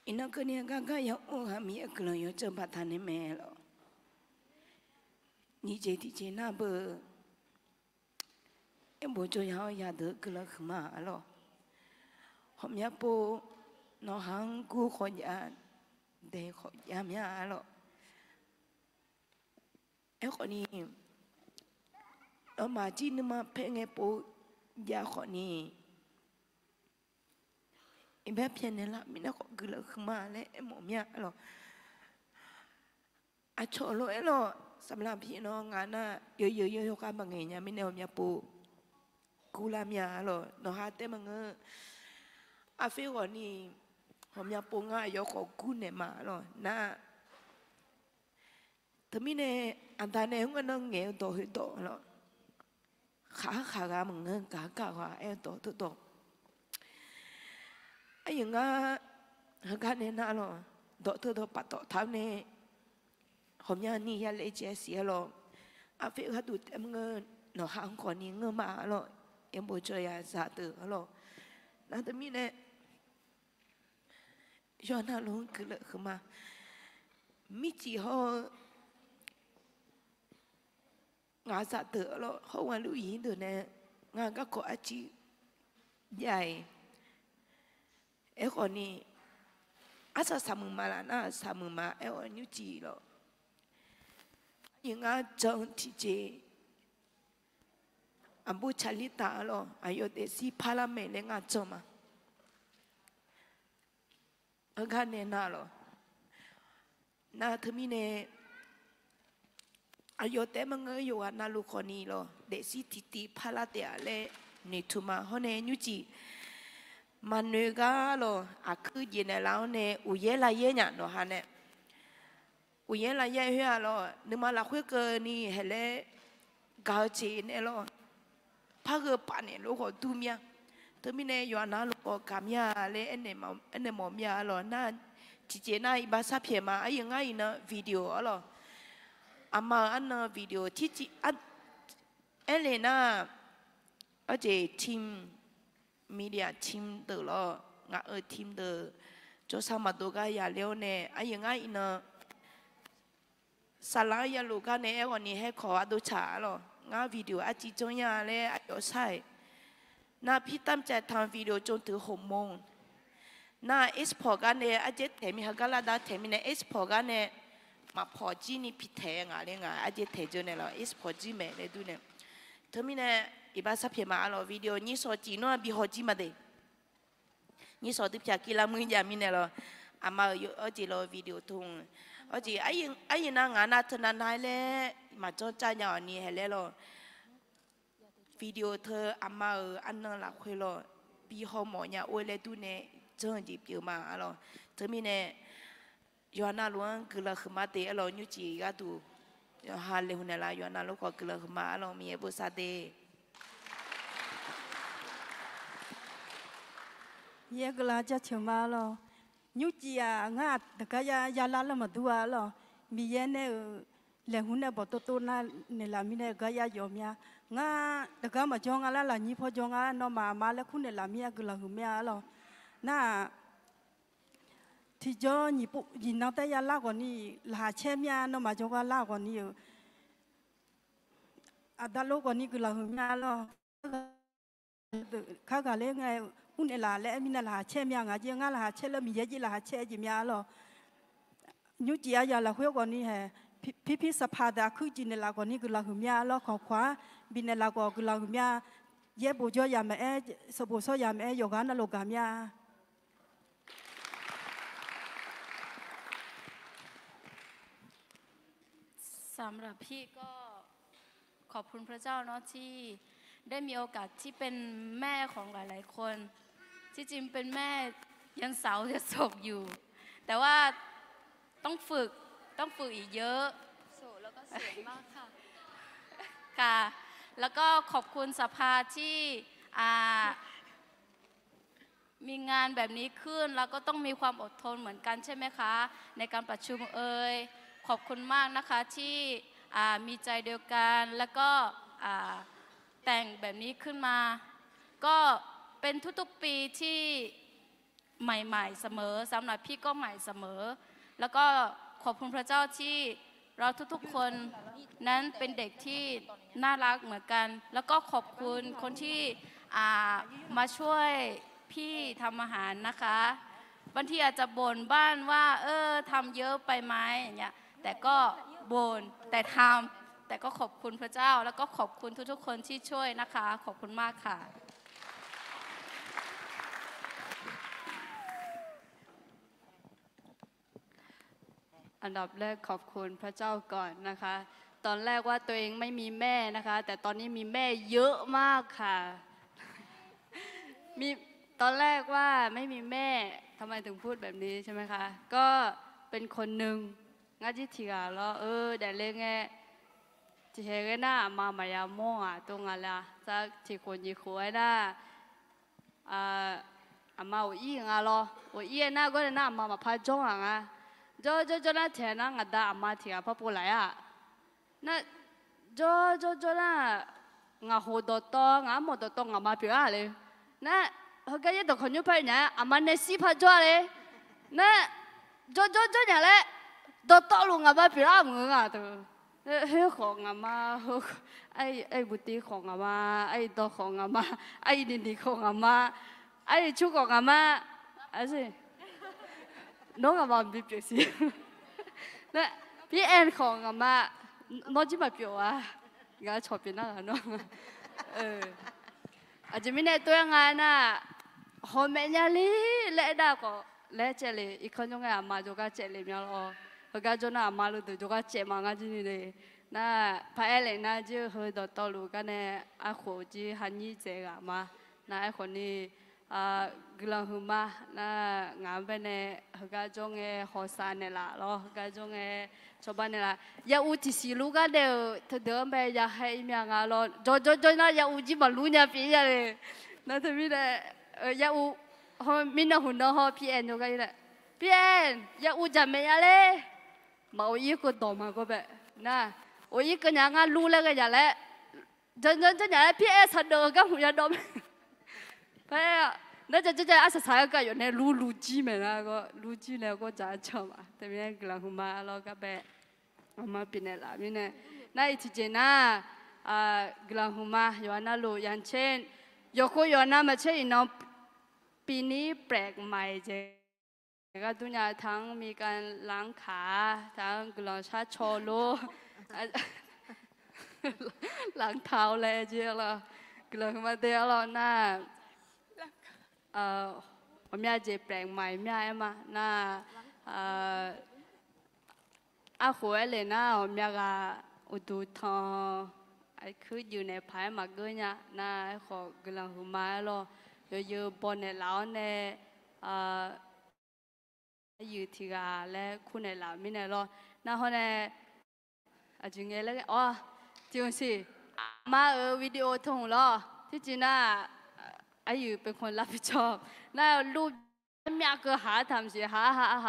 Speaker 15: อินก็เนี่ยก็ยังโอ้ฮะมีกำลังอยู่จะพัฒนาแม่แล้วนี่เจที่เจน่าเบอร์เอ็มโบจะยาวยาเด็กกำลังขึ้นมาแล้วผมอยากปูน้องหังกูขอยาเด็กขอยามีอะไรแล้วไอ้คนนี้เรามาจีนมาเพ่งไอ้ปูยาคนนี้ไอ้แบบเพี้ยนนี่ละมีนักกึ่งขึ้นมาเลยไอ้หมอมีอะไรแล้วอาชโลไอ้แล้วสำหรับพี่น้องงานน่ะเยอะๆกันบางอย่างไม่แน่มีปูกูลามีอะไรแล้วน้องหาเต้มังอาฟิวนี่ผมอยากปูง่ายยกของกูเนี่ยมาแล้วนะแต่ไม่แน่อันตรายเนี่ยก็นั่งเงี้ยตัวหิโตแล้วขาก็มึงเงินกะว่าไอ้ตัวไอ้ยังงั้นกันเนี่ยนะแล้วตัวปัดตัวทำเนี่ยผมอยากนี่อยากเลยเจเสียแล้วอาฟิวเขาดูเต็มเงินน้องหางคนนี้เงินมาแล้วยังบ่เจอยาสาตือแล้วนั่นแต่ไม่แน่ย้อนหลังคือเลยคือมามิจิเขางานสัตว์เต๋อแล้วเขาวันลุยเดี๋ยวนี้งานก็ขออาชีพใหญ่ไอ้คนนี้อาจจะสามึงมาละนะสามึงมาไอ้คนยุจีแล้วยังงานจังที่เจอันบุชลิตาแล้วอายุเด็กสิพาราเมเลงานจังมาอันนี้น่าหรอน่าทำมิเน่อายุแต่มังเงยอยู่น่าลูกคนนี้หรอเด็กสิติพาราเดียเล่นี่ทุมาเขาเนี่ยยุจิมันเนื้อก็หรอคือยินแล้วเนี่ยอุเยลายเยเนี่ยเนาะฮะเนี่ยอุเยลายเยเฮียหรอนึกมาละคุยเกินนี่เฮเลกาจีเนี่ยหรอพาเกปานเนี่ยลูกเขาดูเมียทำมิเน่อยู่น่าลูกกามีอะไรอันเนี่ยมอมีอะไรน่าจีเจน่าอีบาซาเพียมาไอ้ยังไงนะวิดีโออะไรอามาอันน่ะวิดีโอที่จีอันเอเลน่าอาเจทีมมีเดียทีมเดอร์ละงาทีมเดอร์จะสามารถดูกันอย่างเร็วเนี่ยไอ้ยังไงนะสลายยาลูกกันเนี่ยวันนี้ให้ขอดูฉาหรองาวิดีโออาจีจงยาเลยอายุใช่น่าพี่ตั้มจะทำวิดีโอจนถึง6 โมงน่าเอสพอกันเนี่ยอาจจะเทมิฮักลาดาเทมิเนี่ยเอสพอกันเนี่ยมาพอจีนี่พิเทงอะไรเงี้ยอาจจะเทจเนี่ยเราเอสพอจีเมเลยดูเนี่ยเทมิเนี่ยอีบ้าสับเพียมาเราวิดีโอนี่สอจีโน่บิฮอจีมาเดนี่สอที่พิจารณามือยามิเนี่ยเราอามาอยู่อาจีเราวิดีโอทุ่งอาจีไอ้ยังงานน่าทนานายเลยมาจอจ้าอย่างนี้เห็นเลยเราวิดีโอเธออามาอันนั้นหลักคุยเราปีหอมเนี่ยโอ้ยเลยดูเนี่ยเจอจีบอยู่มาเราเธอมีเนี่ยย้อนน่าล้วนคือเราขึ้นมาเตะเราอยู่จีก็ดูฮาเลหุ่นละย้อนน่าลูกก็คือเราขึ้นมาเรามีบุษบาเต บุษบาเต
Speaker 21: ขอบคุณมากๆนะคะ ขอบคุณมากๆ ขอบคุณพี่ๆสภา แล้วก็ขอบคุณพี่ๆสภา
Speaker 2: เยกลาจะเชื่อมาหรอยุจียงาตะกายาลาละมาตัวหรอมีเยเนเลหุนเนบตัวตัวน่ะเนลามีเนกายายอมยางาตะกามาจงอาละนี่พอจงอาโนมาแล้วคุณเนลามีกลาหุมยาหรอน่าที่จอนี่ปุ๊ยินน้องแต่ยาลากว่านี่ลาเชมียโนมาจงอาลากว่านี่อาดาโลกว่านี่กลาหุมยาหรอข้ากาเล่ไงคุณเอลาและมินาลาเชมียงาเจียงาลาเชแล้วมีเยจิลาเชจิมียาหรอยุจียาลาคุยกว่านี่แฮพี่สภาดาคือจินเนลากว่านี่กลาหุมยาหรอขอขวาบินเนลากว่ากลาหุมยาเย่บุจอยามเอสบุษยามเอโยกานาโลกามยา
Speaker 7: สำหรับพี่ก็ขอบคุณพระเจ้าเนาะที่ได้มีโอกาสที่เป็นแม่ของหลายๆคนที่จริงเป็นแม่ยังสาวจะโศกอยู่แต่ว่าต้องฝึกอีกเยอะโสดแล้วก็สวยมากค่ะค่ะแล้วก็ขอบคุณสภาที่มีงานแบบนี้ขึ้นแล้วก็ต้องมีความอดทนเหมือนกันใช่ไหมคะในการประชุมขอบคุณมากนะคะที่มีใจเดียวกันแล้วก็แต่งแบบนี้ขึ้นมาก็เป็นทุกๆปีที่ใหม่ๆเสมอสำหรับพี่ก็ใหม่เสมอแล้วก็ขอบคุณพระเจ้าที่เราทุกๆคนนั้นเป็นเด็กที่น่ารักเหมือนกันแล้วก็ขอบคุณคนที่มาช่วยพี่ทำอาหารนะคะบางทีอาจจะบ่นบ้านว่าทำเยอะไปไหมอย่างเงี้ยแต่ก็บ่นแต่ทำแต่ก็ขอบคุณพระเจ้าแล้วก็ขอบคุณทุกๆคนที่ช่วยนะคะขอบคุณมากค่ะอันดับแรกขอบคุณพระเจ้าก่อนนะคะตอนแรกว่าตัวเองไม่มีแม่นะคะแต่ตอนนี้มีแม่เยอะมากค่ะมีตอนแรกว่าไม่มีแม่ทำไมถึงพูดแบบนี้ใช่ไหมคะก็เป็นคนหนึ่งงั้นที่ทีกันแล้วแต่เรื่องที่เห็นน่ะมายามองตรงนั้นละสักที่คนยี่ขวยน่ะมา我一啊咯我一那个人那妈妈拍中啊就那天那我的阿妈提啊跑过来啊那就那我好多多我冇多多阿媽表啊咧那佢今日就看咗拍人阿媽你試拍咗咧那就人咧多多路阿媽表啊唔啊都ของอาม่าไอ้บุตรของอาม่าไอ้ตัวของอาม่าไอ้ดินดีของอาม่าไอ้ชุกของอาม่าอะไรน้องอาม่าไม่เปลี่ยนสิแล้วพี่แอนของอาม่าน้องจะมาเปลี่ยนวะงั้นชอบเปลี่ยนอะไรน้องอาจจะไม่แน่ตัวงานน่ะหอมแม่ยาลีเละด่าก็เละเจเลยอีกคนยังไงอาม่าจะก็เจเลยมั้งอ๋อก็จะน่ามาลุดูก็เจ็บมากจริงเลยน่าพายเลยน่าจะเฮดต่อลูกกันเนี่ยอาขวจีฮันยี่เจกมาน่าไอ้คนนี้กลังหุ่มมาน่างานเป็นเนี่ยก็จงหอสานเนี่ยละแล้วก็จงชาวบ้านเนี่ยละยาอุทิศลูกกันเดียวเดิมไปยาให้เมียงาลจน่ายาอุจิมาลุเนี่ยพี่เลยน่าจะมีเนี่ยยาอุเขามีน่าหุ่นน่าเขาพี่แอนอยู่กันเลยพี่แอนยาอุจะไม่อะไรมา我一个倒嘛个呗，那我一个人啊录那个人嘞，真人嘞偏差多个胡人倒咩？哎呀，那这23个人呢录机没那个录机那个咋做嘛？对面个人胡嘛那个呗，我们边的啦边的，那一天呐个人胡嘛有那录อย่างเช่น有个有那么เช่นน้องปีนี้แปลกใหม่เจก็ทุกอย่างทั้งมีการล้างขาทั้งกลองชาโชโลล้างเท้าเลยเจ้าละกลองมาเดียวเราหน้าผมอยากจะแปลงใหม่ไม่ใช่มาหน้าอาหัวเลยนะผมอยากอุดทองไอ้คืออยู่ในภายมาเกยเนี่ยหน้าขอกลองหัวไม้เราเยอะๆบนในเล้าในอยู่ที่กาและคุณในหลานไม่ในรอน่าเขาในอาจจะไงแล้วอ๋อจริงสิมาวิดีโอทงรอที่จีน่า
Speaker 3: อายุเป็นคนรับผิดชอบน่าลูกแม่ก็หาทำสิห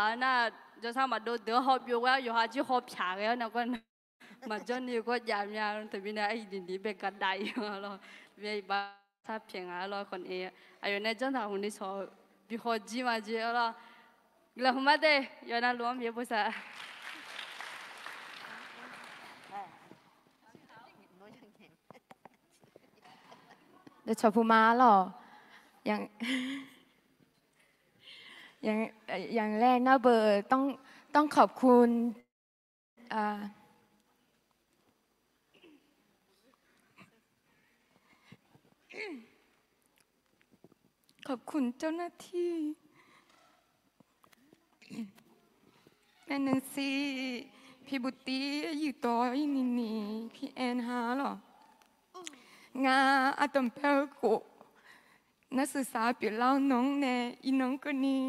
Speaker 3: าน่าจะทำมาดูเดี๋ยวหอบอยู่ว่าอยู่หาที่หอบฉากแล้วนะก็มาจนอยู่ก็ยามแต่พี่นะไอ้ดินดีเป็นกันได้เราเวียบ้าถ้าเพียงเราคนเออายุในจังหวะคนนี้ชอบพี่ขอจีมาจีเราเราไม่ได้ย้อนรวมเยอะภาษา
Speaker 22: เดี๋ยวชอบพูมาหรออย่างอย่างแรกหน้าเบอร์ต้องขอบคุณขอบคุณเจ้าหน้าที่แม่นันซีพี่บุตรีอยู่ต่ออีนี่พี่แอนฮาหรองาอาตมเปลกุนักศึกษาเปลี่ยนเล่าน้องแน่อีน้องคนนี้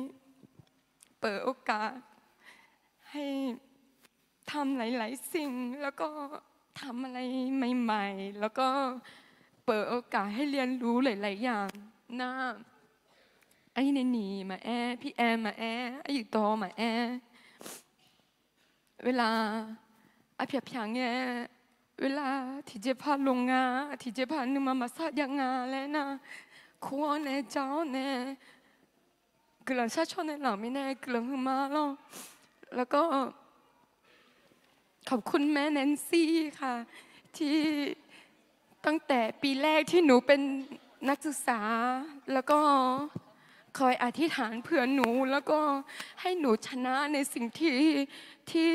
Speaker 22: เปิดโอกาสให้ทำหลายๆสิ่งแล้วก็ทำอะไรใหม่ๆแล้วก็เปิดโอกาสให้เรียนรู้หลายๆอย่างนะไอ้ในนี่มาพี่แอมมาไอ้อยู่ต่อมาเวลาไอ้เพียบเพียงเนี่ยเวลาที่เจ็บพาลงงาที่เจ็บพานึกมาสักอย่างงาแล้วนะควรเนี่ยเจ้าเนี่ยกลังชาชนในหลังไม่แน่กลังขึ้นมาแล้วก็ขอบคุณแม่แนนซี่ค่ะที่ตั้งแต่ปีแรกที่หนูเป็นนักศึกษาแล้วก็คอยอธิษฐานเผื่อหนูแล้วก็ให้หนูชนะในสิ่งที่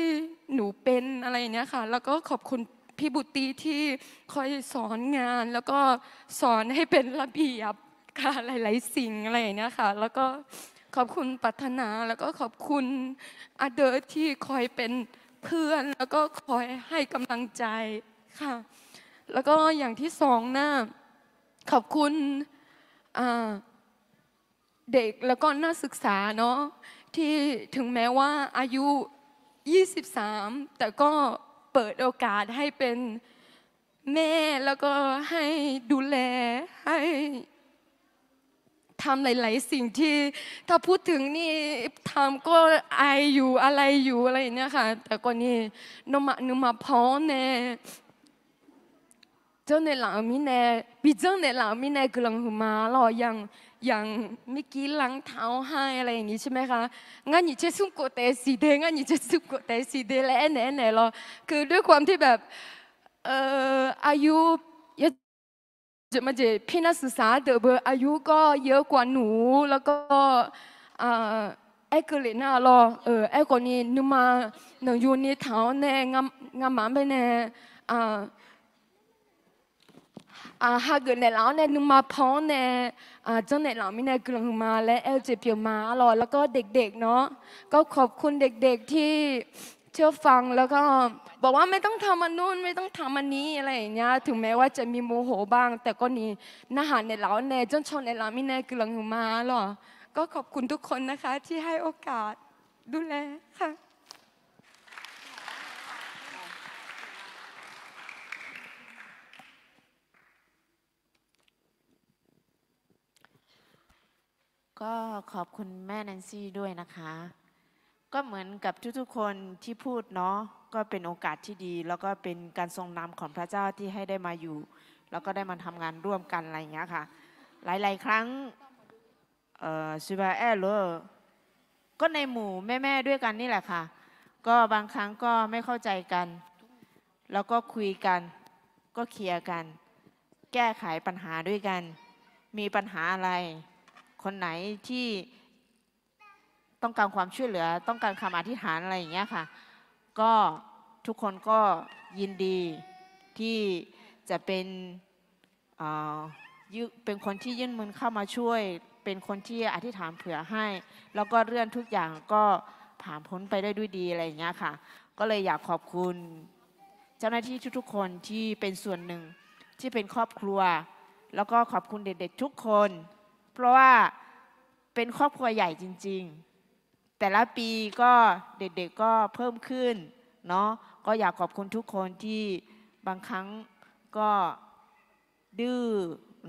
Speaker 22: หนูเป็นอะไรเนี้ยค่ะแล้วก็ขอบคุณพี่บุตรีที่คอยสอนงานแล้วก็สอนให้เป็นระเบียบค่ะหลายๆสิ่งอะไรอย่างเนี้ยค่ะแล้วก็ขอบคุณปัฒนาแล้วก็ขอบคุณอาเดอร์ที่คอยเป็นเพื่อนแล้วก็คอยให้กำลังใจค่ะแล้วก็อย่างที่สองนะขอบคุณเด็กแล้วก็นักศึกษาเนาะที่ถึงแม้ว่าอายุ23แต่ก็เปิดโอกาสให้เป็นแม่แล้วก็ให้ดูแลให้ทำหลายๆสิ่งที่ถ้าพูดถึงนี่ทำก็อายอยู่อะไรอยู่อะไรเนี่ยค่ะแต่ก็นี่นมาพอแน่เจ้าในหลังมีแน่พี่เจ้าในหลังมีแน่กำลังมาหรออย่างเมื่อกี้ล้างเท้าให้อะไรอย่างนี้ใช่ไหมคะงั้นนี่จะสุ่มกดแต่สีแดงงั้นนี่จะสุ่มกดแต่สีแดงและแหน่หรอคือด้วยความที่แบบอายุจะมาเจอพี่นักศึกษาเดบอายุก็เยอะกว่าหนูแล้วก็ไอ้ก็เลยน่ารอไอ้คนนี้นึกมาหนึ่งอยู่ในเท้าแน่งามไปแน่หากเกิดในเราเนี่ยนึกมาพ้องเนี่ยเจ้าในเราไม่ได้กลังมาและเอลเจเปียวมาหรอแล้วก็เด็กๆเนาะก็ขอบคุณเด็กๆที่เชื่อฟังแล้วก็บอกว่าไม่ต้องทำอันนู้นไม่ต้องทำอันนี้อะไรอย่างเงี้ยถึงแม้ว่าจะมีโมโหบ้างแต่ก็นี่นาหารในเราเนี่ยจนชนในเราไม่ได้กลังมาหรอก็ขอบคุณทุกคนนะคะที่ให้โอกาสดูแลค่ะ
Speaker 15: ก็ขอบคุณแม่แนนซี่ด้วยนะคะก็เหมือนกับทุกๆคนที่พูดเนาะก็เป็นโอกาสที่ดีแล้วก็เป็นการทรงนำของพระเจ้าที่ให้ได้มาอยู่แล้วก็ได้มาทำงานร่วมกันอะไรอย่างเงี้ยค่ะหลายๆครั้งซูบาแอลเลอร์ก็ในหมู่แม่ๆด้วยกันนี่แหละค่ะก็บางครั้งก็ไม่เข้าใจกันแล้วก็คุยกันก็เคลียร์กันแก้ไขปัญหาด้วยกันมีปัญหาอะไรคนไหนที่ต้องการความช่วยเหลือต้องการคำอธิษฐานอะไรอย่างเงี้ยค่ะก็ทุกคนก็ยินดีที่จะเป็นคนที่ยื่นมือเข้ามาช่วยเป็นคนที่อธิษฐานเผื่อให้แล้วก็เรื่องทุกอย่างก็ผ่านพ้นไปได้ด้วยดีอะไรอย่างเงี้ยค่ะก็เลยอยากขอบคุณเจ้าหน้าที่ทุกๆคนที่เป็นส่วนหนึ่งที่เป็นครอบครัวแล้วก็ขอบคุณเด็กๆทุกคนเพราะว่าเป็นครอบครัวใหญ่จริงๆแต่ละปีก็เด็กๆก็เพิ่มขึ้นเนาะก็อยากขอบคุณทุกคนที่บางครั้งก็ดื้อ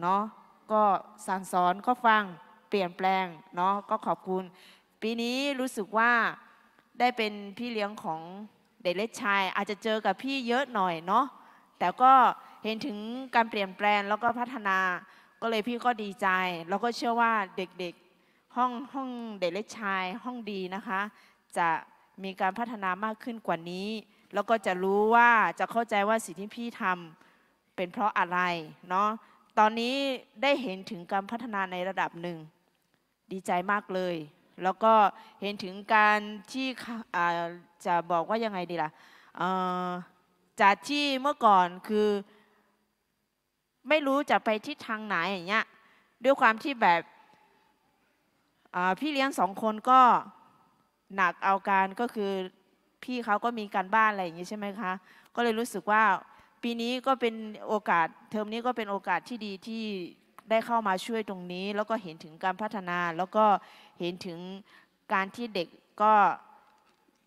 Speaker 15: เนาะ ก็สั่งสอนก็ฟังเปลี่ยนแปลงเนาะก็ขอบคุณปีนี้รู้สึกว่าได้เป็นพี่เลี้ยงของเด็กเล็กชายอาจจะเจอกับพี่เยอะหน่อยเนาะแต่ก็เห็นถึงการเปลี่ยนแปลงแล้วก็พัฒนาก็เลยพี่ก็ดีใจแล้วก็เชื่อว่าเด็กๆห้องเด็กเล็กชายห้องดีนะคะจะมีการพัฒนามากขึ้นกว่านี้แล้วก็จะรู้ว่าจะเข้าใจว่าสิ่งที่พี่ทำเป็นเพราะอะไรเนาะตอนนี้ได้เห็นถึงการพัฒนาในระดับหนึ่งดีใจมากเลยแล้วก็เห็นถึงการที่จะบอกว่ายังไงดีล่ะจากที่เมื่อก่อนคือไม่รู้จะไปทิศทางไหนอย่างเงี้ยด้วยความที่แบบพี่เลี้ยง2 คนก็หนักเอาการก็คือพี่เขาก็มีการบ้านอะไรอย่างงี้ใช่ไหมคะก็เลยรู้สึกว่าปีนี้ก็เป็นโอกาสเทอมนี้ก็เป็นโอกาสที่ดีที่ได้เข้ามาช่วยตรงนี้แล้วก็เห็นถึงการพัฒนาแล้วก็เห็นถึงการที่เด็กก็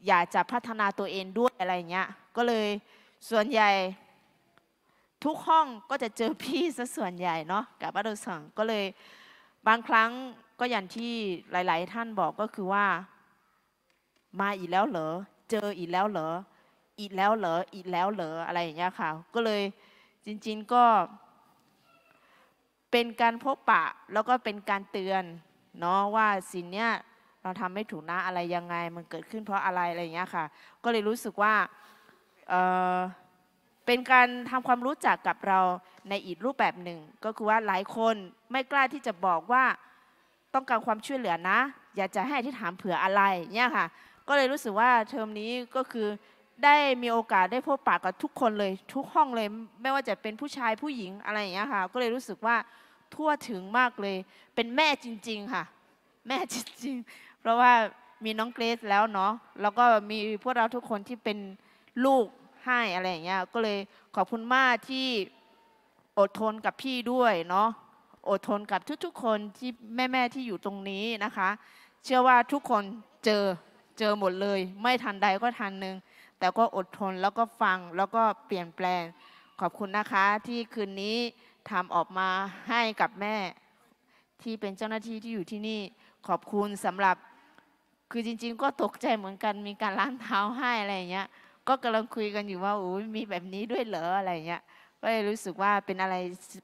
Speaker 15: อยากจะพัฒนาตัวเองด้วยอะไรเงี้ยก็เลยส่วนใหญ่ทุกห้องก็จะเจอพี่ซะส่วนใหญ่เนาะกับบ้านเราสั่งก็เลยบางครั้งก็อย่างที่หลายๆท่านบอกก็คือว่ามาอีกแล้วเหรอเจออีกแล้วเหรออีกแล้วเหรออีกแล้วเหรออะไรอย่างเงี้ยค่ะก็เลยจริงๆก็เป็นการพบปะแล้วก็เป็นการเตือนเนาะว่าสิ่งเนี้ยเราทำไม่ถูกนะอะไรยังไงมันเกิดขึ้นเพราะอะไรอะไรอย่างเงี้ยค่ะก็เลยรู้สึกว่าเป็นการทำความรู้จักกับเราในอีกรูปแบบหนึ่งก็คือว่าหลายคนไม่กล้าที่จะบอกว่าต้องการความช่วยเหลือนะอยากจะให้ที่ถามเผื่ออะไรเนี่ยค่ะก็เลยรู้สึกว่าเทอมนี้ก็คือได้มีโอกาสได้พบปะกับทุกคนเลยทุกห้องเลยไม่ว่าจะเป็นผู้ชายผู้หญิงอะไรอย่างเงี้ยค่ะก็เลยรู้สึกว่าทั่วถึงมากเลยเป็นแม่จริงๆค่ะแม่จริงๆเพราะว่ามีน้องเกรซแล้วเนาะแล้วก็มีพวกเราทุกคนที่เป็นลูกให้อะไรอย่างเงี้ยก็เลยขอบคุณมากที่อดทนกับพี่ด้วยเนาะอดทนกับทุกๆคนที่แม่ๆที่อยู่ตรงนี้นะคะเชื่อว่าทุกคนเจอหมดเลยไม่ทันใดก็ทันหนึ่งแต่ก็อดทนแล้วก็ฟังแล้วก็เปลี่ยนแปลงขอบคุณนะคะที่คืนนี้ทำออกมาให้กับแม่ที่เป็นเจ้าหน้าที่ที่อยู่ที่นี่ขอบคุณสำหรับคือจริงๆก็ตกใจเหมือนกันมีการล้างเท้าให้อะไรอย่างเงี้ยก็กำลังคุยกันอยู่ว่าโอ้ยมีแบบนี้ด้วยเหรออะไรอย่างเงี้ยก็เลยรู้สึกว่าเป็นอะไร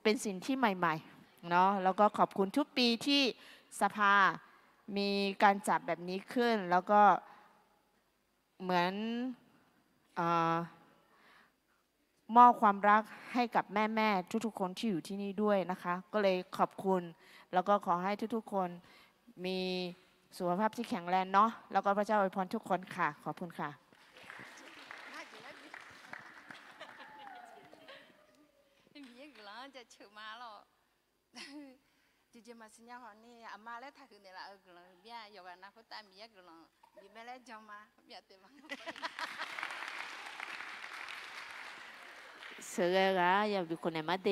Speaker 15: เป็นสิ่งที่ใหม่ๆเนาะแล้วก็ขอบคุณทุกปีที่สภามีการจัดแบบนี้ขึ้นแล้วก็เหมือนมอบความรักให้กับแม่ๆทุกๆคนที่อยู่ที่นี่ด้วยนะคะก็เลยขอบคุณแล้วก็ขอให้ทุกๆคนมีสุขภาพที่แข็งแรงเนาะแล้วก็พระเจ้าอวยพรทุกคนค่ะขอบคุณค่ะ
Speaker 9: จีจีมาสิญญาหอนี่อามาแล้วถ้าคือเนี่ยละกลางเบี้ยอยู่กันนะเขาตามมีกลางบีแม่แล้วจอมาเบี้ยเต็ม
Speaker 15: เสือก็อย่าบิคนไหนมาเด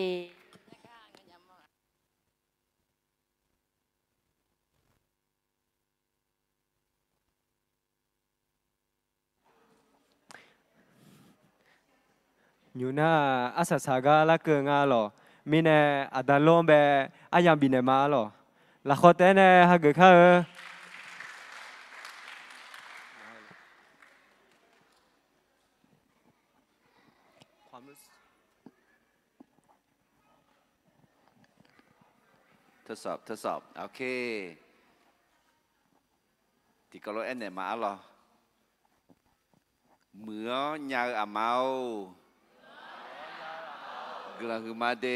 Speaker 4: อยู่หน้าอาสาสากาละเกิงอาหรอมีเนอดันลมเบอายังบินเนมาหรอละขอเต้นเนฮักเกข้าความรู้สึก
Speaker 1: ทดสอบโอเคที่ก็รู้เอ็นเนมาหรอเหมือนยาอาเมากลางคือมาเด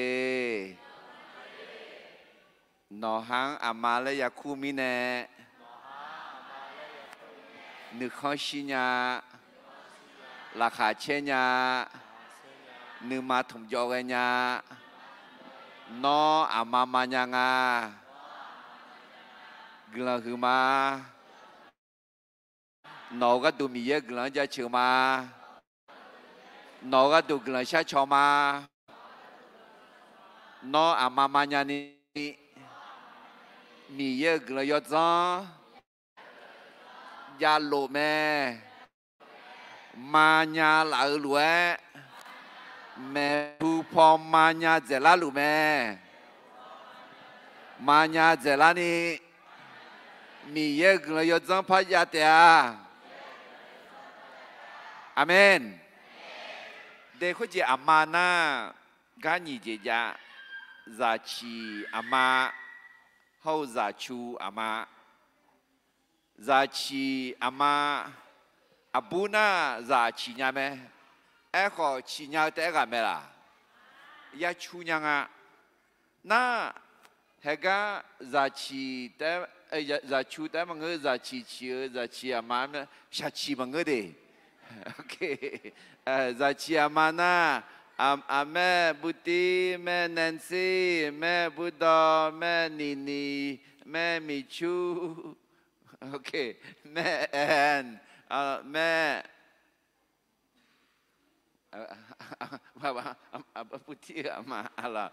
Speaker 1: นอหังอามาเลยาคูมิเนนึกข้อชิญาราคาเชญานึกมาถมยอกญานออามามาญางากลางคือมานอก็ดูมีเยอะกลางจะเชื่อมานอก็ดูกลางชาชอมานออามามาญานีมีเยอะกลางยอดจ้ายาโลแม่มาญาหลาหลวยแม่ผู้พอมาญาเจลาลูแม่ mà nhà dễ là ni mi ye gửi lời dân phát ya tia amen để có gì amana gà nhị gì ya giá trị ama hậu giá chu ama giá trị ama abuna giá trị nhà mẹ khó trị nhà té cả mẹ là ya chu nhà ngà na hega giá trị té giá chu té bằng người giá trị chiếu giá trị ama giá trị bằng người đi ok giá trị ama na mẹ Buti, mẹ Nancy, mẹ Buddha, mẹ Nini, mẹ Michu, ok, mẹ Ann, mẹ Buti ama ala,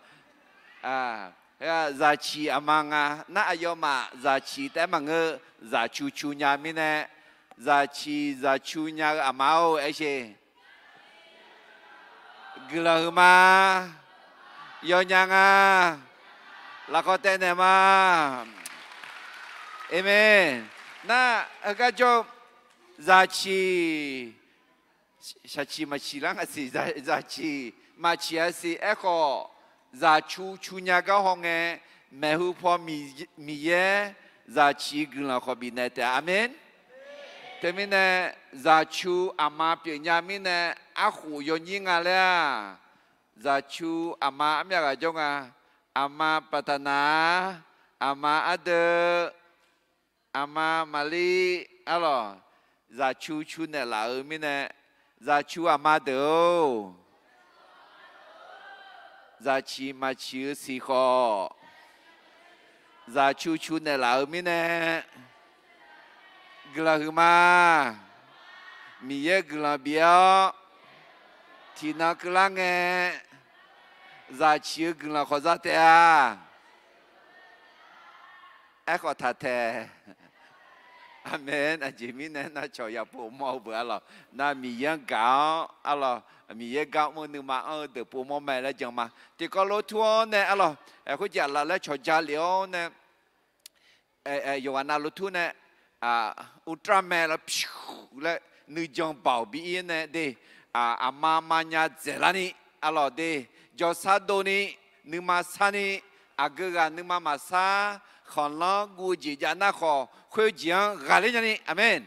Speaker 1: giá trị ama nga, na ayo ma giá trị té mà ngơ giá chu chu nhà mi nè, giá chu nhà amao ấy chứ. Gelama, yonyanga, lakotene ma, amen. Na agak jo zachi, zachi machi lang asi zachi machi asi eko zachu chunyaga honge mehu po miye zachi gelako binete, amen. Temine zachu ama pinyamine aku yonyinga le zachu ama amya ga jonga ama patana ama ade ama mali alo zachu chu ne la mine zachu ama de zachi machi si kho zachu chu ne la mine gelahuma miye gelabia tina kelange zachi gelah khozatea eko tate amen ajimi ne na choya po mo bữa lo na miye gạo alo miye gạo mo nu ma de po mo mai la jang ma ti ko lo thuo ne alo ko ja la la cho ja liao ne Yohana lo thu ne Ultraman là nữ dòng bảo bị này đi amamanya zelani alo đi do sa doni nữ ma sani agaga nữ ma masa còn lo gu chỉ ra na khó khơi giang gà lên nhỉ amen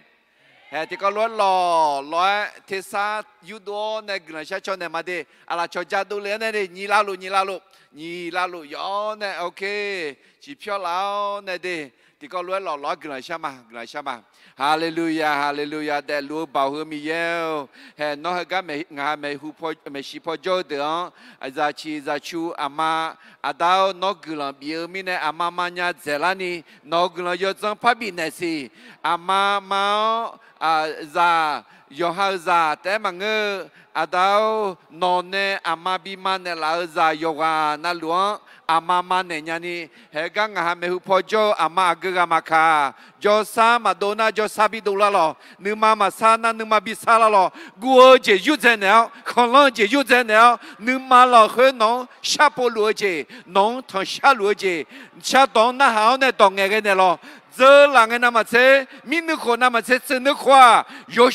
Speaker 1: thì có lo thế sa yudo này gần sát cho này mà đi ala cho gia tu lên này đi nhị la lu yo này ok chỉ phiêu lao này đi thì có lo gần sát mà hallelujah để lu bảo hương mi yêu hè nó hơi cái ngà mày hu po mày si po cho được za chu ama adao nó gần biểu mi này ama manya zelani nó gần yo trong pháp bị này si ama mau za yo ha za té mà ngơ adao nó nè ama bi man nè là za yoga na luang ama man nè nhani hè cái ngà mày hu po cho ama agaga maka cho sa madonna cho sabi dola lo nữ ma sa na nữ ma bi sa la lo guo je yu zhen nào con lo je yu zhen nào nữ ma lo hơi nong sa po luo je nong thằng sa luo je sa dong na hao nè dong nghe cái này lo giờ là cái nam chế mình nữ khổ nam chế chân nữ khoa có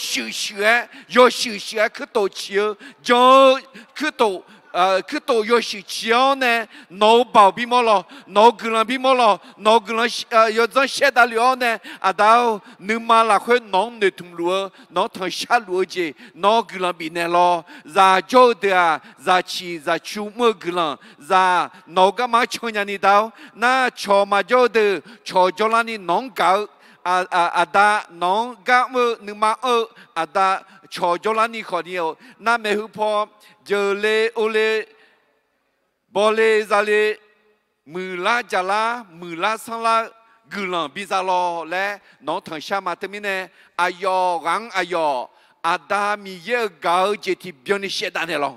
Speaker 1: sự sửa cứ tổ chiếu cho cứ tổ có sự chiếu nè nó bảo bị mất lo nó gần bị mất lo nó gần có dân sẽ đã liều nè đâu nữ mà là khơi nó nữ thùng lúa nó thằng sa lúa gì nó gần bị nè lo ra cho được ra chi ra chú mơ gần ra nó cái mà cho nhà đi đâu na cho mà cho được cho là ni nong gạo ada nong gạo mơ nữ mà ada cho là ni khó nhiều na mẹ hụp giờ lê ô lê bò lê ra lê mưa la chả la mưa la sang la gửi lòng bị ra lo lẽ nó thằng sa mà tụi mình nè ayo gang ayo ada mi ye gạo chỉ thì biến sẽ đàn này lo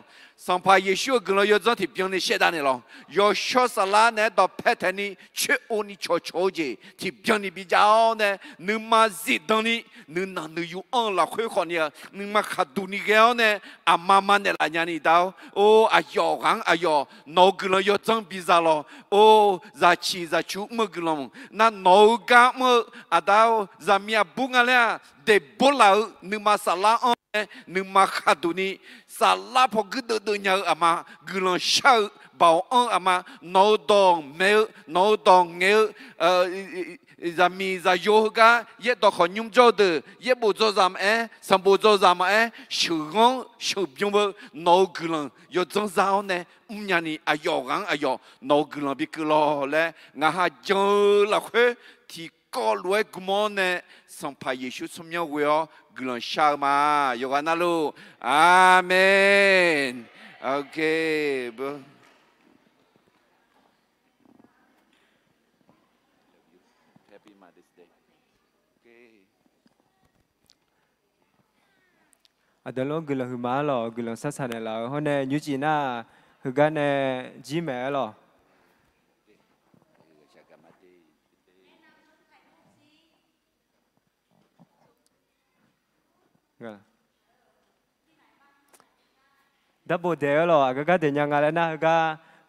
Speaker 10: สัมภาเยซูกลอยจนที่เพียงในเชดานี่หรอยอชอสลาเนี่ยต่อเพทนี่เชื่อโอนี่โชโชเจที่เพียงในบิจาวเนี่ยนึกมาจิตตรงนี้นึกนั่นนึกอยู่อันละคุยคนเนี่ยนึกมาขัดดูนี่แกเนี่ยอามามันเนี่ยละยันนี่ดาวโอ้อายอกังอายอนกลอยจนบิจาลโอ้จะชีจะชูมือกลมนั่นนกามืออาดาวจะมีบุงอะไรเดบุลานึกมาสลาอันนึกมาขัดดูนี่สลาพอกึดดูเนี่ยอามากุลชาบ่าวอามาโนดองเมลโนดองเงลจะมีจะโยกะเยดอกขยุ่มโจดเยบุโจจามสมบูโจจามชูงชูบิวโนกุลยอจงจาวเนี่ยยันนี่อายอกังอายอนกุลบิกุลเลยงาฮะจงละเขที่ก็รวยกุมอนเนี่ยสัมภาเยซูสมยาวกุลชามาโยกานาลูอาเมนโอเค
Speaker 4: อาเดลงกุลหุมาหรอกุลสัสานหรอฮอนเนยูจีน่าฮุกันเนจีเมหรอดับเบิลเดลหรอก็เดินยังไงแล้วนะก็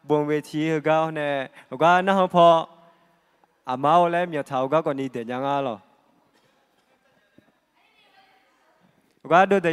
Speaker 4: บนเวทีก็เนี่ยก็น่าพออามาแล้วมีเท้าก็ก่อนนี้เดินยังไงหรอก็ดูเดี๋ยว